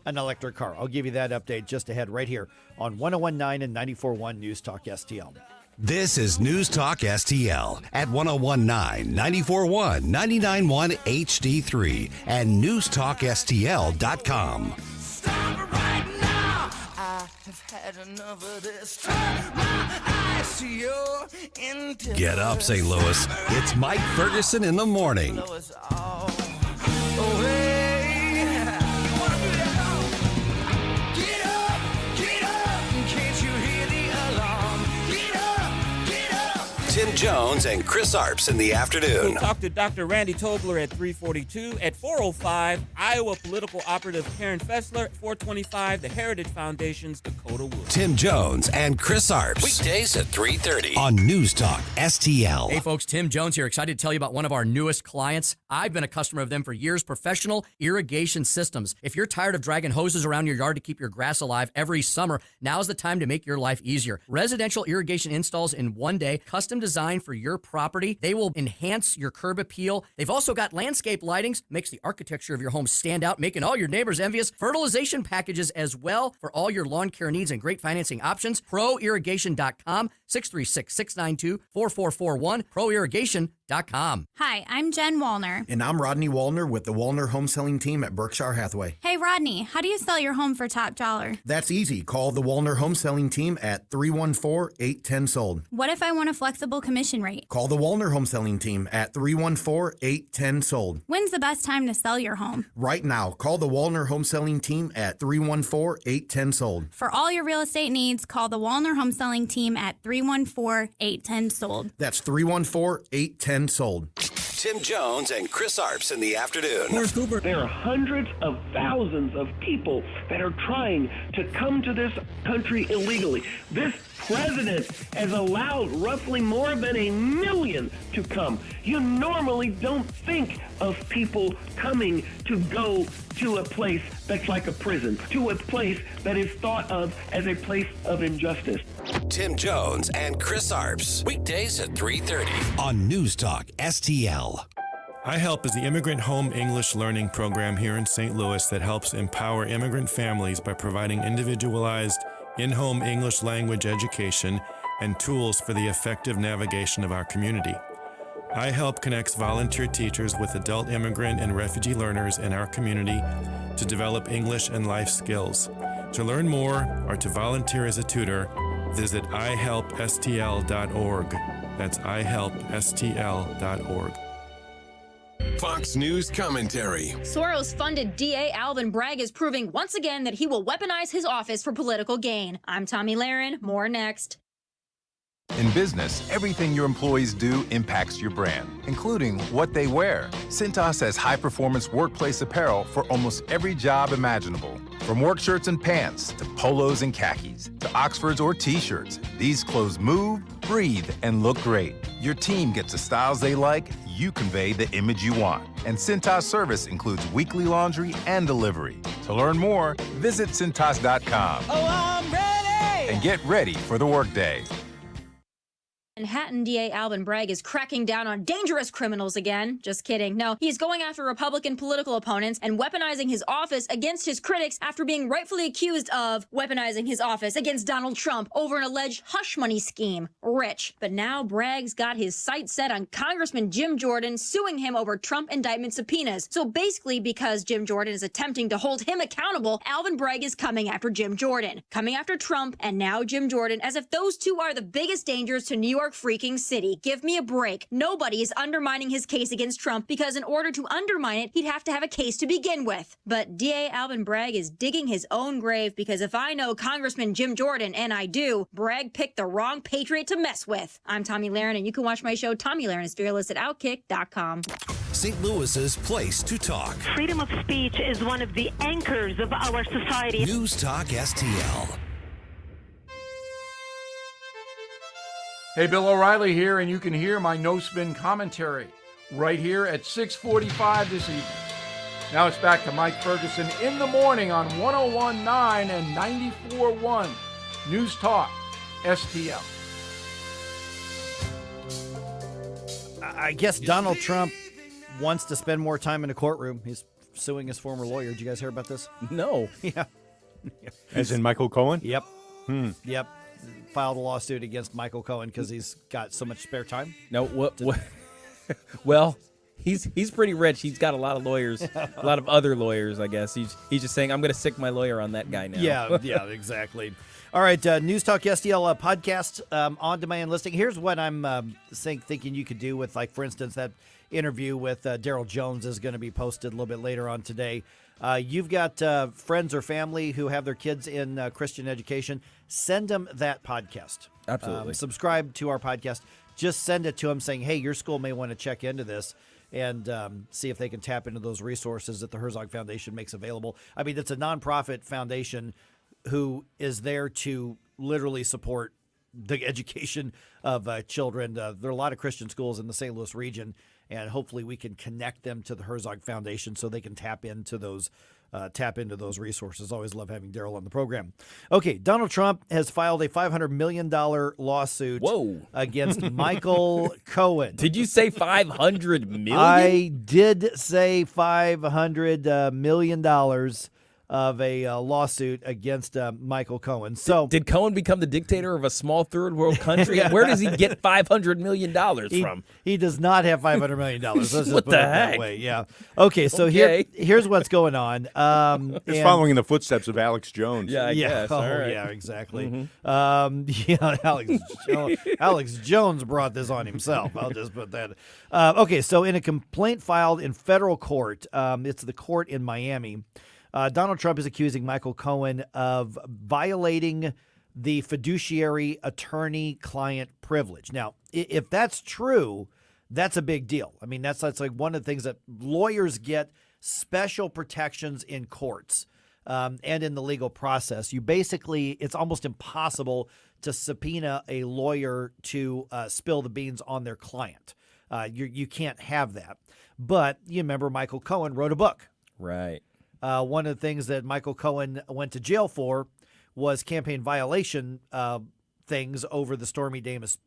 an electric car. I'll give you that update just ahead right here on 101.9 and 94.1 News Talk STL.
This is News Talk STL at 101.9, 94.1, 99.1 HD3 and newstalkstl.com.
Stop right now. I have had enough of this. Turn my eyes
Get up, St. Louis. It's Mike Ferguson in the morning. Tim Jones and Chris Arps in the afternoon.
We'll talk to Dr. Randy Tobler at 3:42. At 4:05, Iowa political operative Karen Fessler. 4:25, the Heritage Foundation's Dakota Wood.
Tim Jones and Chris Arps. Weekdays at 3:30 on News Talk STL.
Hey folks, Tim Jones here. Excited to tell you about one of our newest clients. I've been a customer of them for years, Professional Irrigation Systems. If you're tired of dragging hoses around your yard to keep your grass alive every summer, now's the time to make your life easier. Residential irrigation installs in one day, custom designed for your property. They will enhance your curb appeal. They've also got landscape lightings, makes the architecture of your home stand out, making all your neighbors envious. Fertilization packages as well for all your lawn care needs and great financing options. ProIrrigation.com, 636-692-4441, ProIrrigation.com.
Hi, I'm Jen Wallner.
And I'm Rodney Wallner with the Wallner Home Selling Team at Berkshire Hathaway.
Hey, Rodney, how do you sell your home for top dollar?
That's easy. Call the Wallner Home Selling Team at 314-810-SOLD.
What if I want a flexible commission rate?
Call the Wallner Home Selling Team at 314-810-SOLD.
When's the best time to sell your home?
Right now. Call the Wallner Home Selling Team at 314-810-SOLD.
For all your real estate needs, call the Wallner Home Selling Team at 314-810-SOLD.
That's 314-810-SOLD.
Tim Jones and Chris Arps in the afternoon.
There are hundreds of thousands of people that are trying to come to this country illegally. This president has allowed roughly more than 1 million to come. You normally don't think of people coming to go to a place that's like a prison, to a place that is thought of as a place of injustice.
Tim Jones and Chris Arps. Weekdays at 3:30 on News Talk STL.
iHelp is the immigrant home English learning program here in St. Louis that helps empower immigrant families by providing individualized in-home English language education and tools for the effective navigation of our community. iHelp connects volunteer teachers with adult immigrant and refugee learners in our community to develop English and life skills. To learn more or to volunteer as a tutor, visit ihelpstl.org. That's ihelpstl.org.
Fox News commentary.
Soros-funded DA Alvin Bragg is proving once again that he will weaponize his office for political gain. I'm Tommy Lahren. More next.
In business, everything your employees do impacts your brand, including what they wear. Cintas has high-performance workplace apparel for almost every job imaginable. From work shirts and pants, to polos and khakis, to Oxfords or T-shirts, these clothes move, breathe, and look great. Your team gets the styles they like, you convey the image you want. And Cintas service includes weekly laundry and delivery. To learn more, visit Cintas.com.
Oh, I'm ready!
And get ready for the workday.
Manhattan DA Alvin Bragg is cracking down on dangerous criminals again. Just kidding. No, he's going after Republican political opponents and weaponizing his office against his critics after being rightfully accused of weaponizing his office against Donald Trump over an alleged hush money scheme. Rich. But now Bragg's got his sights set on Congressman Jim Jordan suing him over Trump indictment subpoenas. So basically, because Jim Jordan is attempting to hold him accountable, Alvin Bragg is coming after Jim Jordan, coming after Trump, and now Jim Jordan, as if those two are the biggest dangers to New York freaking City. Give me a break. Nobody is undermining his case against Trump because in order to undermine it, he'd have to have a case to begin with. But DA Alvin Bragg is digging his own grave because if I know Congressman Jim Jordan, and I do, Bragg picked the wrong patriot to mess with. I'm Tommy Lahren, and you can watch my show Tommy Lahren is Fearless at Outkick.com.
St. Louis's place to talk.
Freedom of speech is one of the anchors of our society.
News Talk STL.
Hey, Bill O'Reilly here, and you can hear my no-spin commentary right here at 6:45 this evening. Now it's back to Mike Ferguson in the morning on 101.9 and 94.1 News Talk STL.
I guess Donald Trump wants to spend more time in a courtroom. He's suing his former lawyer. Did you guys hear about this?
No.
Yeah.
As in Michael Cohen?
Yep. Yep. Filed a lawsuit against Michael Cohen because he's got so much spare time.
No, what? Well, he's pretty rich. He's got a lot of lawyers, a lot of other lawyers, I guess. He's just saying, I'm going to sick my lawyer on that guy now.
Yeah, exactly. All right, News Talk STL podcast on-demand listing. Here's what I'm thinking you could do with, like, for instance, that interview with Daryl Jones is going to be posted a little bit later on today. You've got friends or family who have their kids in Christian education. Send them that podcast.
Absolutely.
Subscribe to our podcast. Just send it to them saying, hey, your school may want to check into this and see if they can tap into those resources that the Herzog Foundation makes available. I mean, it's a nonprofit foundation who is there to literally support the education of children. There are a lot of Christian schools in the St. Louis region, and hopefully we can connect them to the Herzog Foundation so they can tap into those resources. Always love having Daryl on the program. Okay, Donald Trump has filed a $500 million lawsuit against Michael Cohen.
Did you say $500 million?
I did say $500 million of a lawsuit against Michael Cohen. So
did Cohen become the dictator of a small third world country? Where does he get $500 million from?
He does not have $500 million. Let's just
What
put
the
it that
heck?
way. Yeah. Okay, so
Okay.
here's what's going on.
It's following in the footsteps of Alex Jones.
Yeah, I guess.
Oh,
All right.
yeah, exactly.
Mm-hmm.
Alex Jones brought this on himself. I'll just put that. Okay, so in a complaint filed in federal court, it's the court in Miami, Donald Trump is accusing Michael Cohen of violating the fiduciary attorney-client privilege. Now, if that's true, that's a big deal. I mean, that's like one of the things that lawyers get special protections in courts and in the legal process. You basically, it's almost impossible to subpoena a lawyer to spill the beans on their client. You can't have that. But you remember Michael Cohen wrote a book.
Right.
One of the things that Michael Cohen went to jail for was campaign violation things over the Stormy Daniels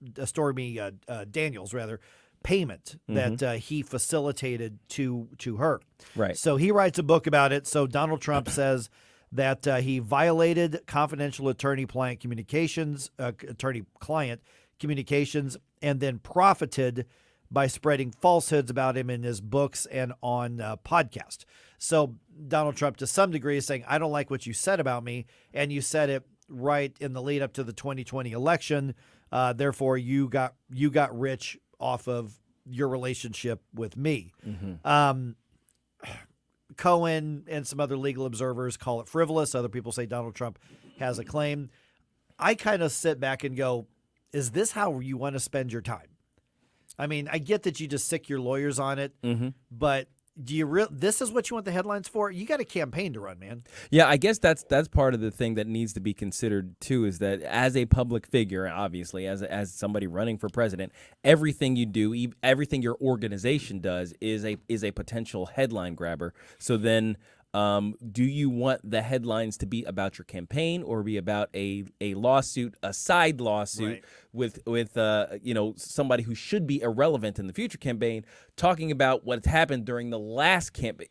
payment that he facilitated to her.
Right.
So he writes a book about it. So Donald Trump says that he violated confidential attorney-client communications, and then profited by spreading falsehoods about him in his books and on podcast. So Donald Trump, to some degree, is saying, I don't like what you said about me, and you said it right in the lead up to the 2020 election. Therefore, you got rich off of your relationship with me. Cohen and some other legal observers call it frivolous. Other people say Donald Trump has a claim. I kind of sit back and go, is this how you want to spend your time? I mean, I get that you just sick your lawyers on it, but do you this is what you want the headlines for? You got a campaign to run, man.
Yeah, I guess that's part of the thing that needs to be considered too, is that as a public figure, obviously, as somebody running for president, everything you do, everything your organization does is a potential headline grabber. So then do you want the headlines to be about your campaign or be about a lawsuit, a side lawsuit with somebody who should be irrelevant in the future campaign, talking about what's happened during the last campaign?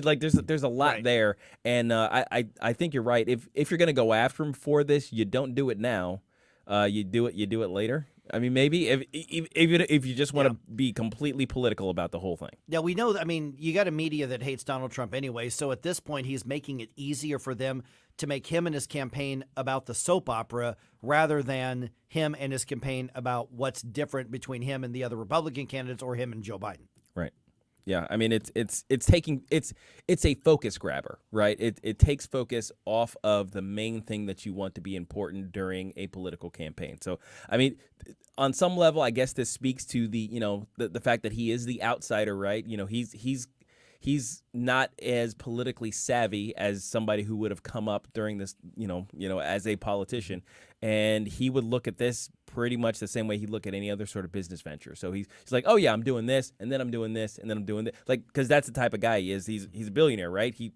Like there's a lot there, and I think you're right. If you're going to go after him for this, you don't do it now. You do it later. I mean, maybe if you just want to be completely political about the whole thing.
Yeah, we know. I mean, you got a media that hates Donald Trump anyway. So at this point, he's making it easier for them to make him and his campaign about the soap opera rather than him and his campaign about what's different between him and the other Republican candidates or him and Joe Biden.
Right. Yeah, I mean it's a focus grabber, right? It takes focus off of the main thing that you want to be important during a political campaign. So, I mean, on some level, I guess this speaks to the fact that he is the outsider, right? He's not as politically savvy as somebody who would have come up during this, as a politician, and he would look at this pretty much the same way he'd look at any other sort of business venture. So he's like, oh yeah, I'm doing this, and then I'm doing this, and then I'm doing this, like, because that's the type of guy he is. He's a billionaire, right? He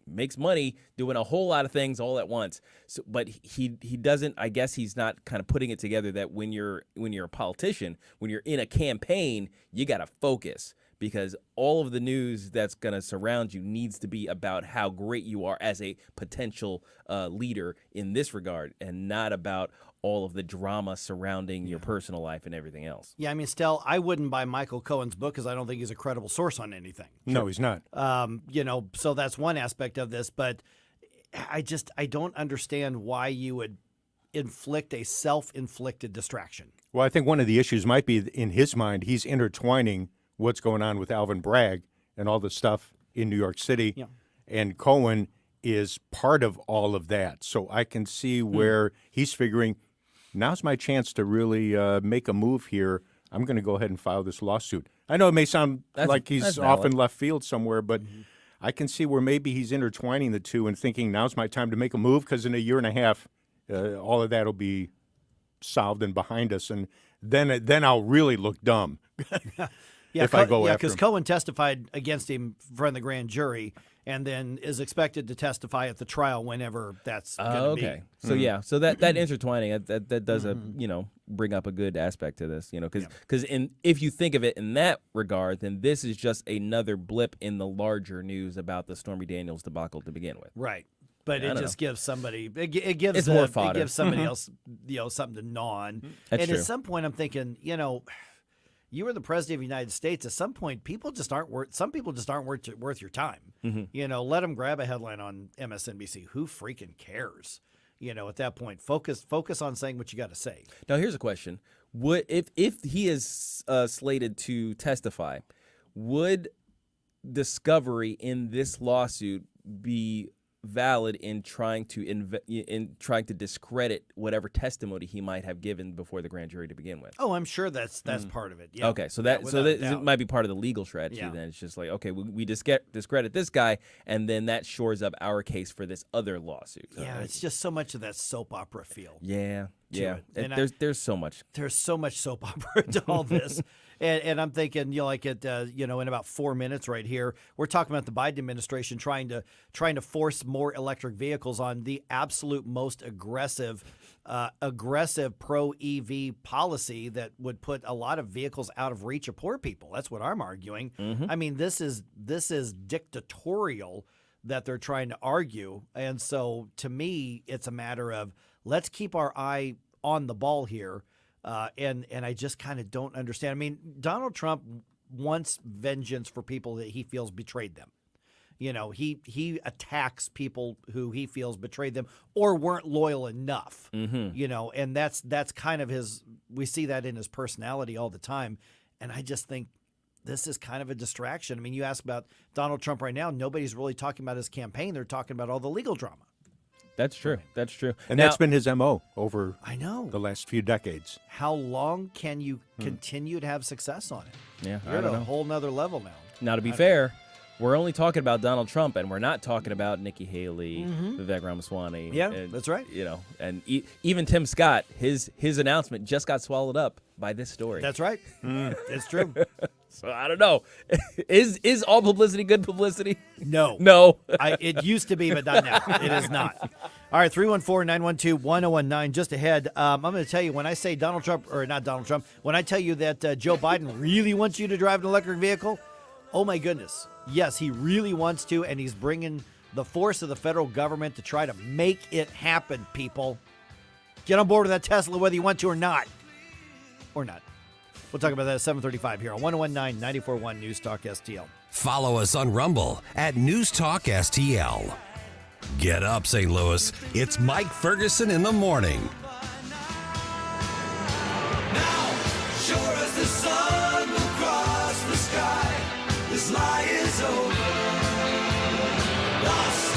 makes money doing a whole lot of things all at once. So, but he doesn't. I guess he's not kind of putting it together that when you're a politician, when you're in a campaign, you got to focus, because all of the news that's going to surround you needs to be about how great you are as a potential leader in this regard, and not about all of the drama surrounding your personal life and everything else.
Yeah, I mean, Stell, I wouldn't buy Michael Cohen's book because I don't think he's a credible source on anything.
No, he's not.
So that's one aspect of this, but I don't understand why you would inflict a self-inflicted distraction.
Well, I think one of the issues might be in his mind, he's intertwining what's going on with Alvin Bragg and all the stuff in New York City.
Yeah.
And Cohen is part of all of that. So I can see where he's figuring, now's my chance to really make a move here. I'm going to go ahead and file this lawsuit. I know it may sound like he's off in left field somewhere, but I can see where maybe he's intertwining the two and thinking, now's my time to make a move, because in a year and a half, all of that will be solved and behind us. And then I'll really look dumb. If I go after him.
Because Cohen testified against him in front of the grand jury, and then is expected to testify at the trial whenever that's going to be.
So so that intertwining that does bring up a good aspect to this, because if you think of it in that regard, then this is just another blip in the larger news about the Stormy Daniels debacle to begin with.
Right. But it just gives somebody it gives
it's more fodder.
It gives somebody else something to gnaw on.
That's
and
true.
At some point I'm thinking, you were the president of the United States. At some point, people just aren't worth. Some people just aren't worth your time. Let them grab a headline on MSNBC. Who freaking cares? At that point, focus on saying what you got to say.
Now, here's a question: would if he is slated to testify, would discovery in this lawsuit be valid in trying to discredit whatever testimony he might have given before the grand jury to begin with?
Oh, I'm sure that's part of it. Yeah.
Okay, so it might be part of the legal strategy. Then it's just like, okay, we discredit this guy, and then that shores up our case for this other lawsuit.
Yeah, it's just so much of that soap opera feel.
Yeah.
And
there's so much.
There's so much soap opera to all this. And I'm thinking, in about 4 minutes right here, we're talking about the Biden administration trying to force more electric vehicles on the absolute most aggressive pro EV policy that would put a lot of vehicles out of reach of poor people. That's what I'm arguing. I mean, this is dictatorial that they're trying to argue. And so to me, it's a matter of let's keep our eye on the ball here. And I just kind of don't understand. I mean, Donald Trump wants vengeance for people that he feels betrayed them. He attacks people who he feels betrayed them or weren't loyal enough. And that's kind of his. We see that in his personality all the time. And I just think this is kind of a distraction. I mean, you ask about Donald Trump right now, nobody's really talking about his campaign. They're talking about all the legal drama.
That's true. That's true.
And that's been his MO over
the
last few decades.
How long can you continue to have success on it?
Yeah,
You're at a whole nother level now.
Now, to be fair, we're only talking about Donald Trump, and we're not talking about Nikki Haley, Vivek Ramaswamy.
Yeah, that's right.
And even Tim Scott, his announcement just got swallowed up by this story.
That's right. It's true.
So I don't know. Is all publicity good publicity?
No.
No.
It used to be, but not now. It is not. All right, 314-912-1019. Just ahead, I'm going to tell you, when I say Donald Trump, or not Donald Trump, when I tell you that Joe Biden really wants you to drive an electric vehicle, oh my goodness. Yes, he really wants to, and he's bringing the force of the federal government to try to make it happen, people. Get on board with that Tesla whether you want to or not. Or not. We'll talk about that at 7:35 here on 1019 94.1 News Talk STL.
Follow us on Rumble at News Talk STL. Get up, St. Louis. It's Mike Ferguson in the morning.
Sure as the sun will cross the sky, this lie is over. Lost.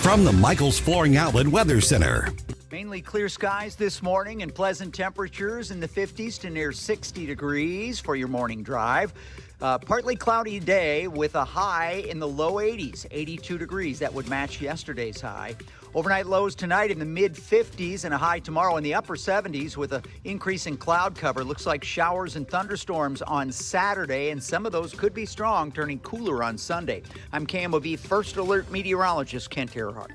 From the Michaels Flooring Outlet Weather Center.
Mainly clear skies this morning and pleasant temperatures in the 50s to near 60 degrees for your morning drive. Partly cloudy day with a high in the low 80s, 82 degrees. That would match yesterday's high. Overnight lows tonight in the mid-50s and a high tomorrow in the upper 70s with an increase in cloud cover. Looks like showers and thunderstorms on Saturday, and some of those could be strong, turning cooler on Sunday. I'm KMOV First Alert meteorologist Kent Earhart.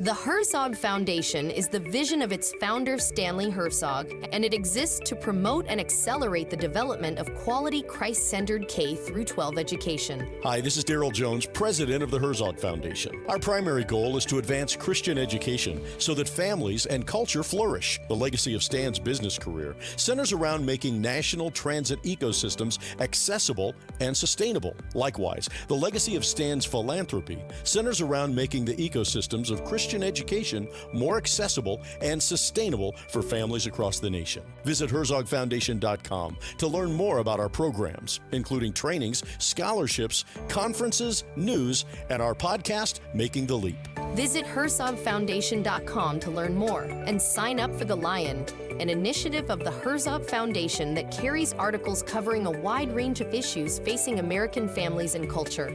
The Herzog Foundation is the vision of its founder, Stanley Herzog, and it exists to promote and accelerate the development of quality Christ-centered K-12 education.
Hi, this is Daryl Jones, president of the Herzog Foundation. Our primary goal is to advance Christian education so that families and culture flourish. The legacy of Stan's business career centers around making national transit ecosystems accessible and sustainable. Likewise, the legacy of Stan's philanthropy centers around making the ecosystems of Christian Christian education more accessible and sustainable for families across the nation. Visit HerzogFoundation.com to learn more about our programs, including trainings, scholarships, conferences, news, and our podcast, Making the Leap.
Visit HerzogFoundation.com to learn more and sign up for The Lion, an initiative of the Herzog Foundation that carries articles covering a wide range of issues facing American families and culture.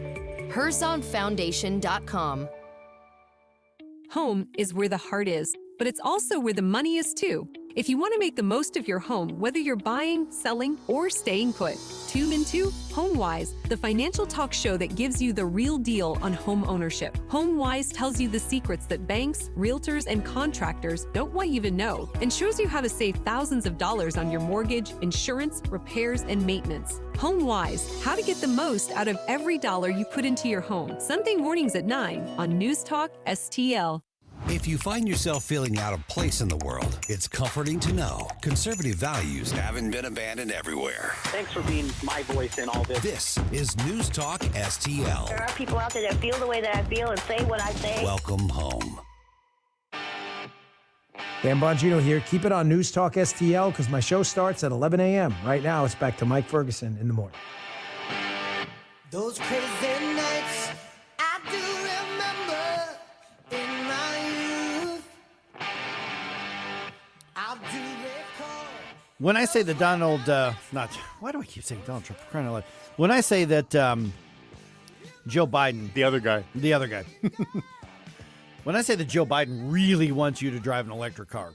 HerzogFoundation.com.
Home is where the heart is, but it's also where the money is too. If you want to make the most of your home, whether you're buying, selling, or staying put, tune into HomeWise, the financial talk show that gives you the real deal on home ownership. HomeWise tells you the secrets that banks, realtors, and contractors don't want you to know, and shows you how to save thousands of dollars on your mortgage, insurance, repairs, and maintenance. HomeWise, how to get the most out of every dollar you put into your home. Sunday mornings at 9 on News Talk STL.
If you find yourself feeling out of place in the world, it's comforting to know conservative values haven't been abandoned everywhere.
Thanks for being my voice in all this.
This is News Talk STL.
There are people out there that feel the way that I feel and say what I say.
Welcome home.
Dan Bongino here. Keep it on News Talk STL because my show starts at 11 a.m. Right now, it's back to Mike Ferguson in the morning.
Those crazy nights I do remember in my youth. I do recall.
When I say that Donald, why do I keep saying Donald Trump? For crying out loud. When I say that Joe Biden,
the other guy,
when I say that Joe Biden really wants you to drive an electric car,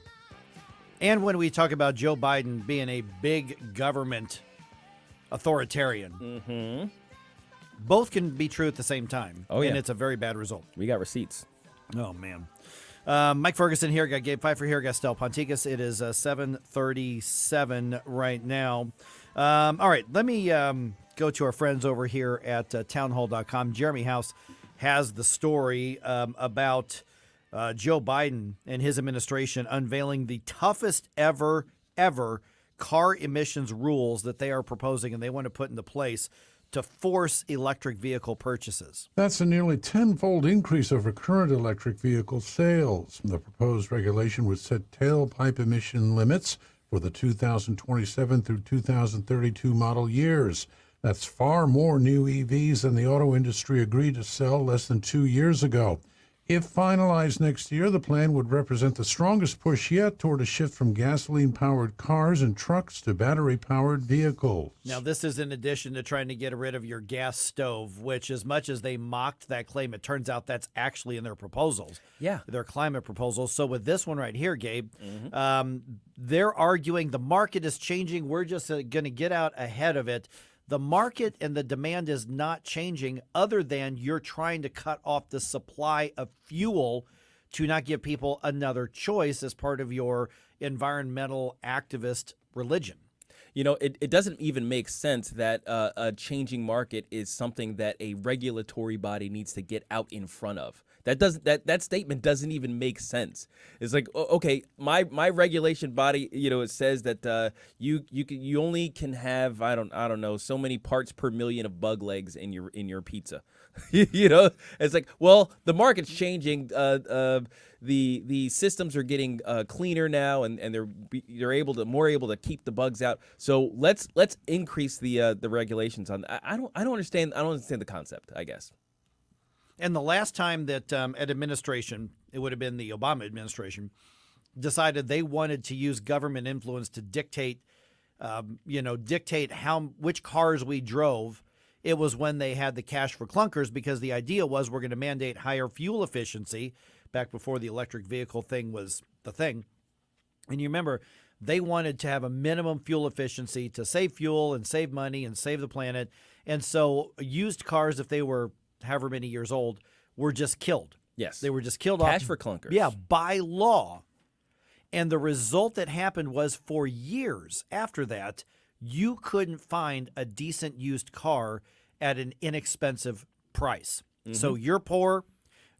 and when we talk about Joe Biden being a big government authoritarian, both can be true at the same time.
Oh, yeah.
And it's a very bad result.
We got receipts.
Oh, man. Mike Ferguson here. Got Gabe Pfeiffer here. Got Stell Ponticus. It is 7:37 right now. All right. Let me go to our friends over here at townhall.com. Jeremy House has the story about Joe Biden and his administration unveiling the toughest ever car emissions rules that they are proposing and they want to put into place to force electric vehicle purchases.
That's a nearly tenfold increase over current electric vehicle sales. The proposed regulation would set tailpipe emission limits for the 2027 through 2032 model years. That's far more new EVs than the auto industry agreed to sell less than 2 years ago. If finalized next year, the plan would represent the strongest push yet toward a shift from gasoline-powered cars and trucks to battery-powered vehicles.
Now, this is in addition to trying to get rid of your gas stove, which as much as they mocked that claim, it turns out that's actually in their proposals.
Yeah.
Their climate proposals. So with this one right here, Gabe, they're arguing the market is changing. We're just going to get out ahead of it. The market and the demand is not changing other than you're trying to cut off the supply of fuel to not give people another choice as part of your environmental activist religion.
You know, it doesn't even make sense that a changing market is something that a regulatory body needs to get out in front of. That statement doesn't even make sense. It's like, okay, my regulation body, you know, it says that you only can have I don't know so many parts per million of bug legs in your pizza. You know, it's like, well, the market's changing. The systems are getting cleaner now, and they're more able to keep the bugs out. So let's increase the regulations on. I don't understand. I don't understand the concept, I guess.
And the last time that an administration, it would have been the Obama administration, decided they wanted to use government influence to dictate which cars we drove. It was when they had the cash for clunkers, because the idea was we're going to mandate higher fuel efficiency back before the electric vehicle thing was the thing. And you remember, they wanted to have a minimum fuel efficiency to save fuel and save money and save the planet. And so used cars, if they were however many years old, were just killed.
Yes.
They were just killed
Cash
off.
for clunkers.
Yeah, by law. And the result that happened was for years after that, you couldn't find a decent used car at an inexpensive price. So you're poor,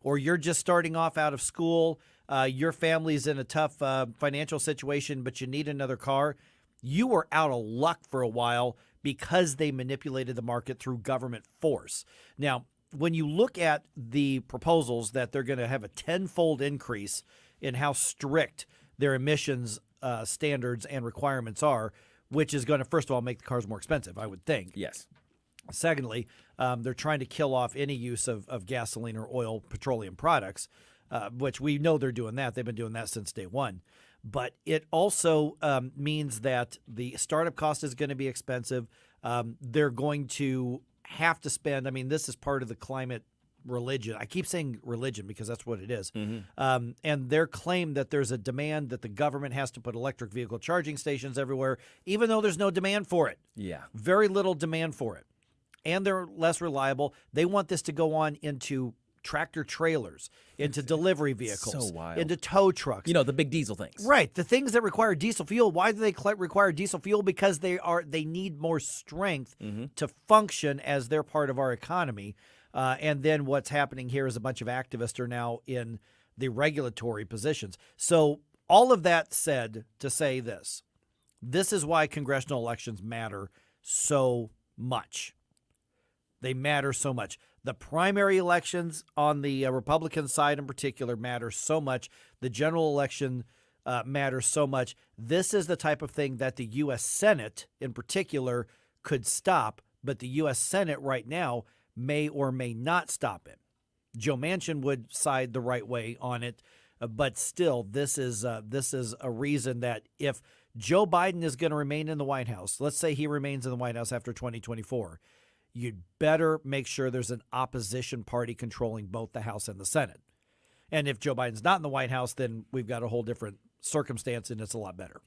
or you're just starting off out of school, your family's in a tough financial situation, but you need another car. You were out of luck for a while because they manipulated the market through government force. Now, when you look at the proposals that they're going to have a tenfold increase in how strict their emissions standards and requirements are, which is going to, first of all, make the cars more expensive, I would think.
Yes.
Secondly, they're trying to kill off any use of gasoline or oil, petroleum products, which we know they're doing that. They've been doing that since day one. But it also means that the startup cost is going to be expensive. They're going to have to spend, I mean, this is part of the climate religion. I keep saying religion because that's what it is. And their claim that there's a demand that the government has to put electric vehicle charging stations everywhere, even though there's no demand for it.
Yeah.
Very little demand for it. And they're less reliable. They want this to go on into tractor trailers, into delivery vehicles,
so wild.
into tow trucks.
You know, the big diesel things.
Right. The things that require diesel fuel. Why do they require diesel fuel? Because they need more strength to function as they're part of our economy. And then what's happening here is a bunch of activists are now in the regulatory positions. So all of that said to say this is why congressional elections matter so much. They matter so much. The primary elections on the Republican side in particular matter so much. The general election matters so much. This is the type of thing that the U.S. Senate in particular could stop, but the U.S. Senate right now may or may not stop it. Joe Manchin would side the right way on it, but still, this is a reason that if Joe Biden is going to remain in the White House, let's say he remains in the White House after 2024, you'd better make sure there's an opposition party controlling both the House and the Senate. And if Joe Biden's not in the White House, then we've got a whole different circumstance, and it's a lot better.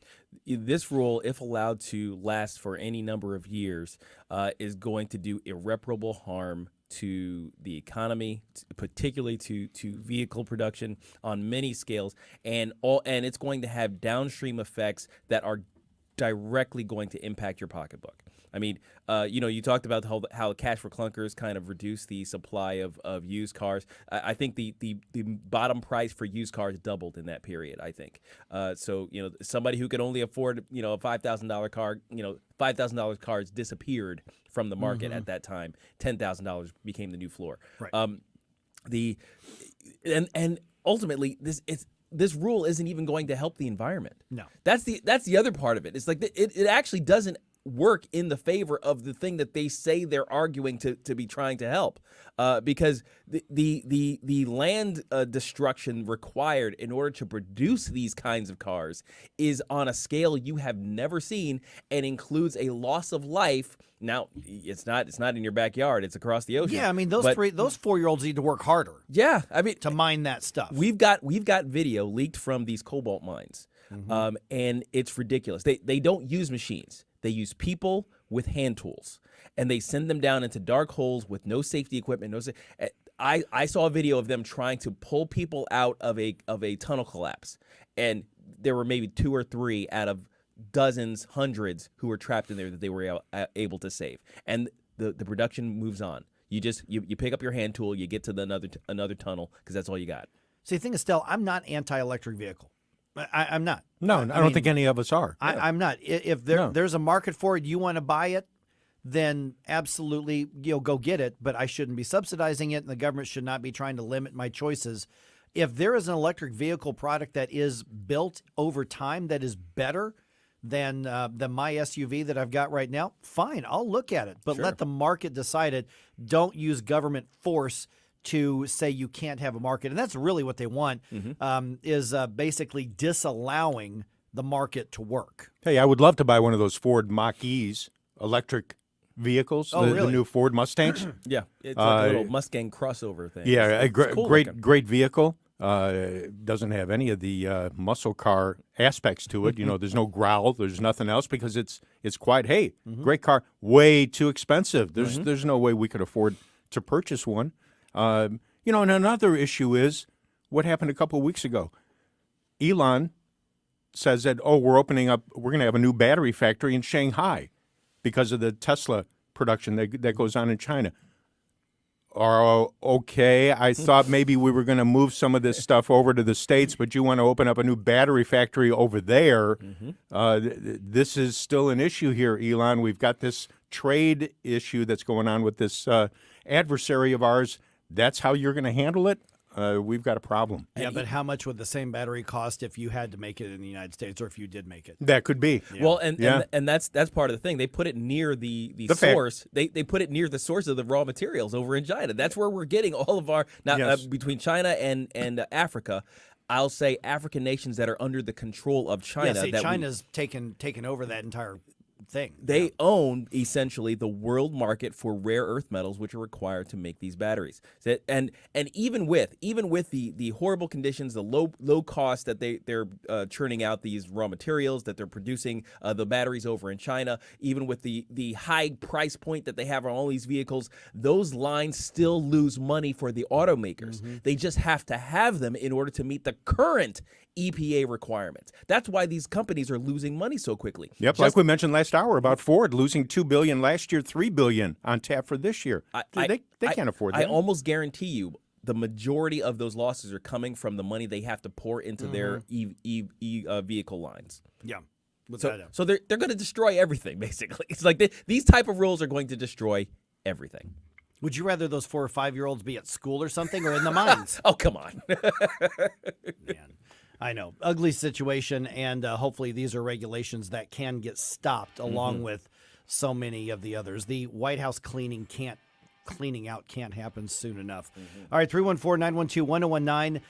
This rule, if allowed to last for any number of years, is going to do irreparable harm to the economy, particularly to vehicle production on many scales, and it's going to have downstream effects that are directly going to impact your pocketbook. I mean, you talked about how cash for clunkers kind of reduced the supply of used cars. I think the bottom price for used cars doubled in that period, I think. So, somebody who could only afford, a $5,000 car, $5,000 cars disappeared from the market at that time. $10,000 became the new floor.
Right.
And ultimately, this rule isn't even going to help the environment.
No.
That's the other part of it. It's like it actually doesn't work in the favor of the thing that they say they're arguing to be trying to help, because the land destruction required in order to produce these kinds of cars is on a scale you have never seen and includes a loss of life. Now, it's not in your backyard; it's across the ocean.
Yeah, I mean those 4-year-olds need to work harder.
Yeah, I mean
to mine that stuff.
We've got video leaked from these cobalt mines, and it's ridiculous. They don't use machines. They use people with hand tools, and they send them down into dark holes with no safety equipment. I saw a video of them trying to pull people out of a tunnel collapse, and there were maybe 2 or 3 out of dozens, hundreds who were trapped in there that they were able to save. And the production moves on. You pick up your hand tool, you get to another tunnel because that's all you got.
See, the thing is, Stell, I'm not anti-electric vehicle. I'm not.
No, I don't think any of us are.
I'm not. If there's a market for it, you want to buy it, then absolutely, go get it. But I shouldn't be subsidizing it, and the government should not be trying to limit my choices. If there is an electric vehicle product that is built over time that is better than my SUV that I've got right now, fine, I'll look at it. But let the market decide it. Don't use government force to say you can't have a market. And that's really what they want, is basically disallowing the market to work.
Hey, I would love to buy one of those Ford Mach-E's electric vehicles, the new Ford Mustangs.
Yeah, it's like a little Mustang crossover thing.
Yeah,
it's cool
great vehicle. Doesn't have any of the muscle car aspects to it. There's no growl. There's nothing else because it's quiet. Hey, great car. Way too expensive. There's no way we could afford to purchase one. And another issue is what happened a couple of weeks ago. Elon says that, we're going to have a new battery factory in Shanghai because of the Tesla production that goes on in China. Okay, I thought maybe we were going to move some of this stuff over to the States, but you want to open up a new battery factory over there. This is still an issue here, Elon. We've got this trade issue that's going on with this adversary of ours, that's how you're going to handle it, we've got a problem.
Yeah, but how much would the same battery cost if you had to make it in the United States or if you did make it?
That could be.
Yeah.
Well, and that's part of the thing. They put it near the source. They put it near the source of the raw materials over in China. That's where we're getting all of our between China and Africa. I'll say African nations that are under the control of China.
Yeah, China's taken over that entire thing.
They own essentially the world market for rare earth metals, which are required to make these batteries. And even with the horrible conditions, the low cost that they're churning out these raw materials, that they're producing the batteries over in China, even with the high price point that they have on all these vehicles, those lines still lose money for the automakers.
Mm-hmm.
They just have to have them in order to meet the current EPA requirements. That's why these companies are losing money so quickly.
Yep, like we mentioned last hour about Ford losing $2 billion last year, $3 billion on tap for this year. They can't afford that.
I almost guarantee you the majority of those losses are coming from the money they have to pour into their vehicle lines.
Yeah.
So they're going to destroy everything, basically. It's like these type of rules are going to destroy everything.
Would you rather those 4 or 5-year-olds be at school or something or in the mines?
Oh, come on.
Man. I know. Ugly situation, and hopefully these are regulations that can get stopped along with so many of the others. The White House cleaning out can't happen soon enough. All right, 314-912-1019.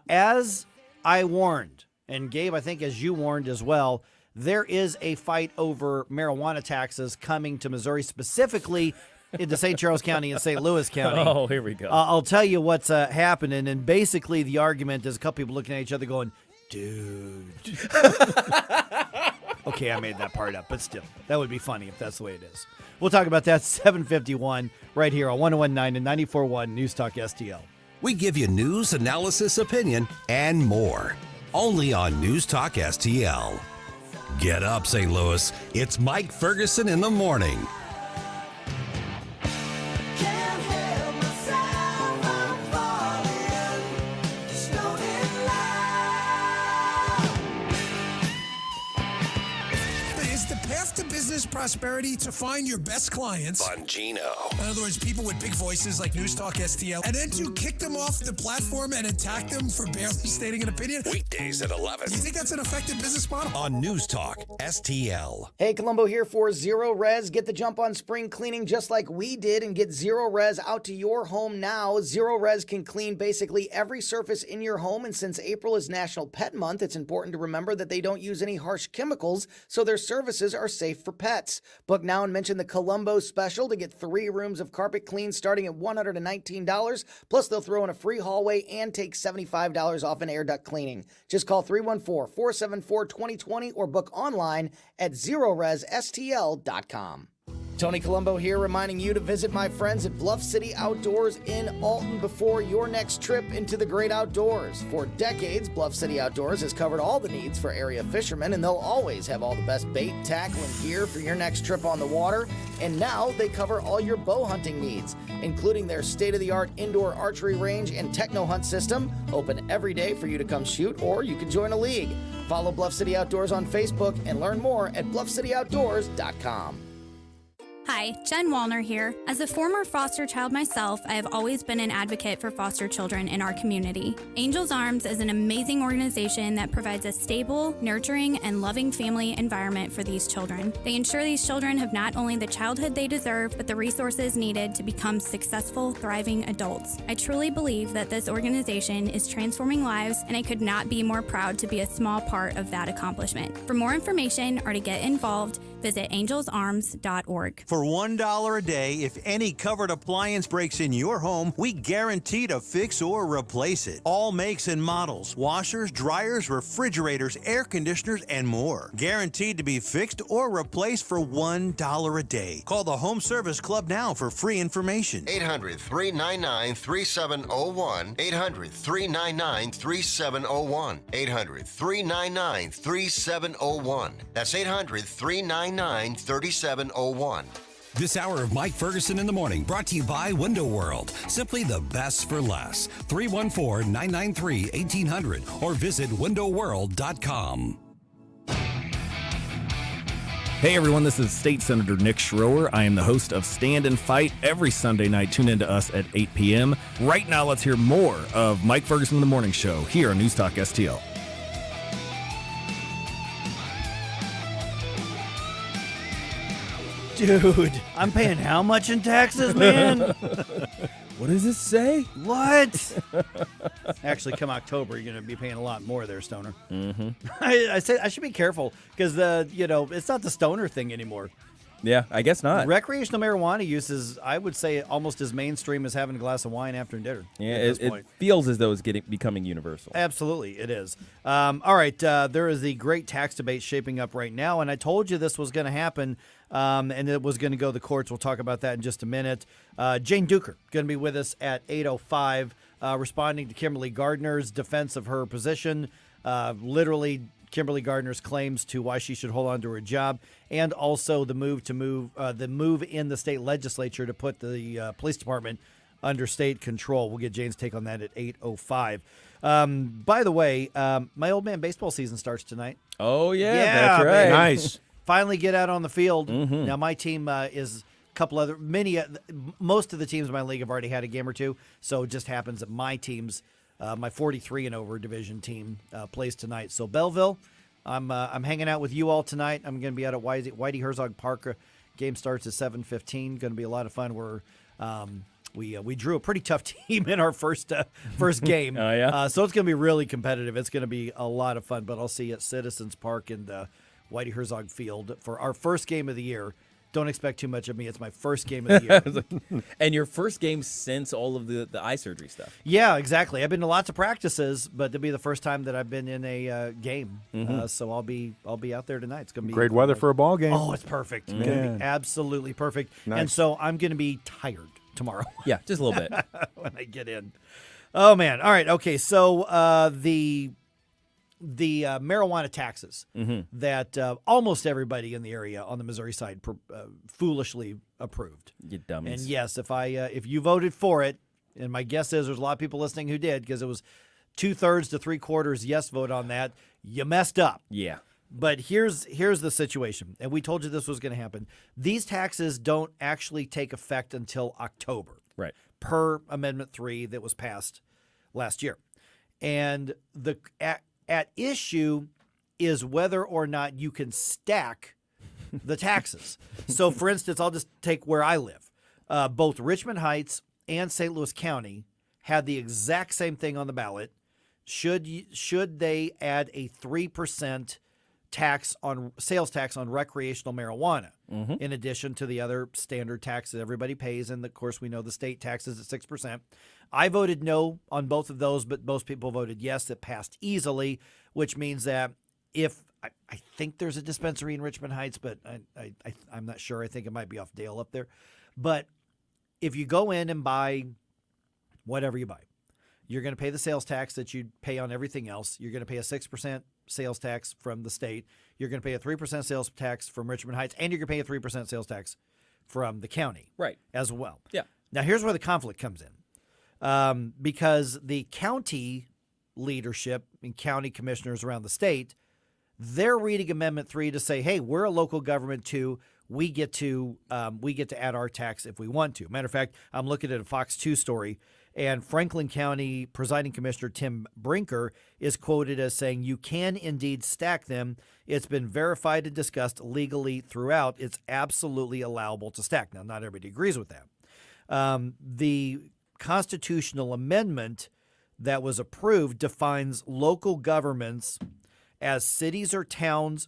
As I warned, and Gabe, I think as you warned as well, there is a fight over marijuana taxes coming to Missouri, specifically into St. Charles County and St. Louis County.
Oh, here we go.
I'll tell you what's happening, and basically the argument is a couple people looking at each other going, dude. Okay, I made that part up, but still, that would be funny if that's the way it is. We'll talk about that 7:51 right here on 101.9 and 94.1 News Talk STL.
We give you news, analysis, opinion, and more. Only on News Talk STL. Get up, St. Louis. It's Mike Ferguson in the morning.
Can't help myself, I'm falling, stone in love.
Is the path to business prosperity to find your best clients?
Bongino.
In other words, people with big voices like News Talk STL, and then to kick them off the platform and attack them for barely stating an opinion?
Weekdays at 11.
Do you think that's an effective business model?
On News Talk STL.
Hey, Colombo here for Zero Res. Get the jump on spring cleaning just like we did and get Zero Res out to your home now. Zero Res can clean basically every surface in your home, and since April is National Pet Month, it's important to remember that they don't use any harsh chemicals, so their services are safe for pets. Book now and mention the Colombo special to get 3 rooms of carpet clean starting at $119. Plus, they'll throw in a free hallway and take $75 off an air duct cleaning. Just call 314-474-2020 or book online at ZeroResSTL.com. Tony Colombo here, reminding you to visit my friends at Bluff City Outdoors in Alton before your next trip into the great outdoors. For decades, Bluff City Outdoors has covered all the needs for area fishermen, and they'll always have all the best bait, tackle, and gear for your next trip on the water. And now they cover all your bow hunting needs, including their state-of-the-art indoor archery range and techno hunt system, open every day for you to come shoot, or you can join a league. Follow Bluff City Outdoors on Facebook and learn more at BluffCityOutdoors.com.
Hi, Jen Wallner here. As a former foster child myself, I have always been an advocate for foster children in our community. Angels Arms is an amazing organization that provides a stable, nurturing, and loving family environment for these children. They ensure these children have not only the childhood they deserve, but the resources needed to become successful, thriving adults. I truly believe that this organization is transforming lives, and I could not be more proud to be a small part of that accomplishment. For more information or to get involved, visit angelsarms.org.
For $1 a day, if any covered appliance breaks in your home, we guarantee to fix or replace it. All makes and models, washers, dryers, refrigerators, air conditioners, and more. Guaranteed to be fixed or replaced for $1 a day. Call the Home Service Club now for free information.
800-399-3701. 800-399-3701. 800-399-3701. That's 800-399-3701.
This hour of Mike Ferguson in the morning brought to you by Window World. Simply the best for less. 314-993-1800 or visit windowworld.com.
Hey everyone, this is State Senator Nick Schroer. I am the host of Stand and Fight every Sunday night. Tune in to us at 8 p.m. Right now, let's hear more of Mike Ferguson in the Morning Show here on News Talk STL.
Dude, I'm paying how much in taxes, man?
What does it say?
What? Actually, come October, you're going to be paying a lot more there, Stoner.
Mm-hmm.
I say I should be careful because it's not the Stoner thing anymore.
Yeah, I guess not.
Recreational marijuana use is, I would say, almost as mainstream as having a glass of wine after dinner.
Yeah,
at this
it
point.
feels as though it's becoming universal.
Absolutely, it is. All right, there is the great tax debate shaping up right now, and I told you this was going to happen, and it was going to go to the courts. We'll talk about that in just a minute. Jane Duker going to be with us at 8:05, responding to Kimberly Gardner's defense of her position. Literally, Kimberly Gardner's claims to why she should hold on to her job, and also the move in the state legislature to put the police department under state control. We'll get Jane's take on that at 8:05. By the way, my old man baseball season starts tonight.
Oh yeah, that's right.
Baby.
Nice.
Finally get out on the field.
Mm-hmm.
Now my team is a couple other most of the teams in my league have already had a game or two, so it just happens that my team's my 43 and over division team plays tonight. So Belleville, I'm hanging out with you all tonight. I'm going to be out at Whitey Herzog Park. Game starts at 7:15. Going to be a lot of fun. We drew a pretty tough team in our first game.
Oh yeah.
So it's going to be really competitive. It's going to be a lot of fun. But I'll see you at Citizens Park and Whitey Herzog Field for our first game of the year. Don't expect too much of me. It's my first game of the year.
And your first game since all of the eye surgery stuff.
Yeah, exactly. I've been to lots of practices, but it'll be the first time that I've been in a game.
Mm-hmm.
So I'll be out there tonight. It's gonna be
Great weather for a ball game.
Oh, it's perfect. It's gonna be absolutely perfect.
Nice.
And so I'm gonna be tired tomorrow.
Yeah, just a little bit
when I get in. Oh man. All right. Okay. So the marijuana taxes that almost everybody in the area on the Missouri side foolishly approved.
You dummies.
And yes, if you voted for it, and my guess is there's a lot of people listening who did because it was 2/3 to 3/4 yes vote on that, you messed up.
Yeah.
But here's the situation, and we told you this was going to happen. These taxes don't actually take effect until October.
Right.
Per Amendment 3 that was passed last year. And at issue is whether or not you can stack the taxes. So, for instance, I'll just take where I live. Both Richmond Heights and St. Louis County had the exact same thing on the ballot. Should they add a 3% sales tax on recreational marijuana, in addition to the other standard tax that everybody pays? And of course, we know the state taxes at 6%. I voted no on both of those, but most people voted yes. It passed easily, which means that if I think there's a dispensary in Richmond Heights, but I'm not sure. I think it might be off Dale up there. But if you go in and buy whatever you buy, you're going to pay the sales tax that you'd pay on everything else. You're going to pay a 6% sales tax from the state. You're going to pay a 3% sales tax from Richmond Heights, and you're going to pay a 3% sales tax from the county,
right,
as well.
Yeah.
Now, here's where the conflict comes in. Because the county leadership and county commissioners around the state, they're reading Amendment 3 to say, hey, we're a local government too. We get to add our tax if we want to. Matter of fact, I'm looking at a Fox 2 story, and Franklin County Presiding Commissioner Tim Brinker is quoted as saying, you can indeed stack them. It's been verified and discussed legally throughout. It's absolutely allowable to stack. Now, not everybody agrees with that. The constitutional amendment that was approved defines local governments as cities or towns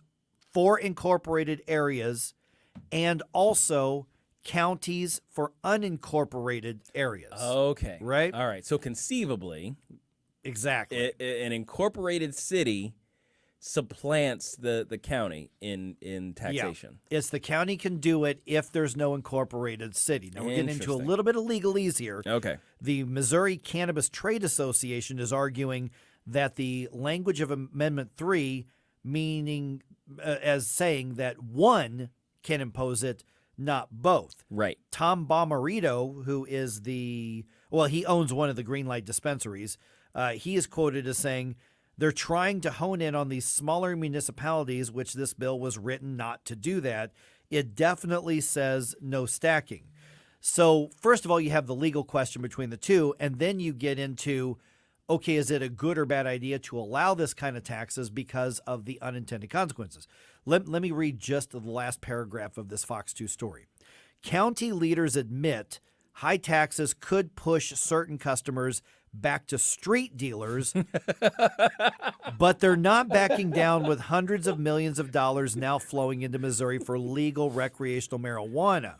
for incorporated areas and also counties for unincorporated areas.
Okay.
Right?
All right. So conceivably,
exactly,
an incorporated city supplants the county in taxation.
Yeah. It's the county can do it if there's no incorporated city. Now we're getting into a little bit of legalese here.
Okay.
The Missouri Cannabis Trade Association is arguing that the language of Amendment 3, meaning as saying that one can impose it, not both.
Right.
Tom Bomarito, who is he owns one of the Green Light dispensaries, he is quoted as saying, They're trying to hone in on these smaller municipalities, which this bill was written not to do that. It definitely says no stacking. So first of all, you have the legal question between the two, and then you get into, okay, is it a good or bad idea to allow this kind of taxes because of the unintended consequences? Let me read just the last paragraph of this Fox 2 story. County leaders admit high taxes could push certain customers back to street dealers, but they're not backing down with hundreds of millions of dollars now flowing into Missouri for legal recreational marijuana.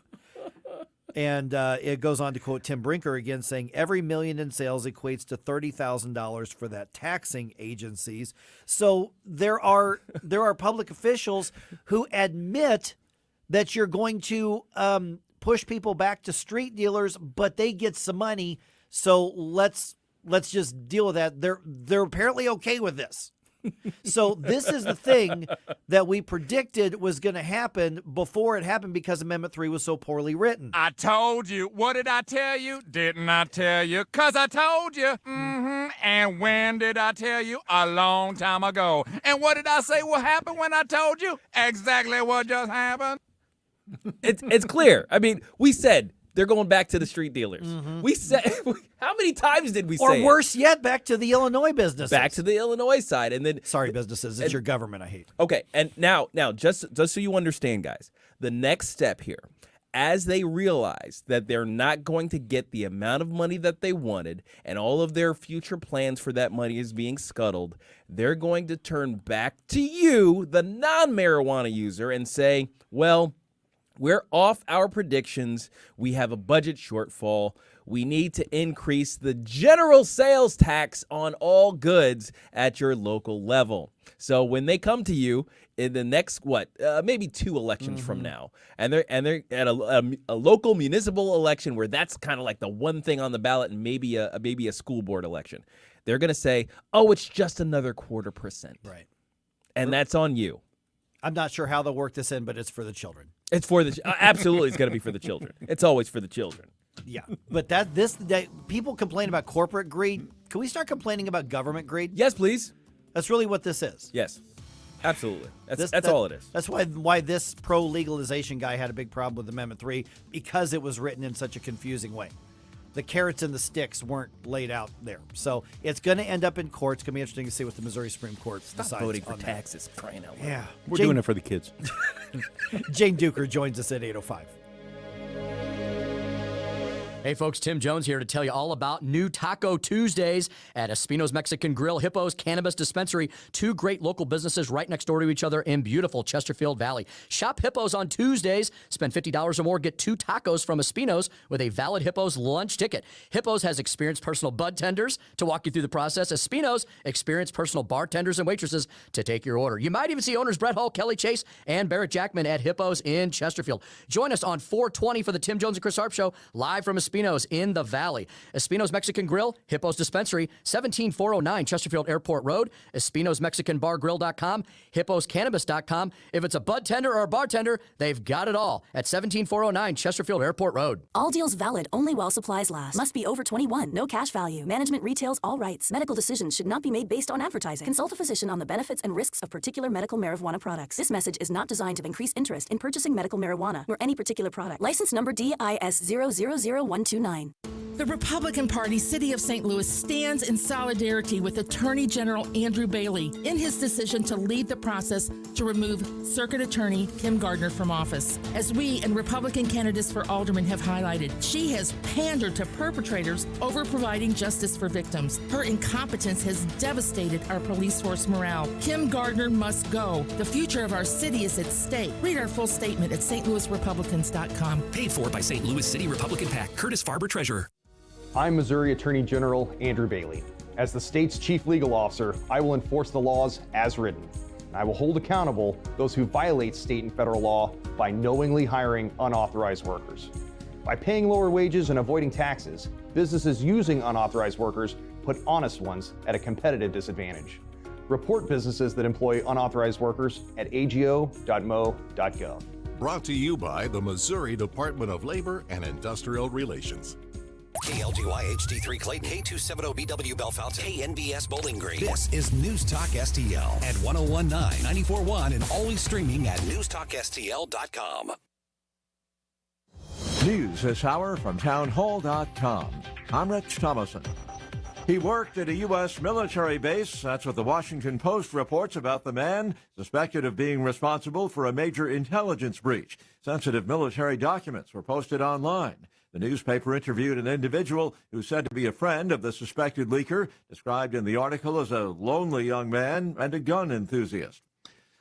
And it goes on to quote Tim Brinker again, saying every million in sales equates to $30,000 for that taxing agencies. So there are public officials who admit that you're going to push people back to street dealers, but they get some money. So let's just deal with that. They're apparently okay with this. So this is the thing that we predicted was going to happen before it happened because Amendment 3 was so poorly written.
I told you. What did I tell you? Didn't I tell you? 'Cause I told you. And when did I tell you? A long time ago. And what did I say will happen when I told you? Exactly what just happened.
It's clear. I mean, we said they're going back to the street dealers. We said, how many times did we say
Or worse yet, back to the Illinois businesses.
Back to the Illinois side. And then
sorry, businesses, it's your government I hate.
Okay, and now just so you understand, guys, the next step here, as they realize that they're not going to get the amount of money that they wanted and all of their future plans for that money is being scuttled, they're going to turn back to you, the non-marijuana user, and say, well, we're off our predictions. We have a budget shortfall. We need to increase the general sales tax on all goods at your local level. So when they come to you in the next, maybe 2 elections from now, and they're at a local municipal election where that's kind of like the one thing on the ballot, and maybe a school board election, they're going to say, oh, it's just another 0.25%.
Right.
And that's on you.
I'm not sure how they'll work this in, but it's for the children.
It's for the absolutely. It's going to be for the children. It's always for the children.
Yeah, but people complain about corporate greed. Can we start complaining about government greed?
Yes, please.
That's really what this is.
Yes, absolutely. That's all it is.
That's why this pro-legalization guy had a big problem with Amendment 3, because it was written in such a confusing way. The carrots and the sticks weren't laid out there. So it's going to end up in court. It's going to be interesting to see what the Missouri Supreme Court decides.
Stop voting for
on
taxes, crying out loud.
Yeah.
We're doing it for the kids.
Jane Duker joins us at 8:05.
Hey folks, Tim Jones here to tell you all about new Taco Tuesdays at Espino's Mexican Grill, Hippo's Cannabis Dispensary, 2 great local businesses right next door to each other in beautiful Chesterfield Valley. Shop Hippo's on Tuesdays, spend $50 or more, get 2 tacos from Espino's with a valid Hippo's lunch ticket. Hippo's has experienced personal bud tenders to walk you through the process. Espino's experienced personal bartenders and waitresses to take your order. You might even see owners Brett Hall, Kelly Chase, and Barrett Jackman at Hippo's in Chesterfield. Join us on 420 for the Tim Jones and Chris Harp Show, live from Espino's in the Valley. Espino's Mexican Grill, Hippo's Dispensary, 17409 Chesterfield Airport Road, Espino'sMexicanBarGrill.com, Hippo'sCannabis.com. If it's a bud tender or a bartender, they've got it all at 17409 Chesterfield Airport Road.
All deals valid only while supplies last. Must be over 21. No cash value. Management retails all rights. Medical decisions should not be made based on advertising. Consult a physician on the benefits and risks of particular medical marijuana products. This message is not designed to increase interest in purchasing medical marijuana or any particular product. License number DIS 000129.
The Republican Party, City of St. Louis, stands in solidarity with Attorney General Andrew Bailey in his decision to lead the process to remove Circuit Attorney Kim Gardner from office. As we and Republican candidates for alderman have highlighted, she has pandered to perpetrators over providing justice for victims. Her incompetence has devastated our police force morale. Kim Gardner must go. The future of our city is at stake. Read our full statement at stlouisrepublicans.com.
Paid for by St. Louis City Republican PAC. Curtis Farber, Treasurer.
I'm Missouri Attorney General Andrew Bailey. As the state's chief legal officer, I will enforce the laws as written. And I will hold accountable those who violate state and federal law by knowingly hiring unauthorized workers. By paying lower wages and avoiding taxes, businesses using unauthorized workers put honest ones at a competitive disadvantage. Report businesses that employ unauthorized workers at ago.mo.gov.
Brought to you by the Missouri Department of Labor and Industrial Relations.
KLGY HD3 Clayton, K270BW Bellefonte, KNBS Bowling Green. This is News Talk STL at 1019, 94.1, and always streaming at newstalkstl.com.
News this hour from townhall.com. I'm Rich Thomason. He worked at a U.S. military base. That's what the Washington Post reports about the man suspected of being responsible for a major intelligence breach. Sensitive military documents were posted online. The newspaper interviewed an individual who's said to be a friend of the suspected leaker, described in the article as a lonely young man and a gun enthusiast.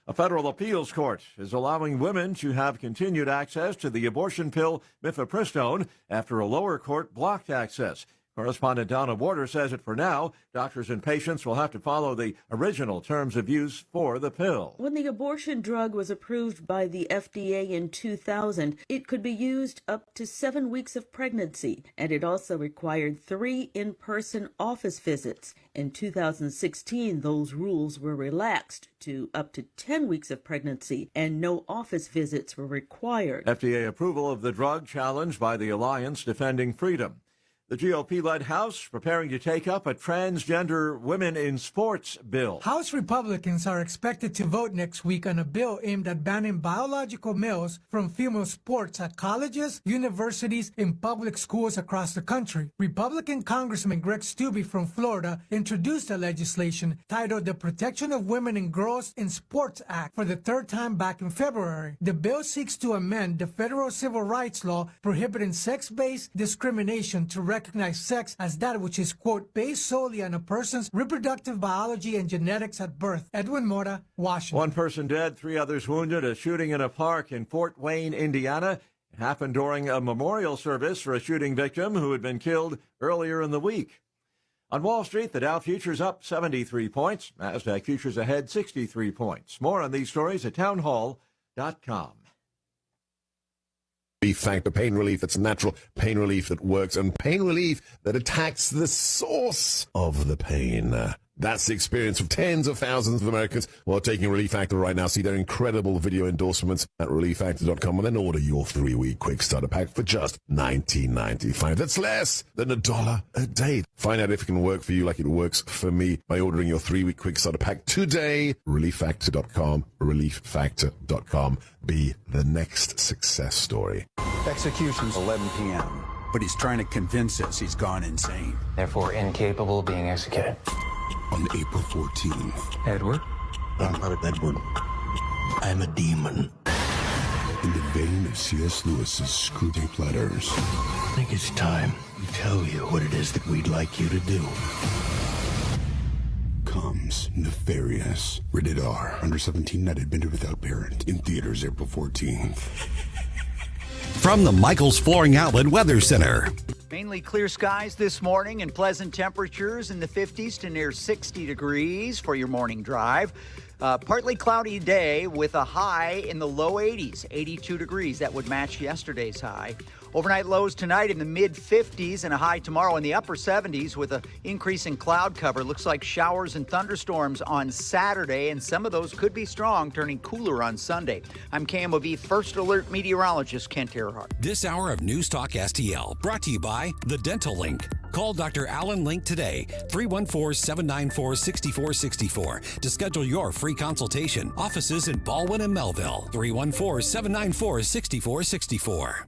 A federal appeals court is allowing women to have continued access to the abortion pill mifepristone after a lower court blocked access. Correspondent Donna Warder says that for now, doctors and patients will have to follow the original terms of use for the pill.
When the abortion drug was approved by the FDA in 2000, it could be used up to 7 weeks of pregnancy, and it also required 3 in-person office visits. In 2016, those rules were relaxed to up to 10 weeks of pregnancy, and no office visits were required.
FDA approval of the drug challenged by the Alliance Defending Freedom. The GOP-led House preparing to take up a transgender women in sports bill.
House Republicans are expected to vote next week on a bill aimed at banning biological males from female sports at colleges, universities, and public schools across the country. Republican Congressman Greg Steube from Florida introduced the legislation titled the Protection of Women and Girls in Sports Act for the third time back in February. The bill seeks to amend the federal civil rights law prohibiting sex-based discrimination to recognize sex as that which is, quote, based solely on a person's reproductive biology and genetics at birth. Edwin Mora, Washington.
1 person dead, 3 others wounded. A shooting in a park in Fort Wayne, Indiana. It happened during a memorial service for a shooting victim who had been killed earlier in the week. On Wall Street, the Dow futures up 73 points. NASDAQ futures ahead 63 points. More on these stories at townhall.com.
Relief Factor, pain relief that's natural, pain relief that works, and pain relief that attacks the source of the pain. That's the experience of tens of thousands of Americans who are taking Relief Factor right now. See their incredible video endorsements at relieffactor.com and then order your 3-week quick starter pack for just $19.95. That's less than $1 a day. Find out if it can work for you like it works for me by ordering your 3-week quick starter pack today. Relieffactor.com, relieffactor.com. Be the next success story.
Execution's 11 p.m., but he's trying to convince us he's gone insane.
Therefore incapable of being executed.
On April 14th.
Edward?
I'm not Edward. I'm a demon. In the vein of C.S. Lewis's Screwtape Letters. I think it's time we tell you what it is that we'd like you to do. Comes Nefarious. Rated R. Under 17, not admitted without parent. In theaters April 14th.
From the Michaels Flooring Outlet Weather Center.
Mainly clear skies this morning and pleasant temperatures in the 50s to near 60 degrees for your morning drive. Partly cloudy day with a high in the low 80s, 82 degrees. That would match yesterday's high. Overnight lows tonight in the mid-50s and a high tomorrow in the upper 70s with an increase in cloud cover. Looks like showers and thunderstorms on Saturday, and some of those could be strong, turning cooler on Sunday. I'm KMOV First Alert meteorologist Kent Earhart.
This hour of News Talk STL brought to you by The Dental Link. Call Dr. Alan Link today, 314-794-6464 to schedule your free consultation. Offices in Baldwin and Melville, 314-794-6464.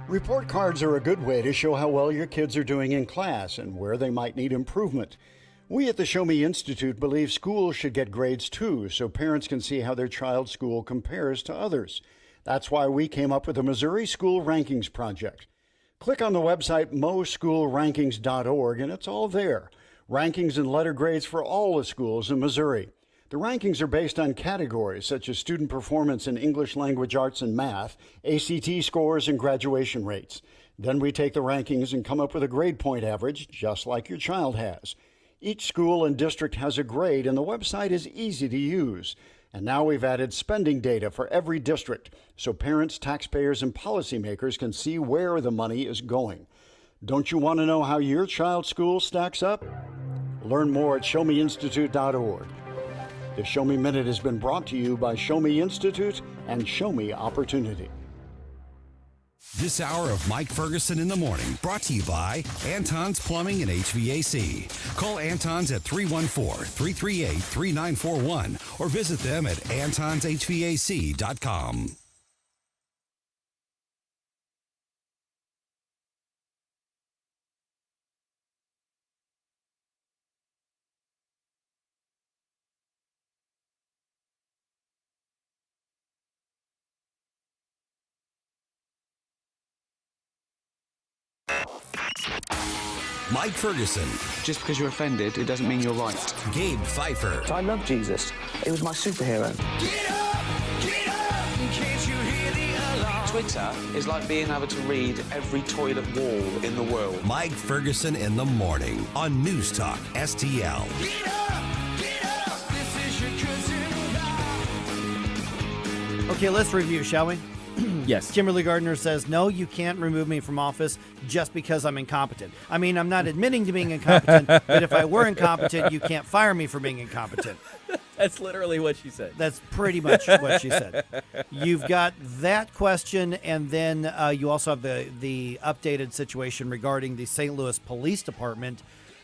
Report cards are a good way to show how well your kids are doing in class and where they might need improvement. We at the Show Me Institute believe schools should get grades too, so parents can see how their child's school compares to others. That's why we came up with the Missouri School Rankings Project. Click on the website moschoolrankings.org and it's all there. Rankings and letter grades for all the schools in Missouri. The rankings are based on categories such as student performance in English language arts and math, ACT scores, and graduation rates. Then we take the rankings and come up with a grade point average, just like your child has. Each school and district has a grade, and the website is easy to use. And now we've added spending data for every district, so parents, taxpayers, and policymakers can see where the money is going. Don't you want to know how your child's school stacks up? Learn more at showmeinstitute.org. The Show Me Minute has been brought to you by Show Me Institute and Show Me Opportunity.
This hour of Mike Ferguson in the Morning brought to you by Anton's Plumbing and HVAC. Call Anton's at 314-338-3941 or visit them at antonshvac.com. Mike Ferguson.
Just because you're offended, it doesn't mean you're right.
Gabe Pfeiffer.
I love Jesus. He was my superhero. Twitter is like being able to read every toilet wall in the world.
Mike Ferguson in the Morning on News Talk STL.
Okay, let's review, shall we?
Yes.
Kimberly Gardner says, no, you can't remove me from office just because I'm incompetent. I mean, I'm not admitting to being incompetent, but if I were incompetent, you can't fire me for being incompetent.
That's literally what she said.
That's pretty much what she said. You've got that question, and then you also have the updated situation regarding the St. Louis Police Department.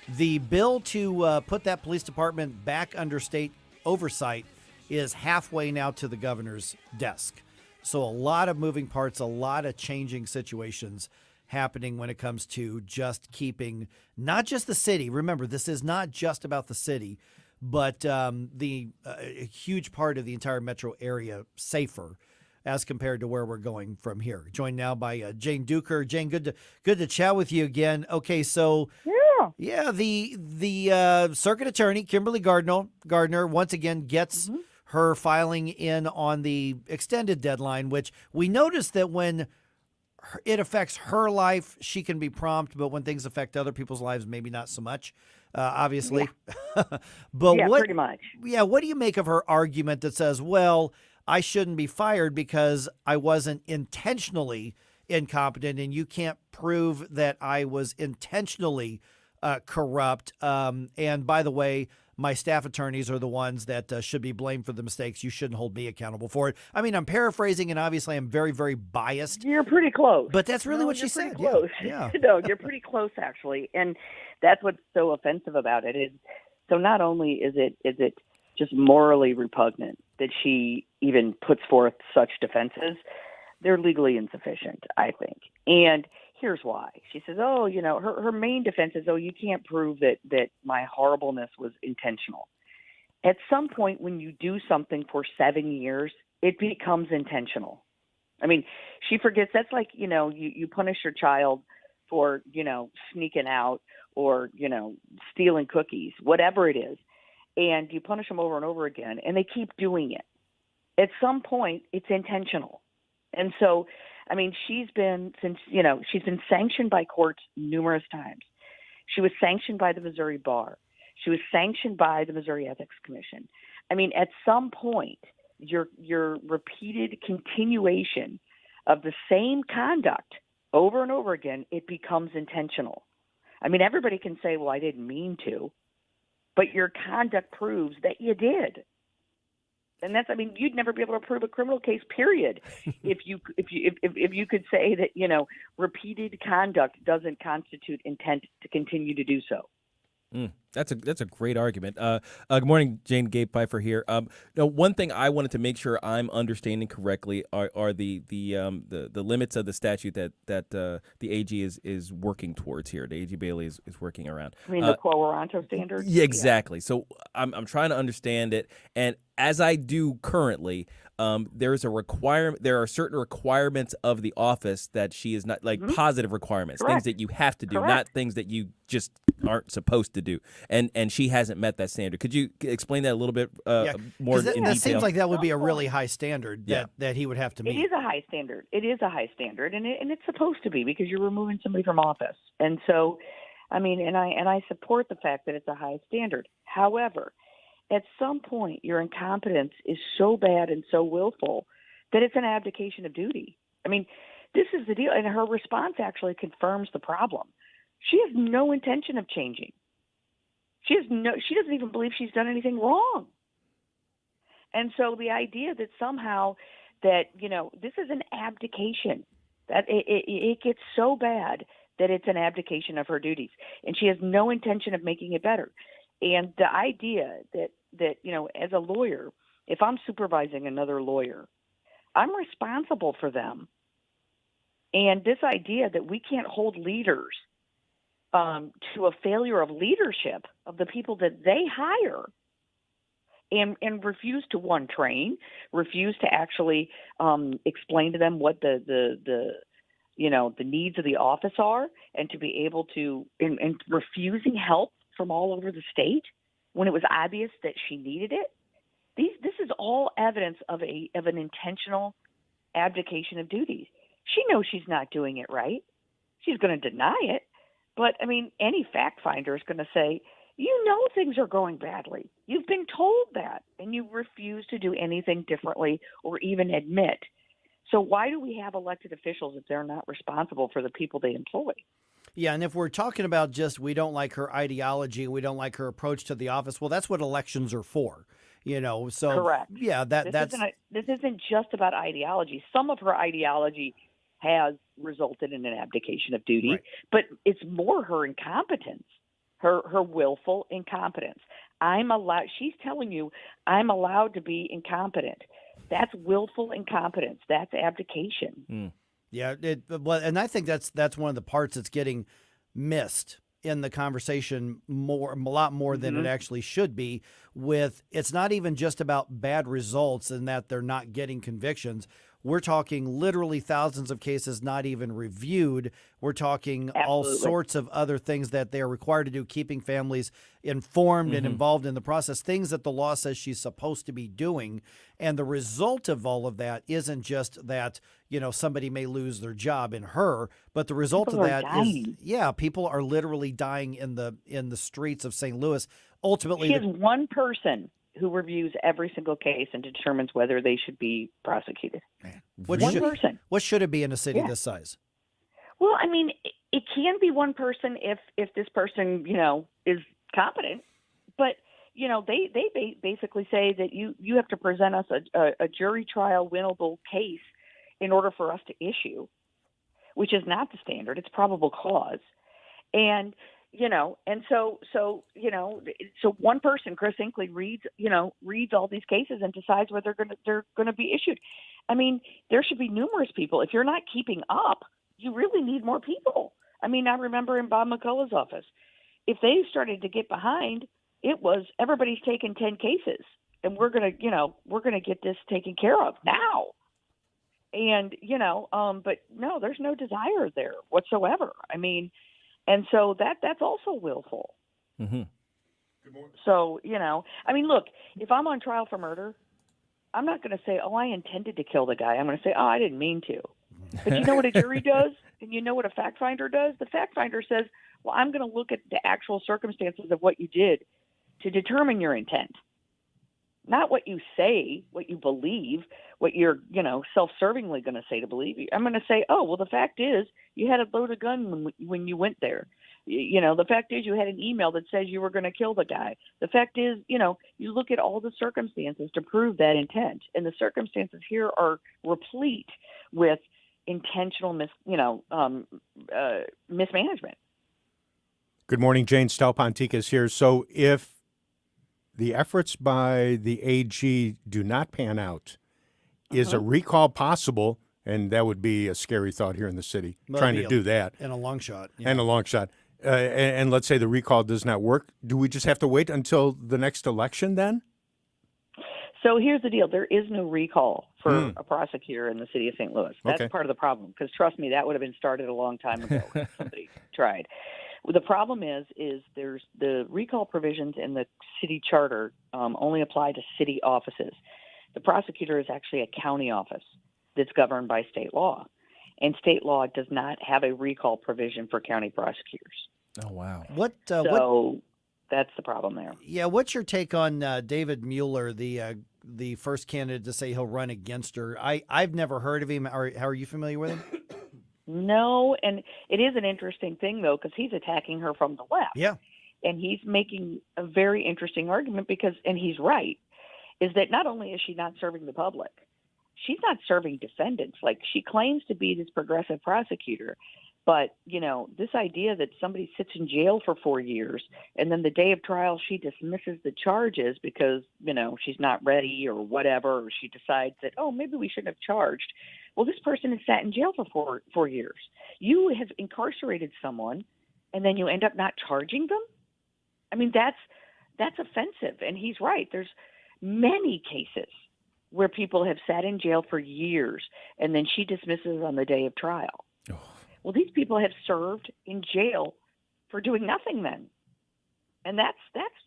The bill to put that police department back under state oversight is halfway now to the governor's desk. So a lot of moving parts, a lot of changing situations happening when it comes to just keeping not just the city. Remember, this is not just about the city, but a huge part of the entire metro area safer as compared to where we're going from here. Joined now by Jane Duker. Jane, good to chat with you again. Okay, so the circuit attorney Kimberly Gardner once again gets her filing in on the extended deadline, which we noticed that when it affects her life, she can be prompt, but when things affect other people's lives, maybe not so much, obviously.
Yeah.
But
Pretty much.
Yeah, what do you make of her argument that says, well, I shouldn't be fired because I wasn't intentionally incompetent, and you can't prove that I was intentionally corrupt. And by the way, my staff attorneys are the ones that should be blamed for the mistakes. You shouldn't hold me accountable for it. I mean, I'm paraphrasing, and obviously I'm very, very biased.
You're pretty close.
But that's really what she said.
Close.
Yeah.
No, you're pretty close, actually. And that's what's so offensive about it. So not only is it just morally repugnant that she even puts forth such defenses, they're legally insufficient, I think. And here's why. She says, her main defense is, you can't prove that my horribleness was intentional. At some point when you do something for 7 years, it becomes intentional. I mean, she forgets that's like, you punish your child for, sneaking out or, stealing cookies, whatever it is. And you punish them over and over again, and they keep doing it. At some point, it's intentional. And so, I mean, she's been sanctioned by courts numerous times. She was sanctioned by the Missouri Bar. She was sanctioned by the Missouri Ethics Commission. I mean, at some point, your repeated continuation of the same conduct over and over again, it becomes intentional. I mean, everybody can say, well, I didn't mean to, but your conduct proves that you did. And you'd never be able to prove a criminal case, period, if you could say that, repeated conduct doesn't constitute intent to continue to do so.
That's a great argument. Good morning, Jane. Gabe Pfeiffer here. Now, one thing I wanted to make sure I'm understanding correctly are the limits of the statute that the AG is working towards here. The AG Bailey is working around.
I mean, the quo warranto standard?
Yeah, exactly. So I'm trying to understand it, and as I do currently, there are certain requirements of the office that she is not positive requirements, things that you have to do, not things that you just aren't supposed to do. And she hasn't met that standard. Could you explain that a little bit more in detail?
It seems like that would be a really high standard that he would have to meet.
It is a high standard. It is a high standard, and it's supposed to be because you're removing somebody from office. And so, I mean, and I support the fact that it's a high standard. However, at some point, your incompetence is so bad and so willful that it's an abdication of duty. I mean, this is the deal. And her response actually confirms the problem. She has no intention of changing. She doesn't even believe she's done anything wrong. And so the idea that somehow that, this is an abdication. That it gets so bad that it's an abdication of her duties, and she has no intention of making it better. And the idea that as a lawyer, if I'm supervising another lawyer, I'm responsible for them. And this idea that we can't hold leaders to a failure of leadership of the people that they hire, and refuse to train, refuse to actually explain to them what the needs of the office are, and to be able to and refusing help from all over the state when it was obvious that she needed it. This is all evidence of an intentional abdication of duties. She knows she's not doing it right. She's going to deny it. But, I mean, any fact finder is going to say, things are going badly. You've been told that, and you refuse to do anything differently or even admit. So why do we have elected officials if they're not responsible for the people they employ?
Yeah, and if we're talking about just we don't like her ideology, we don't like her approach to the office, well, that's what elections are for. So
correct.
Yeah, this
isn't just about ideology. Some of her ideology has resulted in an abdication of duty, but it's more her incompetence, her willful incompetence. She's telling you, I'm allowed to be incompetent. That's willful incompetence. That's abdication.
Yeah, and I think that's one of the parts that's getting missed in the conversation a lot more than it actually should be. It's not even just about bad results and that they're not getting convictions. We're talking literally thousands of cases not even reviewed. We're talking all sorts of other things that they're required to do, keeping families informed and involved in the process, things that the law says she's supposed to be doing. And the result of all of that isn't just that, somebody may lose their job in her, but the result of that is, people are literally dying in the streets of St. Louis. Ultimately,
she is one person who reviews every single case and determines whether they should be prosecuted.
One person. What should it be in a city this size?
Well, I mean, it can be one person if this person, is competent. But, they basically say that you have to present us a jury trial winnable case in order for us to issue, which is not the standard. It's probable cause. And so one person, Chris Inkley, reads all these cases and decides whether they're going to be issued. I mean, there should be numerous people. If you're not keeping up, you really need more people. I mean, I remember in Bob McCullough's office, if they started to get behind, it was everybody's taking 10 cases, and we're gonna get this taken care of now. And but no, there's no desire there whatsoever. I mean. And so that's also willful. So, I mean, look, if I'm on trial for murder, I'm not going to say, I intended to kill the guy. I'm going to say, I didn't mean to. But you know what a jury does? And you know what a fact finder does? The fact finder says, well, I'm going to look at the actual circumstances of what you did to determine your intent. Not what you say, what you believe, what you're, self-servingly going to say to believe. I'm going to say, the fact is you had a loaded gun when you went there. The fact is you had an email that says you were going to kill the guy. The fact is, you look at all the circumstances to prove that intent. And the circumstances here are replete with intentional mismanagement.
Good morning, Jane Stalpontica is here. So if the efforts by the AG do not pan out, is a recall possible? And that would be a scary thought here in the city, trying to do that.
And a long shot. Yeah.
And a long shot. And let's say the recall does not work. Do we just have to wait until the next election then?
So here's the deal. There is no recall for a prosecutor in the city of St. Louis. That's part of the problem, because trust me, that would have been started a long time ago if somebody tried. The problem is there's the recall provisions in the city charter only apply to city offices. The prosecutor is actually a county office that's governed by state law, and state law does not have a recall provision for county prosecutors.
Oh, wow.
That's the problem there.
Yeah, what's your take on David Mueller, the first candidate to say he'll run against her? I've never heard of him. How are you familiar with him?
No, and it is an interesting thing, though, because he's attacking her from the left.
Yeah.
And he's making a very interesting argument and he's right, is that not only is she not serving the public, she's not serving defendants. Like, she claims to be this progressive prosecutor, but, this idea that somebody sits in jail for 4 years and then the day of trial she dismisses the charges because, she's not ready or whatever, or she decides that, oh, maybe we shouldn't have charged. Well, this person has sat in jail for 4 years. You have incarcerated someone and then you end up not charging them? I mean, that's offensive. And he's right. There's many cases where people have sat in jail for years and then she dismisses on the day of trial. Oh. Well, these people have served in jail for doing nothing then. And that's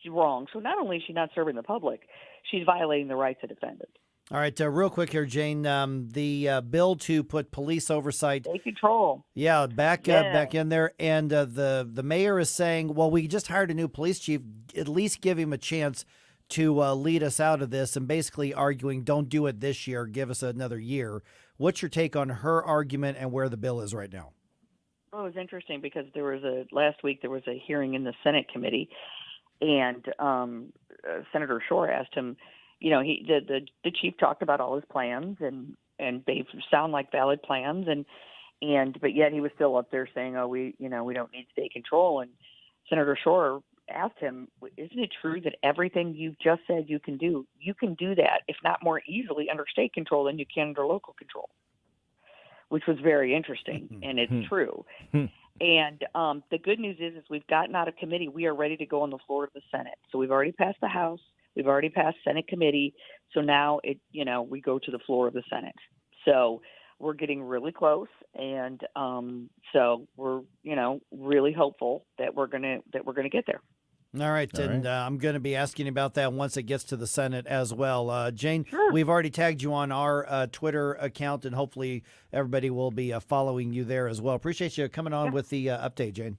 wrong. So not only is she not serving the public, she's violating the rights of defendants.
All right, real quick here, Jane. The bill to put police oversight,
state control,
back in there, and the mayor is saying, well, we just hired a new police chief. At least give him a chance to lead us out of this, and basically arguing, don't do it this year, give us another year. What's your take on her argument and where the bill is right now?
Well, it was interesting because last week there was a hearing in the Senate committee, and Senator Shore asked him, the chief talked about all his plans, and they sound like valid plans, but yet he was still up there saying, oh, we don't need state control. And Senator Shore asked him, isn't it true that everything you've just said you can do that, if not more easily, under state control than you can under local control? Which was very interesting, and it's true. And the good news is we've gotten out of committee. We are ready to go on the floor of the Senate. So we've already passed the House. We've already passed Senate committee. So now we go to the floor of the Senate. So we're getting really close, and so we're really hopeful that we're gonna get there.
All right, and I'm going to be asking about that once it gets to the Senate as well. Jane, We've already tagged you on our Twitter account, and hopefully everybody will be following you there as well. Appreciate you coming on with the update, Jane.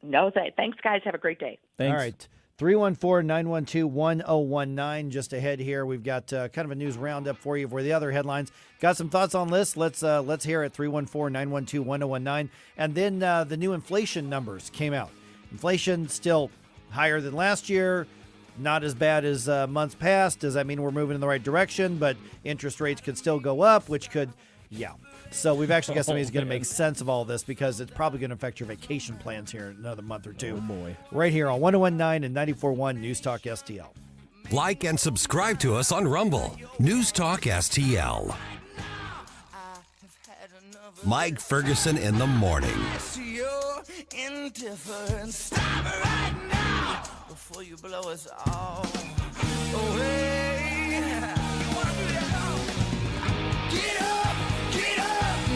No, thanks, guys. Have a great day.
Thanks. All right. 314-912-1019. Just ahead here, we've got kind of a news roundup for you for the other headlines. Got some thoughts on this? Let's hear it. 314-912-1019. And then the new inflation numbers came out. Inflation still higher than last year, not as bad as months past. Does that mean we're moving in the right direction? But interest rates could still go up, which could, So we've actually got somebody who's going to make sense of all this, because it's probably going to affect your vacation plans here in another month or two.
Oh, boy.
Right here on 101.9 and 94.1 News Talk STL.
Like and subscribe to us on Rumble. News Talk STL. Mike Ferguson in the morning.
Stop right now before you blow us all away. Get up,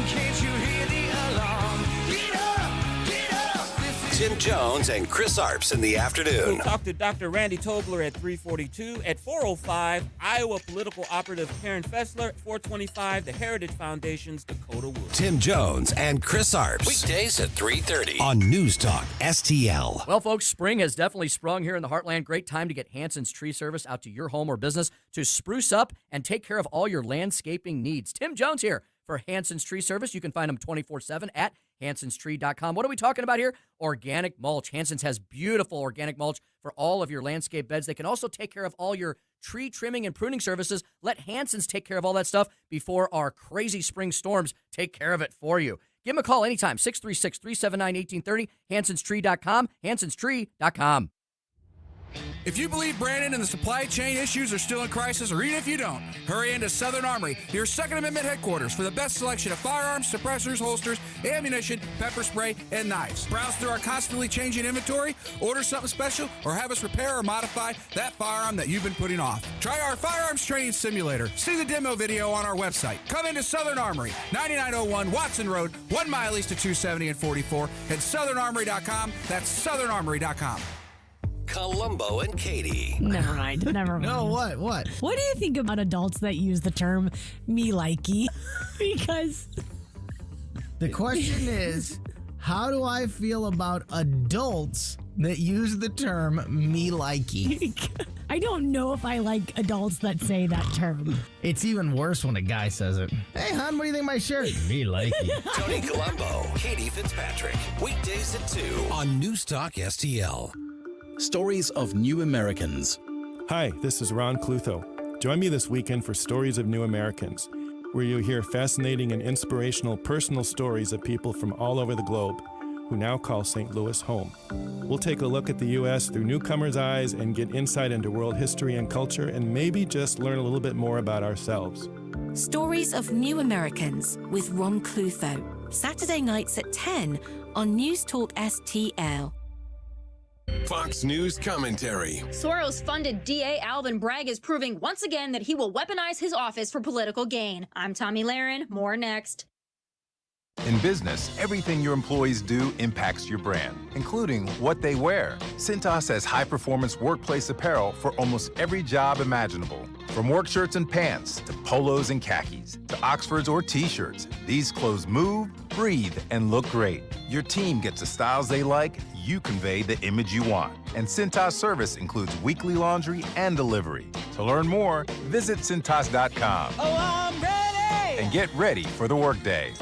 can't you hear the alarm? Get up.
Tim Jones and Chris Arps in the afternoon.
We'll talk to Dr. Randy Tobler at 3:42. At 4:05, Iowa political operative Karen Fessler. At 4:25, the Heritage Foundation's Dakota Wood.
Tim Jones and Chris Arps. Weekdays at 3:30 on News Talk STL.
Well, folks, spring has definitely sprung here in the Heartland. Great time to get Hanson's Tree Service out to your home or business to spruce up and take care of all your landscaping needs. Tim Jones here for Hanson's Tree Service. You can find them 24/7 at hansonstree.com. What are we talking about here? Organic mulch. Hanson's has beautiful organic mulch for all of your landscape beds. They can also take care of all your tree trimming and pruning services. Let Hanson's take care of all that stuff before our crazy spring storms take care of it for you. Give them a call anytime, 636-379-1830, hansonstree.com, hansonstree.com.
If you believe Brandon and the supply chain issues are still in crisis, or even if you don't, hurry into Southern Armory, your Second Amendment headquarters, for the best selection of firearms, suppressors, holsters, ammunition, pepper spray, and knives. Browse through our constantly changing inventory, order something special, or have us repair or modify that firearm that you've been putting off. Try our firearms training simulator. See the demo video on our website. Come into Southern Armory, 9901 Watson Road, 1 mile east of 270 and 44, at southernarmory.com. That's southernarmory.com.
Columbo and Katie.
Never mind.
No, what?
What do you think about adults that use the term me likey? Because
the question is, how do I feel about adults that use the term me likey?
I don't know if I like adults that say that term.
It's even worse when a guy says it. Hey, hon, what do you think of my shirt? Me likey.
Tony Columbo, Katie Fitzpatrick. Weekdays at 2 on News Talk STL.
Stories of New Americans.
Hi, this is Ron Clutho. Join me this weekend for Stories of New Americans.
where you'll hear fascinating and inspirational personal stories of people from all over the globe who now call St. Louis home. We'll take a look at the U.S. through newcomers' eyes and get insight into world history and culture, and maybe just learn a little bit more about ourselves.
Stories of New Americans with Ron Clutho. Saturday nights at 10 on News Talk STL.
Fox News commentary.
Soros-funded DA Alvin Bragg is proving once again that he will weaponize his office for political gain. I'm Tommy Lahren. More next.
In business, everything your employees do impacts your brand, including what they wear. Cintas has high-performance workplace apparel for almost every job imaginable. From work shirts and pants, to polos and khakis, to Oxfords or T-shirts, these clothes move, breathe, and look great. Your team gets the styles they like, you convey the image you want. And Cintas service includes weekly laundry and delivery. To learn more, visit Cintas.com.
Oh, I'm ready!
And get ready for the workday.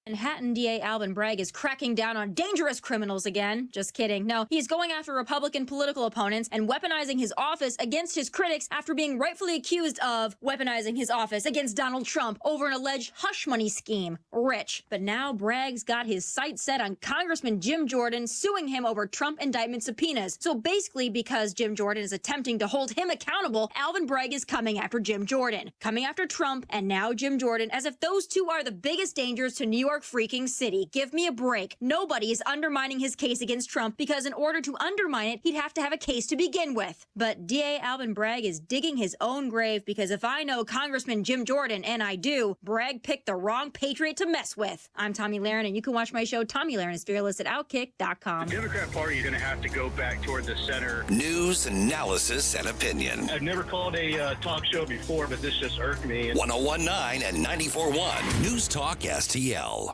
Manhattan DA Alvin Bragg is cracking down on dangerous criminals again. Just kidding. No, he's going after Republican political opponents and weaponizing his office against his critics after being rightfully accused of weaponizing his office against Donald Trump over an alleged hush money scheme. Rich. But now Bragg's got his sights set on Congressman Jim Jordan suing him over Trump indictment subpoenas. So basically, because Jim Jordan is attempting to hold him accountable, Alvin Bragg is coming after Jim Jordan, coming after Trump, and now Jim Jordan, as if those two are the biggest dangers to New York freaking City. Give me a break. Nobody is undermining his case against Trump because in order to undermine it, he'd have to have a case to begin with. But DA Alvin Bragg is digging his own grave because if I know Congressman Jim Jordan, and I do, Bragg picked the wrong patriot to mess with. I'm Tommy Lahren, and you can watch my show Tommy Lahren is Fearless at Outkick.com.
The Democrat Party is going to have to go back toward the center.
News, analysis, and opinion.
I've never called a talk show before, but this just irked me.
1019 and 94.1 News Talk STL.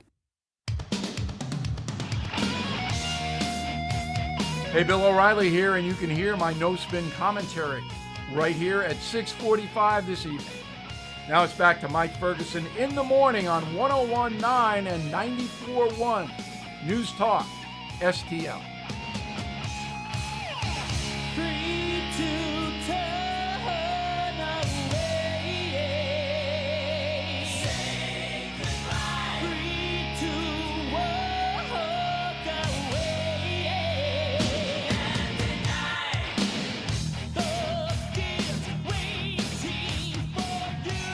Hey, Bill O'Reilly here, and you can hear my no-spin commentary right here at 6:45 this evening. Now it's back to Mike Ferguson in the morning on 1019 and 94.1 News Talk STL.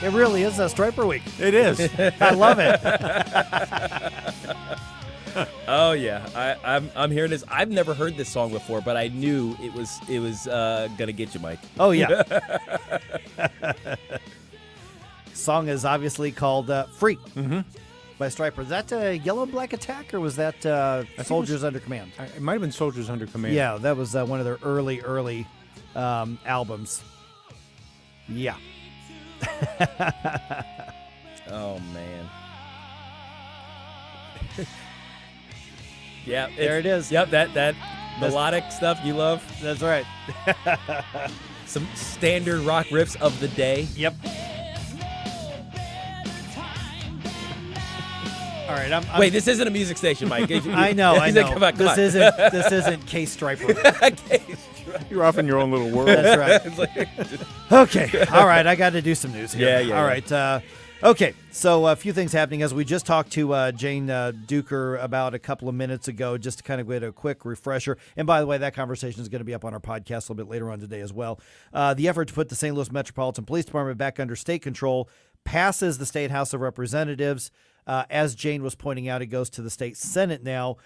It really is a Striper Week.
It is.
I love it.
Oh yeah, I'm hearing this. I've never heard this song before, but I knew it was gonna get you, Mike.
Oh yeah. Song is obviously called "Free" by Striper. Is that Yellow Black Attack or was that Soldiers Under Command?
It might have been Soldiers Under Command.
Yeah, that was one of their early albums. Yeah.
Oh man. Yeah,
there it is.
Yep, that melodic stuff you love.
That's right.
Some standard rock riffs of the day.
Yep. All right,
wait. This isn't a music station, Mike.
I know.
Come on.
This isn't K Striper.
You're off in your own little world.
That's right. Okay. All right. I got to do some news here.
Yeah.
All right. Okay. So a few things happening as we just talked to Jane Duker about a couple of minutes ago, just to kind of get a quick refresher. And by the way, that conversation is going to be up on our podcast a little bit later on today as well. The effort to put the St. Louis Metropolitan Police Department back under state control passes the State House of Representatives. As Jane was pointing out, it goes to the state Senate now.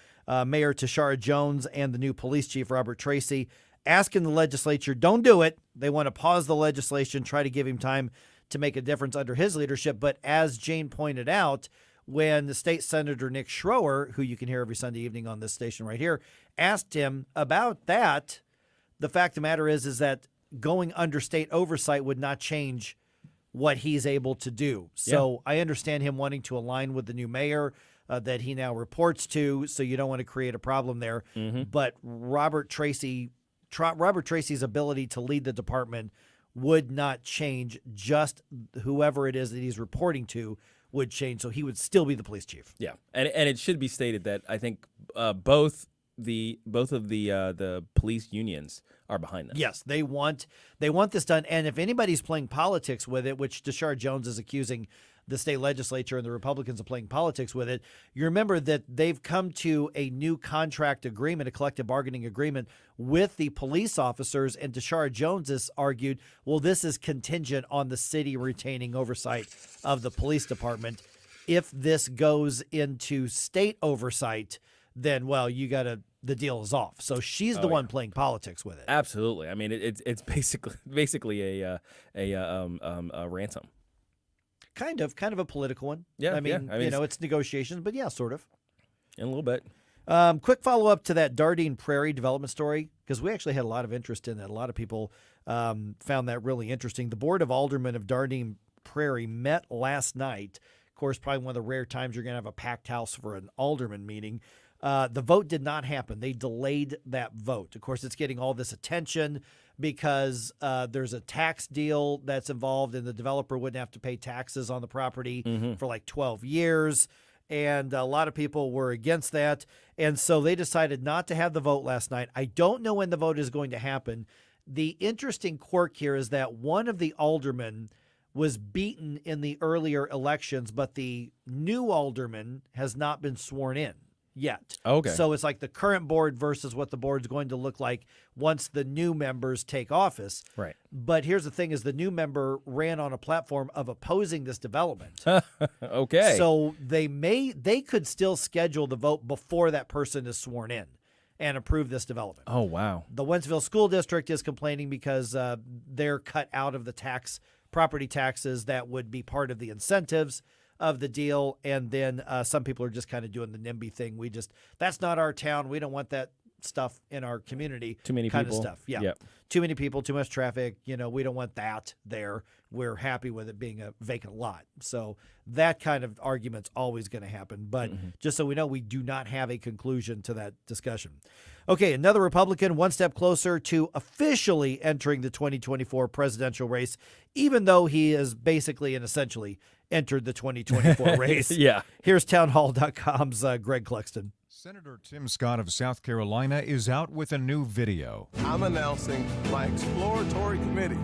Mayor Tashara Jones and the new police chief, Robert Tracy, asking the legislature, don't do it. They want to pause the legislation, try to give him time to make a difference under his leadership. But as Jane pointed out, when the state senator Nick Schroer, who you can hear every Sunday evening on this station right here, asked him about that, the fact of the matter is that going under state oversight would not change what he's able to do. So I understand him wanting to align with the new mayor that he now reports to, so you don't want to create a problem there. But Robert Tracy's ability to lead the department would not change. Just whoever it is that he's reporting to would change, so he would still be the police chief.
Yeah, and it should be stated that I think both both of the police unions are behind this.
Yes, they want this done. And if anybody's playing politics with it, which Tashara Jones is accusing the state legislature and the Republicans of playing politics with it, you remember that they've come to a new contract agreement, a collective bargaining agreement with the police officers. And Tashara Jones has argued, well, this is contingent on the city retaining oversight of the police department. If this goes into state oversight, then, well, the deal is off. So she's the one playing politics with it.
Absolutely. I mean, it's basically a ransom.
Kind of a political one.
Yeah,
I mean,
yeah.
it's negotiations, but yeah, sort of.
In a little bit.
Quick follow-up to that Dardine Prairie development story, because we actually had a lot of interest in that. A lot of people found that really interesting. The Board of Aldermen of Dardine Prairie met last night. Of course, probably one of the rare times you're going to have a packed house for an alderman meeting. The vote did not happen. They delayed that vote. Of course, it's getting all this attention because there's a tax deal that's involved, and the developer wouldn't have to pay taxes on the property for like 12 years. And a lot of people were against that. And so they decided not to have the vote last night. I don't know when the vote is going to happen. The interesting quirk here is that one of the aldermen was beaten in the earlier elections, but the new alderman has not been sworn in yet.
Okay.
So it's like the current board versus what the board's going to look like once the new members take office.
Right.
But here's the thing is the new member ran on a platform of opposing this development.
Okay.
So they could still schedule the vote before that person is sworn in and approve this development.
Oh, wow.
The Wentzville School District is complaining because they're cut out of the property taxes that would be part of the incentives of the deal. And then some people are just kind of doing the NIMBY thing. That's not our town. We don't want that stuff in our community.
Too many
kind
people.
of stuff. Yeah.
Yep.
Too many people, too much traffic. We don't want that there. We're happy with it being a vacant lot. So that kind of argument's always going to happen. But just so we know, we do not have a conclusion to that discussion. Okay, another Republican one step closer to officially entering the 2024 presidential race, even though he is basically and essentially entered the 2024 race.
Yeah.
Here's townhall.com's Greg Cluxton.
Senator Tim Scott of South Carolina is out with a new video.
I'm announcing my exploratory committee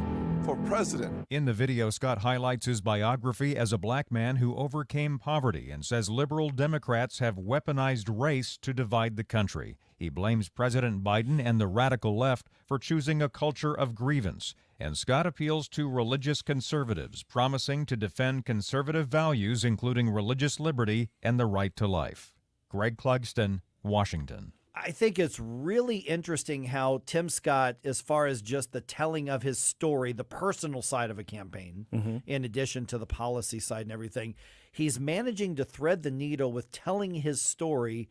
for president.
In the video, Scott highlights his biography as a black man who overcame poverty and says liberal Democrats have weaponized race to divide the country. He blames President Biden and the radical left for choosing a culture of grievance. And Scott appeals to religious conservatives, promising to defend conservative values, including religious liberty and the right to life. Greg Clugston, Washington.
I think it's really interesting how Tim Scott, as far as just the telling of his story, the personal side of a campaign, in addition to the policy side and everything, he's managing to thread the needle with telling his story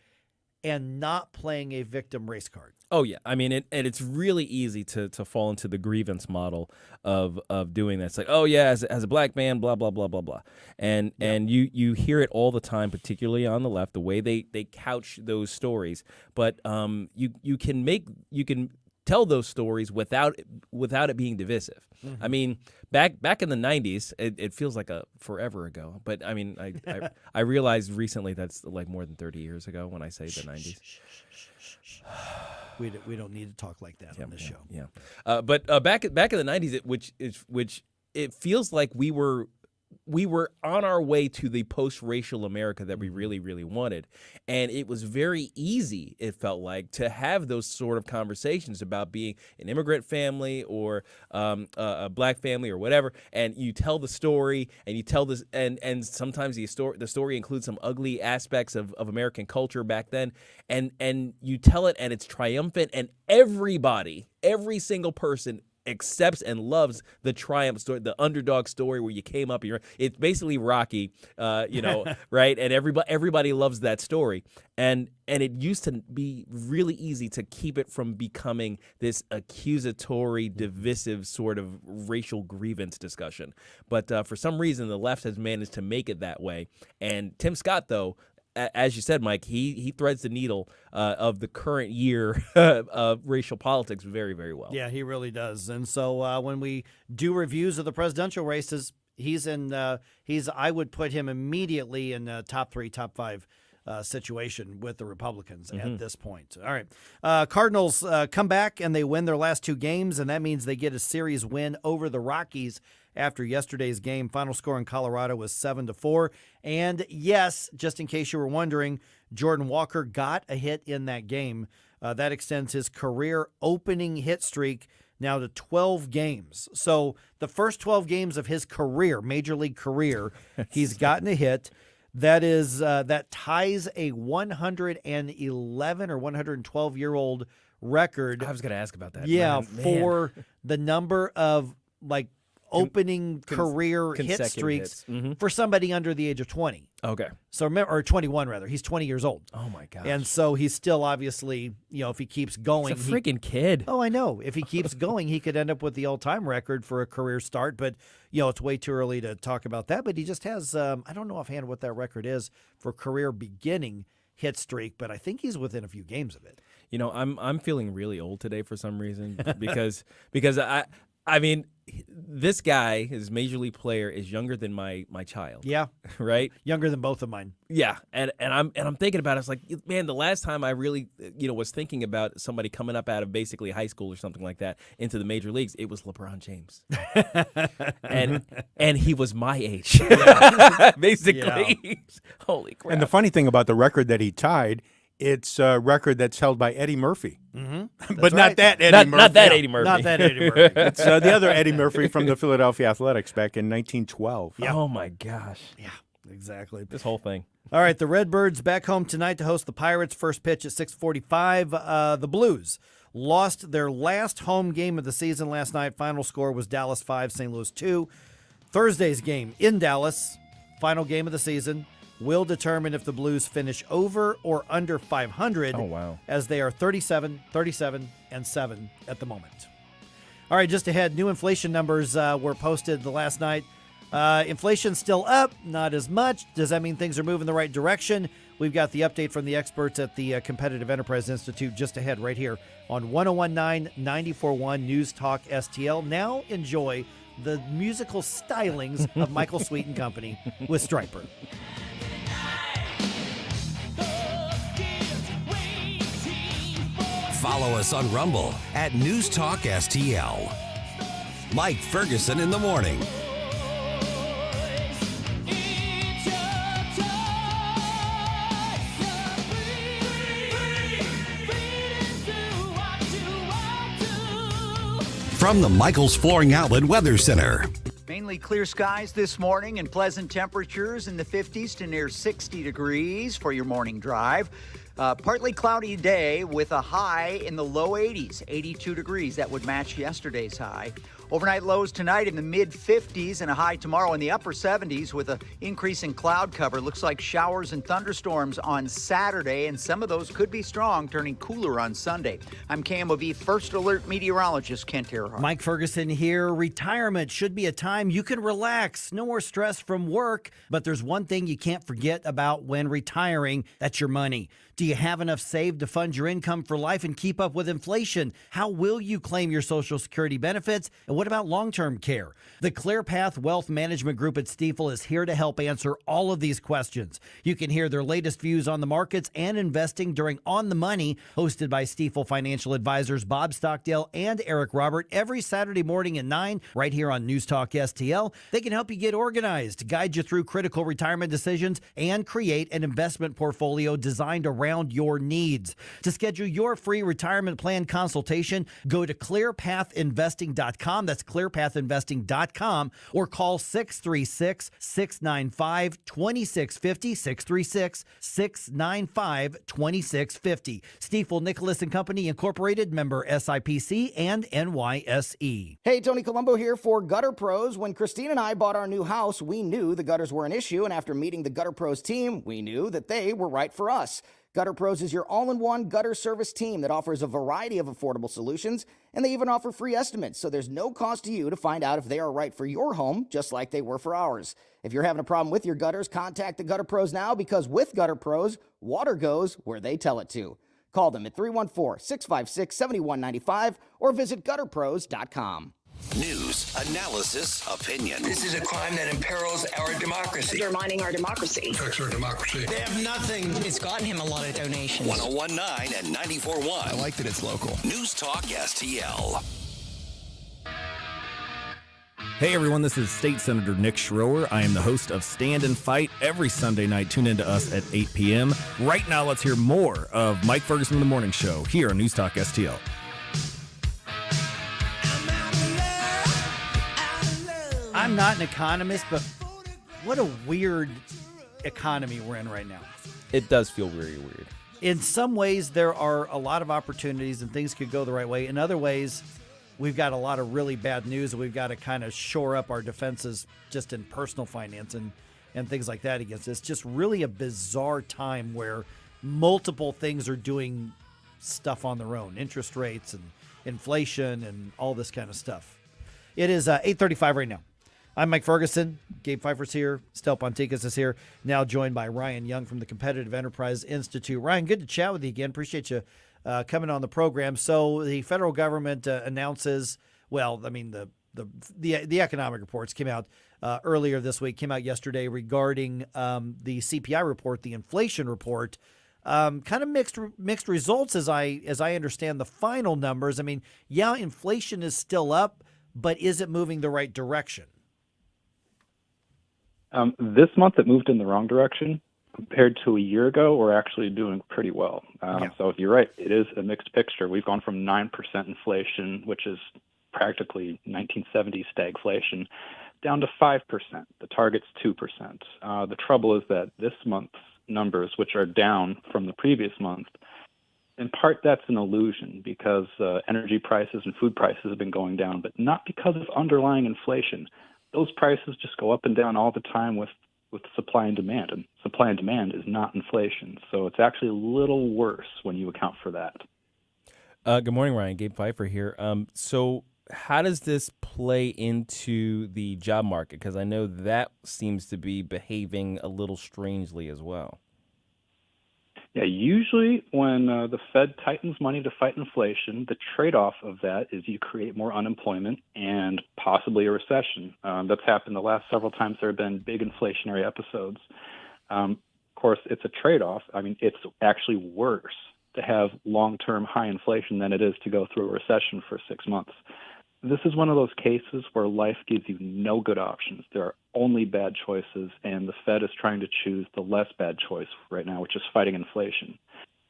and not playing a victim race card.
Oh, yeah. I mean, it's really easy to fall into the grievance model of doing that. It's like, oh, yeah, as a black man, blah, blah, blah, blah, blah. And you hear it all the time, particularly on the left, the way they couch those stories. But you can tell those stories without it being divisive. I mean, back in the 90s, it feels like a forever ago. But I mean, I realized recently that's like more than 30 years ago when I say the 90s.
We don't need to talk like that on this show.
Yeah. But back in the 90s, which it feels like we were on our way to the post-racial America that we really, really wanted. And it was very easy, it felt like, to have those sort of conversations about being an immigrant family or a black family or whatever. And you tell the story and you tell this, and sometimes the story includes some ugly aspects of American culture back then. And you tell it and it's triumphant, and every single person accepts and loves the triumph story, the underdog story where you came up. It's basically Rocky, right? And everybody loves that story. And it used to be really easy to keep it from becoming this accusatory, divisive sort of racial grievance discussion. But for some reason, the left has managed to make it that way. And Tim Scott, though, as you said, Mike, he threads the needle of the current year of racial politics very, very well.
Yeah, he really does. And so when we do reviews of the presidential races, I would put him immediately in top 3, top 5 situation with the Republicans at this point. All right. Cardinals come back and they win their last 2 games, and that means they get a series win over the Rockies after yesterday's game. Final score in Colorado was 7-4. And yes, just in case you were wondering, Jordan Walker got a hit in that game. That extends his career opening hit streak now to 12 games. So the first 12 games of his career, major league career, he's gotten a hit. That ties a 111 or 112-year-old record.
I was going to ask about that.
Yeah,
Man.
for the number of opening career hit streaks for somebody under the age of 20.
Okay.
So or 21 rather. He's 20 years old.
Oh my gosh.
And so he's still obviously, if he keeps going.
He's a freaking kid.
Oh, I know. If he keeps going, he could end up with the all-time record for a career start. But, it's way too early to talk about that. But he just has, I don't know offhand what that record is for career beginning hit streak, but I think he's within a few games of it.
I'm feeling really old today for some reason because I mean, this guy, his major league player, is younger than my child.
Yeah,
right.
Younger than both of mine.
Yeah, and I'm thinking about it. It's like, man, the last time I really was thinking about somebody coming up out of basically high school or something like that into the major leagues, it was LeBron James, and he was my age, basically.
Yeah.
Holy crap!
And the funny thing about the record that he tied, it's a record that's held by Eddie Murphy.
Mm-hmm.
But not that Eddie Murphy.
Not that Eddie Murphy.
Not that Eddie Murphy.
It's the other Eddie Murphy from the Philadelphia Athletics back in 1912.
Yeah.
Oh, my gosh.
Yeah, exactly.
This whole thing.
All right, the Redbirds back home tonight to host the Pirates. First pitch at 6:45. The Blues lost their last home game of the season last night. Final score was Dallas 5, St. Louis 2. Thursday's game in Dallas, final game of the season, will determine if the Blues finish over or under 500.
Oh, wow.
As they are 37, and 7 at the moment. All right, just ahead, new inflation numbers were posted the last night. Inflation's still up, not as much. Does that mean things are moving the right direction? We've got the update from the experts at the Competitive Enterprise Institute just ahead right here on 101.9, 94.1 News Talk STL. Now enjoy the musical stylings of Michael Sweet and Company with Striper.
Follow us on Rumble at News Talk STL. Mike Ferguson in the morning. From the Michaels Flooring Outlet Weather Center.
Mainly clear skies this morning and pleasant temperatures in the 50s to near 60 degrees for your morning drive. Partly cloudy day with a high in the low 80s, 82 degrees. That would match yesterday's high. Overnight lows tonight in the mid-50s and a high tomorrow in the upper 70s with an increase in cloud cover. Looks like showers and thunderstorms on Saturday, and some of those could be strong, turning cooler on Sunday. I'm KMOV First Alert meteorologist Kent Earhart.
Mike Ferguson here. Retirement should be a time you can relax. No more stress from work. But there's one thing you can't forget about when retiring. That's your money. Do you have enough saved to fund your income for life and keep up with inflation? How will you claim your Social Security benefits? And what about long-term care? The ClearPath Wealth Management Group at Stifel is here to help answer all of these questions. You can hear their latest views on the markets and investing during On the Money, hosted by Stifel financial advisors Bob Stockdale and Eric Robert, every Saturday morning at 9, right here on News Talk STL. They can help you get organized, guide you through critical retirement decisions, and create an investment portfolio designed around your needs. To schedule your free retirement plan consultation, go to clearpathinvesting.com. That's clearpathinvesting.com, or call 636-695-2650, 636-695-2650. Stifel Nicholas and Company Incorporated, member SIPC and NYSE.
Hey, Tony Colombo here for Gutter Pros. When Christine and I bought our new house, we knew the gutters were an issue, and after meeting the Gutter Pros team, we knew that they were right for us. Gutter Pros is your all-in-one gutter service team that offers a variety of affordable solutions, and they even offer free estimates, so there's no cost to you to find out if they are right for your home, just like they were for ours. If you're having a problem with your gutters, contact the Gutter Pros now, because with Gutter Pros, water goes where they tell it to. Call them at 314-656-7195 or visit gutterpros.com.
News, analysis, opinion.
This is a crime that imperils our democracy.
Undermining our democracy.
Affects our democracy.
They have nothing. It's gotten him a lot of donations.
101.9 and 94.1.
I like that it's local.
News Talk STL.
Hey everyone, this is State Senator Nick Schroer. I am the host of Stand and Fight every Sunday night. Tune in to us at 8 p.m. Right now, let's hear more of Mike Ferguson in the Morning Show here on News Talk STL.
I'm not an economist, but what a weird economy we're in right now.
It does feel very weird.
In some ways, there are a lot of opportunities and things could go the right way. In other ways, we've got a lot of really bad news and we've got to kind of shore up our defenses just in personal finance and things like that against it. It's just really a bizarre time where multiple things are doing stuff on their own. Interest rates and inflation and all this kind of stuff. It is 8:35 right now. I'm Mike Ferguson. Gabe Pfeiffer's here. Stel Ponticus is here. Now joined by Ryan Young from the Competitive Enterprise Institute. Ryan, good to chat with you again. Appreciate you coming on the program. So the federal government announces, well, I mean, the economic reports came out earlier this week, came out yesterday regarding the CPI report, the inflation report. Kind of mixed results as I understand the final numbers. I mean, yeah, inflation is still up, but is it moving the right direction?
This month it moved in the wrong direction. Compared to a year ago, we're actually doing pretty well. So if you're right, it is a mixed picture. We've gone from 9% inflation, which is practically 1970s stagflation, down to 5%. The target's 2%. The trouble is that this month's numbers, which are down from the previous month, in part that's an illusion because energy prices and food prices have been going down, but not because of underlying inflation. Those prices just go up and down all the time with supply and demand, and supply and demand is not inflation. So it's actually a little worse when you account for that.
Good morning, Ryan. Gabe Pfeiffer here. So how does this play into the job market? Because I know that seems to be behaving a little strangely as well.
Yeah, usually when the Fed tightens money to fight inflation, the trade-off of that is you create more unemployment and possibly a recession. That's happened the last several times there have been big inflationary episodes. Of course, it's a trade-off. I mean, it's actually worse to have long-term high inflation than it is to go through a recession for 6 months. This is one of those cases where life gives you no good options. There are only bad choices, and the Fed is trying to choose the less bad choice right now, which is fighting inflation.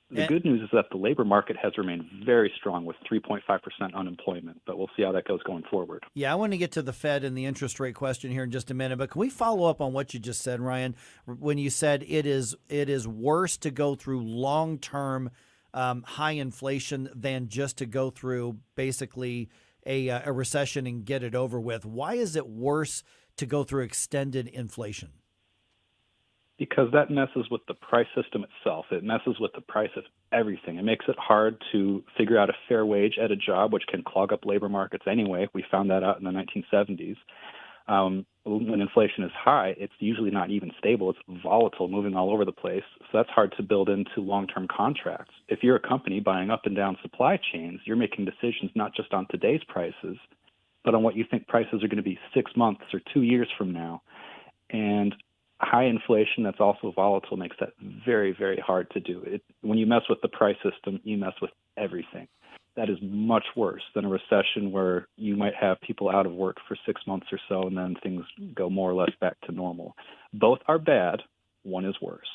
The good news is that the labor market has remained very strong with 3.5% unemployment, but we'll see how that goes going forward.
Yeah, I want to get to the Fed and the interest rate question here in just a minute, but can we follow up on what you just said, Ryan, when you said it is worse to go through long-term high inflation than just to go through basically a recession and get it over with? Why is it worse to go through extended inflation?
Because that messes with the price system itself. It messes with the price of everything. It makes it hard to figure out a fair wage at a job, which can clog up labor markets anyway. We found that out in the 1970s. When inflation is high, it's usually not even stable. It's volatile, moving all over the place. So that's hard to build into long-term contracts. If you're a company buying up and down supply chains, you're making decisions not just on today's prices, but on what you think prices are going to be 6 months or 2 years from now. And high inflation that's also volatile makes that very, very hard to do. When you mess with the price system, you mess with everything. That is much worse than a recession where you might have people out of work for 6 months or so and then things go more or less back to normal. Both are bad. One is worse.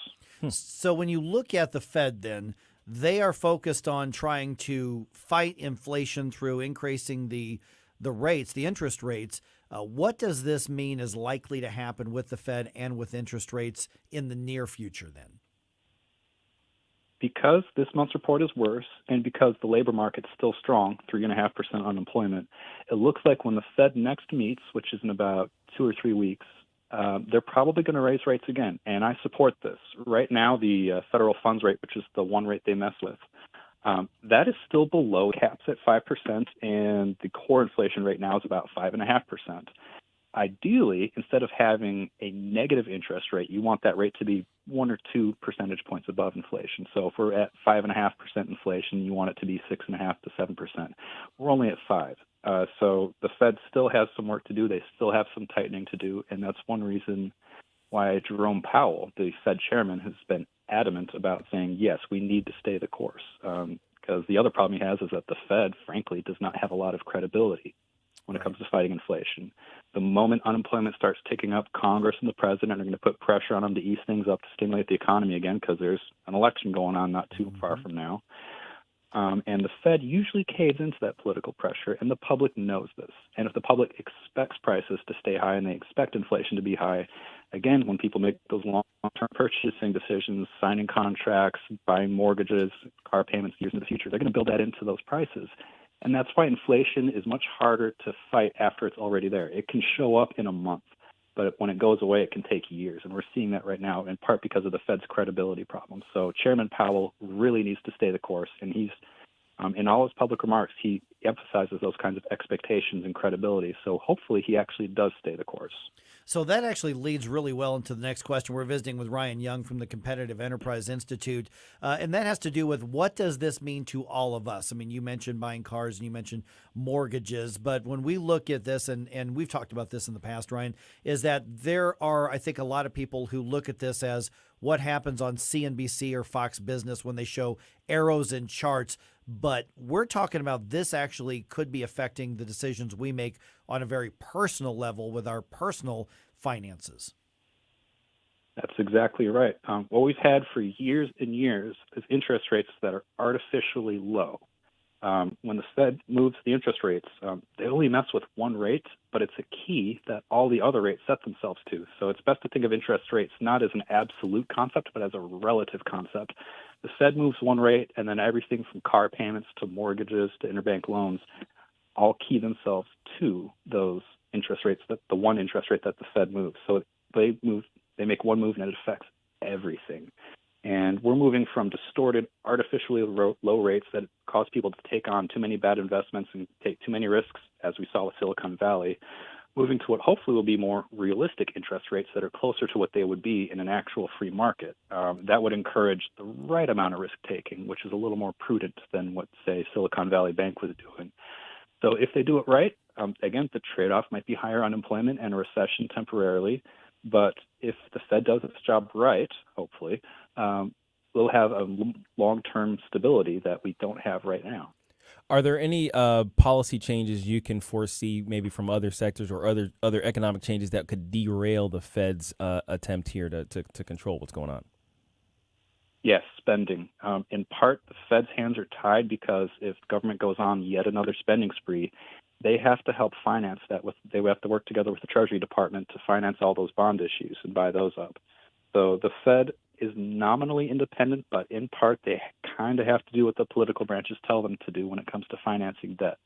So when you look at the Fed then, they are focused on trying to fight inflation through increasing the rates, the interest rates. What does this mean is likely to happen with the Fed and with interest rates in the near future then?
Because this month's report is worse and because the labor market's still strong, 3.5% unemployment, it looks like when the Fed next meets, which is in about 2 or 3 weeks, they're probably going to raise rates again. And I support this. Right now, the federal funds rate, which is the one rate they mess with, that is still below caps at 5%, and the core inflation rate now is about 5.5%. ideally, instead of having a negative interest rate, you want that rate to be 1 or 2 percentage points above inflation. So if we're at 5.5% inflation, you want it to be 6.5 to 7%. We're only at 5. So the Fed still has some work to do. They still have some tightening to do, and that's one reason why Jerome Powell, the Fed chairman, has been adamant about saying, yes, we need to stay the course. Because the other problem he has is that the Fed, frankly, does not have a lot of credibility when it comes to fighting inflation. The moment unemployment starts ticking up, Congress and the president are going to put pressure on them to ease things up to stimulate the economy again, because there's an election going on not too far from now. And the Fed usually caves into that political pressure, and the public knows this. And if the public expects prices to stay high and they expect inflation to be high, again, when people make those long-term purchasing decisions, signing contracts, buying mortgages, car payments years into the future, they're going to build that into those prices. And that's why inflation is much harder to fight after it's already there. It can show up in a month, but when it goes away, it can take years. And we're seeing that right now, in part because of the Fed's credibility problems. So Chairman Powell really needs to stay the course, and he's in all his public remarks, he emphasizes those kinds of expectations and credibility. So hopefully he actually does stay the course.
So that actually leads really well into the next question. We're visiting with Ryan Young from the Competitive Enterprise Institute, and that has to do with what does this mean to all of us? I mean, you mentioned buying cars and you mentioned mortgages, but when we look at this, and we've talked about this in the past, Ryan, is that there are, I think, a lot of people who look at this as what happens on CNBC or Fox Business when they show arrows and charts. But we're talking about this actually could be affecting the decisions we make on a very personal level with our personal finances.
That's exactly right. What we've had for years and years is interest rates that are artificially low. When the Fed moves the interest rates, they only mess with one rate, but it's a key that all the other rates set themselves to. So it's best to think of interest rates not as an absolute concept, but as a relative concept. The Fed moves one rate, and then everything from car payments to mortgages to interbank loans all key themselves to those interest rates, that the one interest rate that the Fed moves. So they make one move, and it affects everything. And we're moving from distorted, artificially low rates that cause people to take on too many bad investments and take too many risks, as we saw with Silicon Valley, moving to what hopefully will be more realistic interest rates that are closer to what they would be in an actual free market. That would encourage the right amount of risk-taking, which is a little more prudent than what, say, Silicon Valley Bank was doing. So if they do it right, again, the trade-off might be higher unemployment and a recession temporarily. But if the Fed does its job right, hopefully, we'll have a long-term stability that we don't have right now.
Are there any policy changes you can foresee, maybe from other sectors or other economic changes that could derail the Fed's attempt here to control what's going on?
Yes, spending. In part, the Fed's hands are tied because if government goes on yet another spending spree, they have to help finance that. They have to work together with the Treasury Department to finance all those bond issues and buy those up. So the Fed is nominally independent, but in part they kind of have to do what the political branches tell them to do when it comes to financing debt.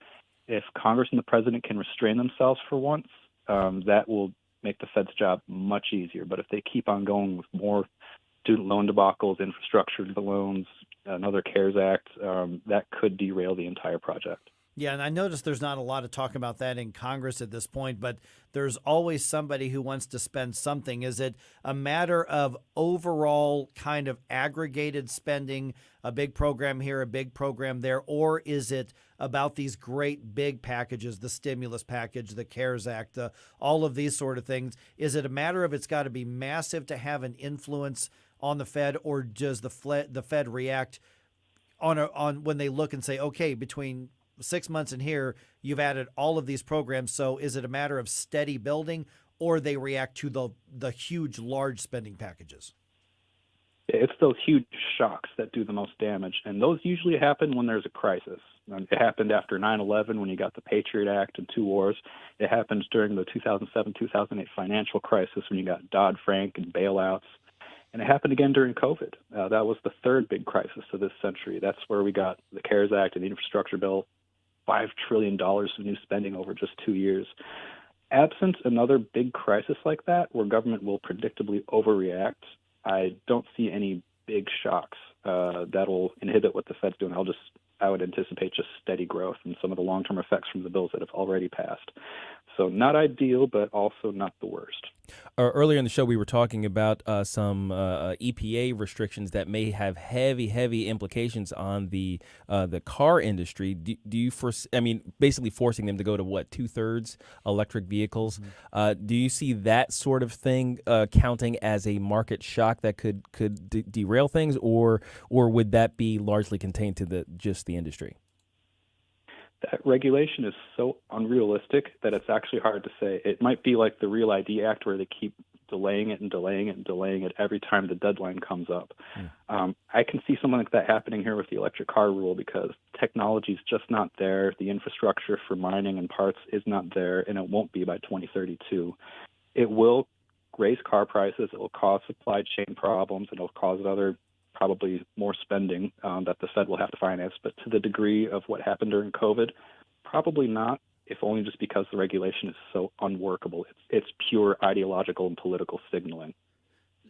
If Congress and the president can restrain themselves for once, that will make the Fed's job much easier. But if they keep on going with more student loan debacles, infrastructure loans, another CARES Act, that could derail the entire project.
Yeah, and I noticed there's not a lot of talk about that in Congress at this point, but there's always somebody who wants to spend something. Is it a matter of overall kind of aggregated spending, a big program here, a big program there, or is it about these great big packages, the stimulus package, the CARES Act, all of these sort of things? Is it a matter of it's got to be massive to have an influence on the Fed, or does the Fed react on when they look and say, okay, between 6 months in here, you've added all of these programs. So is it a matter of steady building, or they react to the huge, large spending packages?
It's those huge shocks that do the most damage, and those usually happen when there's a crisis. It happened after 9/11 when you got the Patriot Act and two wars. It happened during the 2007-2008 financial crisis when you got Dodd-Frank and bailouts. And it happened again during COVID. That was the third big crisis of this century. That's where we got the CARES Act and the infrastructure bill, $5 trillion of new spending over just 2 years. Absent another big crisis like that, where government will predictably overreact, I don't see any big shocks that will inhibit what the Fed's doing. I would anticipate just steady growth and some of the long-term effects from the bills that have already passed. So not ideal, but also not the worst.
Earlier in the show, we were talking about some EPA restrictions that may have heavy implications on the car industry. Do you foresee? I mean, basically forcing them to go to what, 2/3 electric vehicles? Mm-hmm. Do you see that sort of thing counting as a market shock that could derail things, or would that be largely contained to just the industry?
That regulation is so unrealistic that it's actually hard to say. It might be like the Real ID Act, where they keep delaying it and delaying it and delaying it every time the deadline comes up. I can see something like that happening here with the electric car rule, because technology is just not there. The infrastructure for mining and parts is not there, and it won't be by 2032. It will raise car prices. It will cause supply chain problems, and it will cause other probably more spending that the Fed will have to finance. But to the degree of what happened during COVID, probably not, if only just because the regulation is so unworkable. It's pure ideological and political signaling.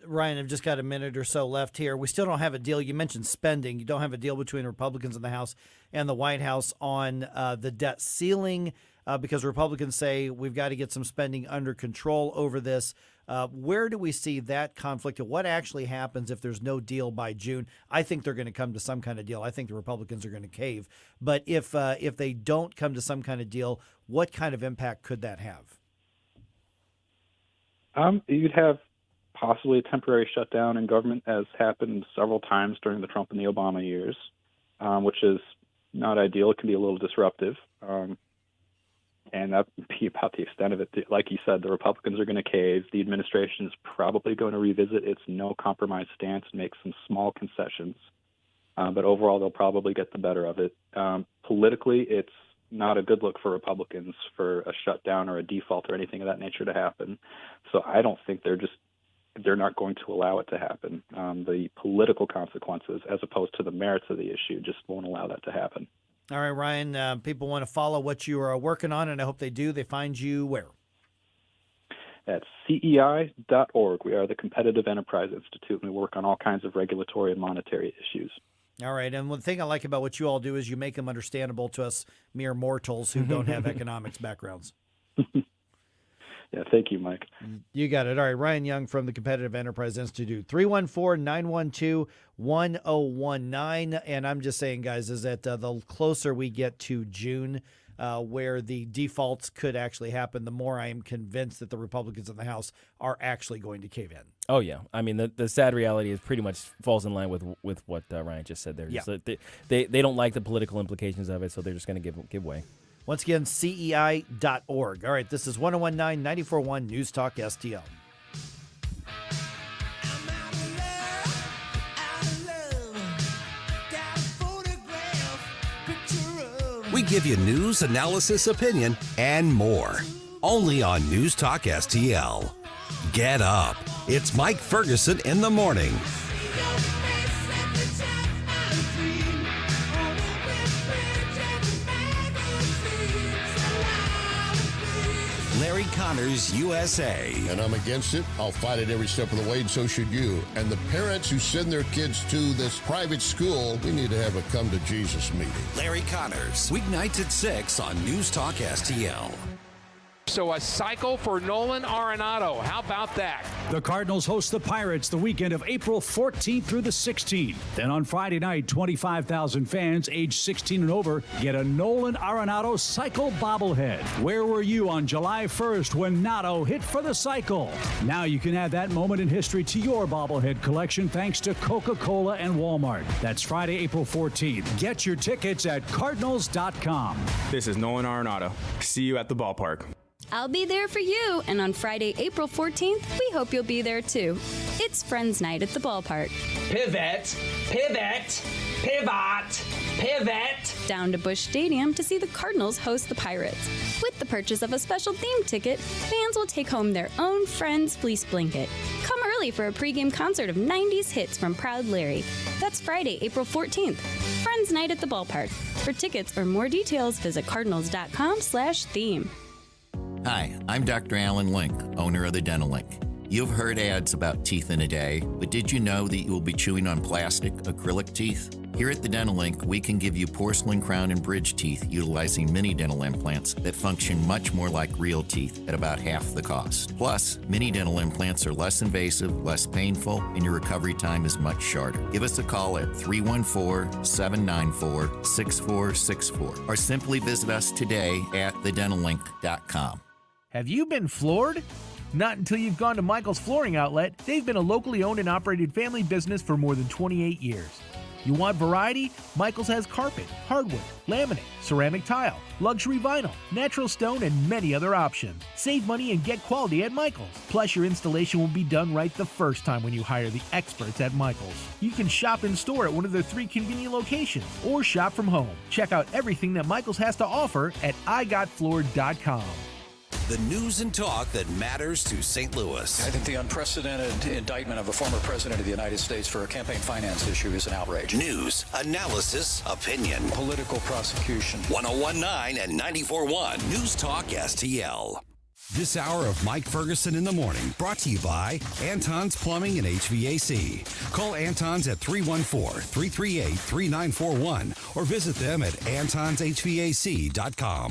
Ryan, I've just got a minute or so left here. We still don't have a deal. You mentioned spending. You don't have a deal between Republicans in the House and the White House on the debt ceiling because Republicans say we've got to get some spending under control over this. Where do we see that conflict, and what actually happens if there's no deal by June? I think they're going to come to some kind of deal. I think the Republicans are going to cave. But if they don't come to some kind of deal, what kind of impact could that have?
You'd have possibly a temporary shutdown in government, as happened several times during the Trump and the Obama years, which is not ideal. It can be a little disruptive. And that would be about the extent of it. Like you said, the Republicans are going to cave. The administration is probably going to revisit its no-compromise stance and make some small concessions. But overall, they'll probably get the better of it. Politically, it's not a good look for Republicans for a shutdown or a default or anything of that nature to happen. So I don't think they're not going to allow it to happen. The political consequences, as opposed to the merits of the issue, just won't allow that to happen.
All right, Ryan, people want to follow what you are working on, and I hope they do. They find you where?
At CEI.org. We are the Competitive Enterprise Institute, and we work on all kinds of regulatory and monetary issues.
All right, and one thing I like about what you all do is you make them understandable to us mere mortals who don't have economics backgrounds.
Yeah, thank you, Mike.
You got it. All right, Ryan Young from the Competitive Enterprise Institute, 314-912-1019. And I'm just saying, guys, is that the closer we get to June, where the defaults could actually happen, the more I am convinced that the Republicans in the House are actually going to cave in.
Oh, yeah. I mean, the sad reality is pretty much falls in line with what Ryan just said there.
Yeah.
So they don't like the political implications of it, so they're just going to give way.
Once again, CEI.org. All right, this is 1019 94.1 News Talk STL.
We give you news, analysis, opinion, and more. Only on News Talk STL. Get up. It's Mike Ferguson in the morning. Larry Connors, USA.
And I'm against it. I'll fight it every step of the way, and so should you. And the parents who send their kids to this private school, we need to have a come to Jesus meeting.
Larry Connors, weeknights at 6 on News Talk STL.
So a cycle for Nolan Arenado. How about that?
The Cardinals host the Pirates the weekend of April 14th through the 16th. Then on Friday night, 25,000 fans age 16 and over get a Nolan Arenado cycle bobblehead. Where were you on July 1st when Nato hit for the cycle? Now you can add that moment in history to your bobblehead collection thanks to Coca-Cola and Walmart. That's Friday, April 14th. Get your tickets at Cardinals.com.
This is Nolan Arenado. See you at the ballpark.
I'll be there for you, and on Friday, April 14th, we hope you'll be there too. It's Friends Night at the ballpark.
Pivot, pivot, pivot, pivot.
Down to Busch Stadium to see the Cardinals host the Pirates. With the purchase of a special theme ticket, fans will take home their own Friends fleece blanket. Come early for a pregame concert of 90s hits from Proud Larry. That's Friday, April 14th. Friends Night at the ballpark. For tickets or more details, visit cardinals.com/theme.
Hi, I'm Dr. Alan Link, owner of the Dental Link.
You've heard ads about teeth in a day, but did you know that you will be chewing on plastic, acrylic teeth? Here at the Dental Link, we can give you porcelain crown and bridge teeth utilizing mini dental implants that function much more like real teeth at about half the cost. Plus, mini dental implants are less invasive, less painful, and your recovery time is much shorter. Give us a call at 314-794-6464 or simply visit us today at thedentallink.com.
Have you been floored? Not until you've gone to Michael's Flooring Outlet. They've been a locally owned and operated family business for more than 28 years. You want variety? Michael's has carpet, hardwood, laminate, ceramic tile, luxury vinyl, natural stone, and many other options. Save money and get quality at Michael's. Plus, your installation will be done right the first time when you hire the experts at Michael's. You can shop in store at one of their 3 convenient locations or shop from home. Check out everything that Michael's has to offer at igotfloored.com.
The news and talk that matters to St. Louis.
I think the unprecedented indictment of a former president of the United States for a campaign finance issue is an outrage.
News, analysis, opinion.
Political prosecution.
101.9 and 94.1 News Talk STL. This hour of Mike Ferguson in the Morning brought to you by Anton's Plumbing and HVAC. Call Anton's at 314-338-3941 or visit them at antonshvac.com.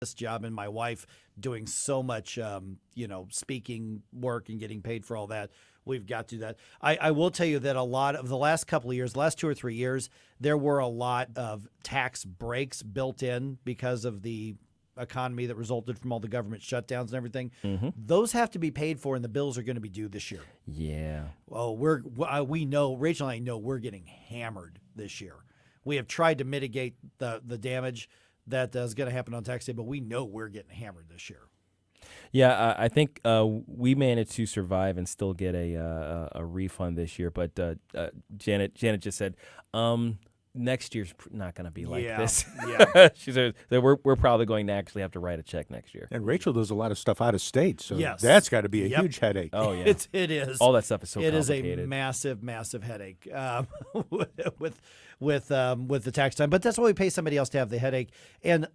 This job and my wife doing so much, speaking work and getting paid for all that. We've got to do that. I will tell you that a lot of the last couple of years, last 2 or 3 years, there were a lot of tax breaks built in because of the economy that resulted from all the government shutdowns and everything.
Mm-hmm.
Those have to be paid for, and the bills are going to be due this year.
Yeah.
Well, we know, Rachel and I know we're getting hammered this year. We have tried to mitigate the damage that is going to happen on tax day, but we know we're getting hammered this year.
Yeah, I think we managed to survive and still get a refund this year. But Janet just said next year's not going to be like this.
Yeah,
she said that we're probably going to actually have to write a check next year.
And Rachel does a lot of stuff out of state, so
yes.
That's got to be a huge headache.
Oh yeah,
it is.
All that stuff is so
it
complicated.
It is a massive headache with the tax time. But that's why we pay somebody else to have the headache. And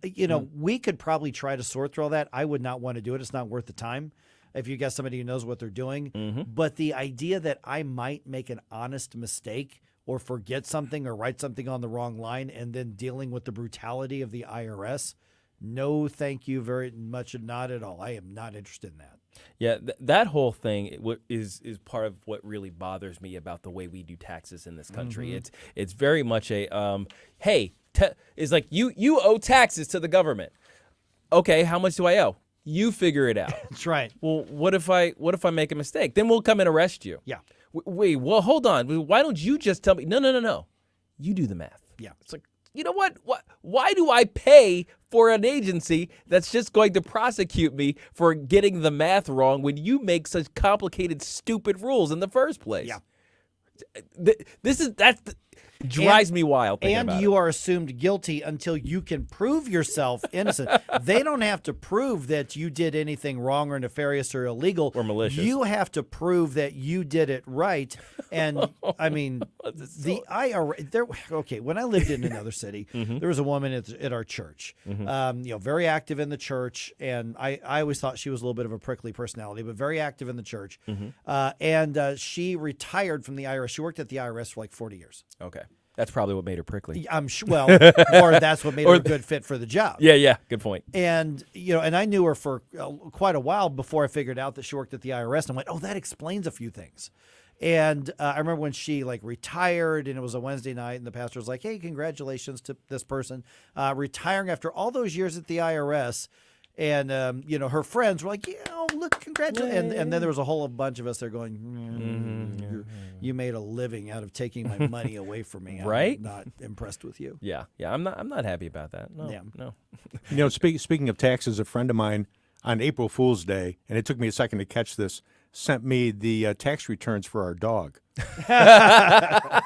we could probably try to sort through all that. I would not want to do it. It's not worth the time. If you got somebody who knows what they're doing.
Mm-hmm.
But the idea that I might make an honest mistake or forget something or write something on the wrong line and then dealing with the brutality of the IRS, no thank you very much, not at all. I am not interested in that.
Yeah, that whole thing is part of what really bothers me about the way we do taxes in this country.
Mm-hmm.
It's very much a hey, it's like you owe taxes to the government. Okay, how much do I owe? You figure it out.
That's right.
Well, what if I make a mistake? Then we'll come and arrest you.
Yeah.
Wait, well, hold on. Why don't you just tell me? No. You do the math.
Yeah.
It's like, you know what? Why do I pay for an agency that's just going to prosecute me for getting the math wrong when you make such complicated, stupid rules in the first place?
Yeah.
Drives me wild thinking about
you are assumed guilty until you can prove yourself innocent. They don't have to prove that you did anything wrong or nefarious or illegal.
Or malicious.
You have to prove that you did it right. And, I mean, the IRS... Okay, when I lived in another city, there was a woman at our church, very active in the church, and I always thought she was a little bit of a prickly personality, but very active in the church. And she retired from the IRS. She worked at the IRS for like 40 years.
Okay. That's probably what made her prickly.
I'm sure. Well, or that's what made her a good fit for the job.
Yeah. Good point.
And, and I knew her for quite a while before I figured out that she worked at the IRS and went, oh, that explains a few things. And I remember when she retired, and it was a Wednesday night, and the pastor was like, hey, congratulations to this person retiring after all those years at the IRS. And, her friends were like, look, congratulations. And then there was a whole bunch of us there going, you made a living out of taking my money away from me.
Right?
I'm not impressed with you.
Yeah. I'm not happy about that. No.
Speaking of taxes, a friend of mine on April Fool's Day, and it took me a second to catch this, sent me the tax returns for our dog. The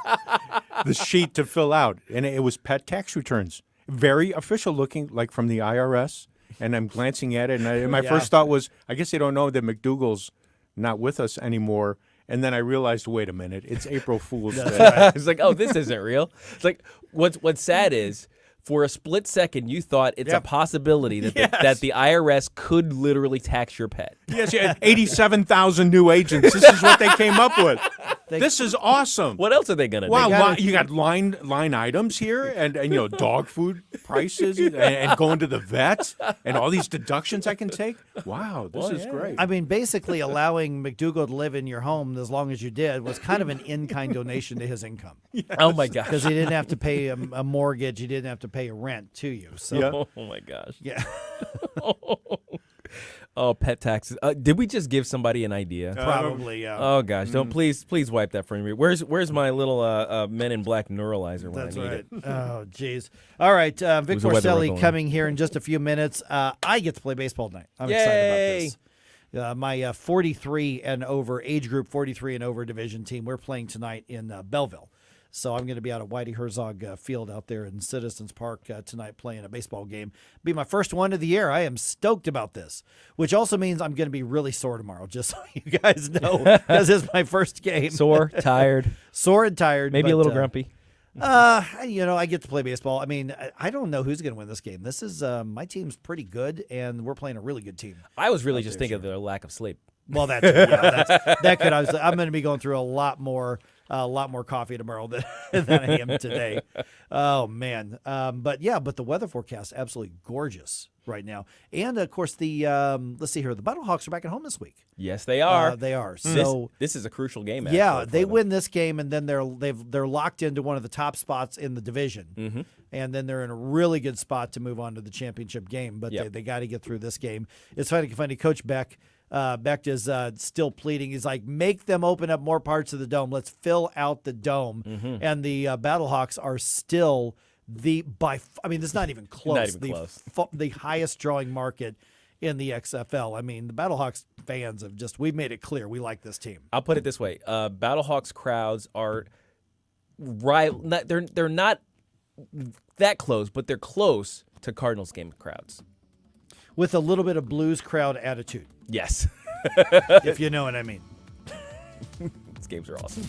sheet to fill out, and it was pet tax returns. Very official looking, like from the IRS. And I'm glancing at it, and my first thought was, I guess they don't know that McDougal's not with us anymore. And then I realized, wait a minute, it's April Fool's Day.
Right. It's like, oh, this isn't real. It's like, what's sad is, for a split second, you thought it's a possibility that the IRS could literally tax your pet.
Yes, 87,000 new agents. This is what they came up with. This is awesome.
What else are they going to do?
Wow, you got line items here, and dog food prices, and going to the vet, and all these deductions I can take. Wow, this is great.
I mean, basically allowing McDougal to live in your home as long as you did was kind of an in-kind donation to his income.
Yes. Oh, my gosh.
Because he didn't have to pay a mortgage. He didn't have to pay a rent to you. So.
Oh, my gosh.
Yeah.
Oh, pet taxes. Did we just give somebody an idea?
Probably, yeah.
Oh, gosh. Don't please wipe that from me. Where's my little Men in Black neuralizer when
That's
I need
right.
it?
Oh, jeez. All right. Vic Morselli coming here in just a few minutes. I get to play baseball tonight. I'm excited about this. My 43 and over, age group 43 and over division team, we're playing tonight in Belleville. So I'm going to be out at Whitey Herzog Field out there in Citizens Park tonight playing a baseball game. Be my first one of the year. I am stoked about this, which also means I'm going to be really sore tomorrow, just so you guys know, because it's my first game.
Sore, tired.
Sore and tired.
Maybe a little grumpy.
I get to play baseball. I mean, I don't know who's going to win this game. This is my team's pretty good, and we're playing a really good team.
I was really just thinking of the lack of sleep.
Well, that could obviously. I'm going to be going through a lot more coffee tomorrow than I am today. Oh man, but the weather forecast absolutely gorgeous right now, and of course the let's see here, the Battlehawks are back at home this week.
Yes, they are.
They are. So
this is a crucial game.
Yeah, they win this game, and then they're locked into one of the top spots in the division, and then they're in a really good spot to move on to the championship game. But they got to get through this game. It's funny. Coach Beck is still pleading. He's like, make them open up more parts of the dome. Let's fill out the dome. And the Battlehawks are still it's not even close. The highest drawing market in the XFL. I mean, the Battlehawks fans we've made it clear we like this team.
I'll put it this way: Battlehawks crowds are right. They're not that close, but they're close to Cardinals game crowds.
With a little bit of blues crowd attitude.
Yes.
If you know what I mean.
These games are awesome.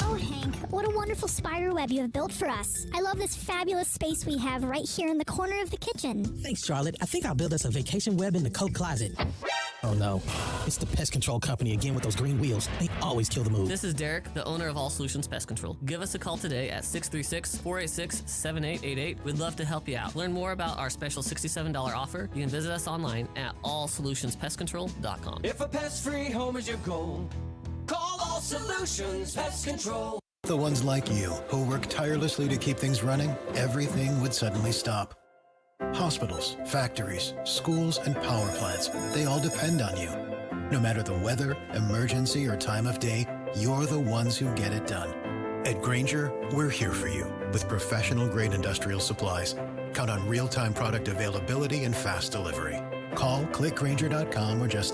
Oh, Hank, what a wonderful spider web you have built for us. I love this fabulous space we have right here in the corner of the kitchen.
Thanks, Charlotte. I think I'll build us a vacation web in the coat closet. Oh no, it's the pest control company again with those green wheels. They always kill the mood.
This is Derek, the owner of All Solutions Pest Control. Give us a call today at 636-486-7888. We'd love to help you out. Learn more about our special $67 offer. You can visit us online at allsolutionspestcontrol.com.
If a pest-free home is your goal, call All Solutions Pest Control.
The ones like you who work tirelessly to keep things running, everything would suddenly stop. Hospitals, factories, schools, and power plants, they all depend on you. No matter the weather, emergency, or time of day, you're the ones who get it done. At Grainger, we're here for you with professional-grade industrial supplies. Count on real-time product availability and fast delivery. Call, click Grainger.com, or just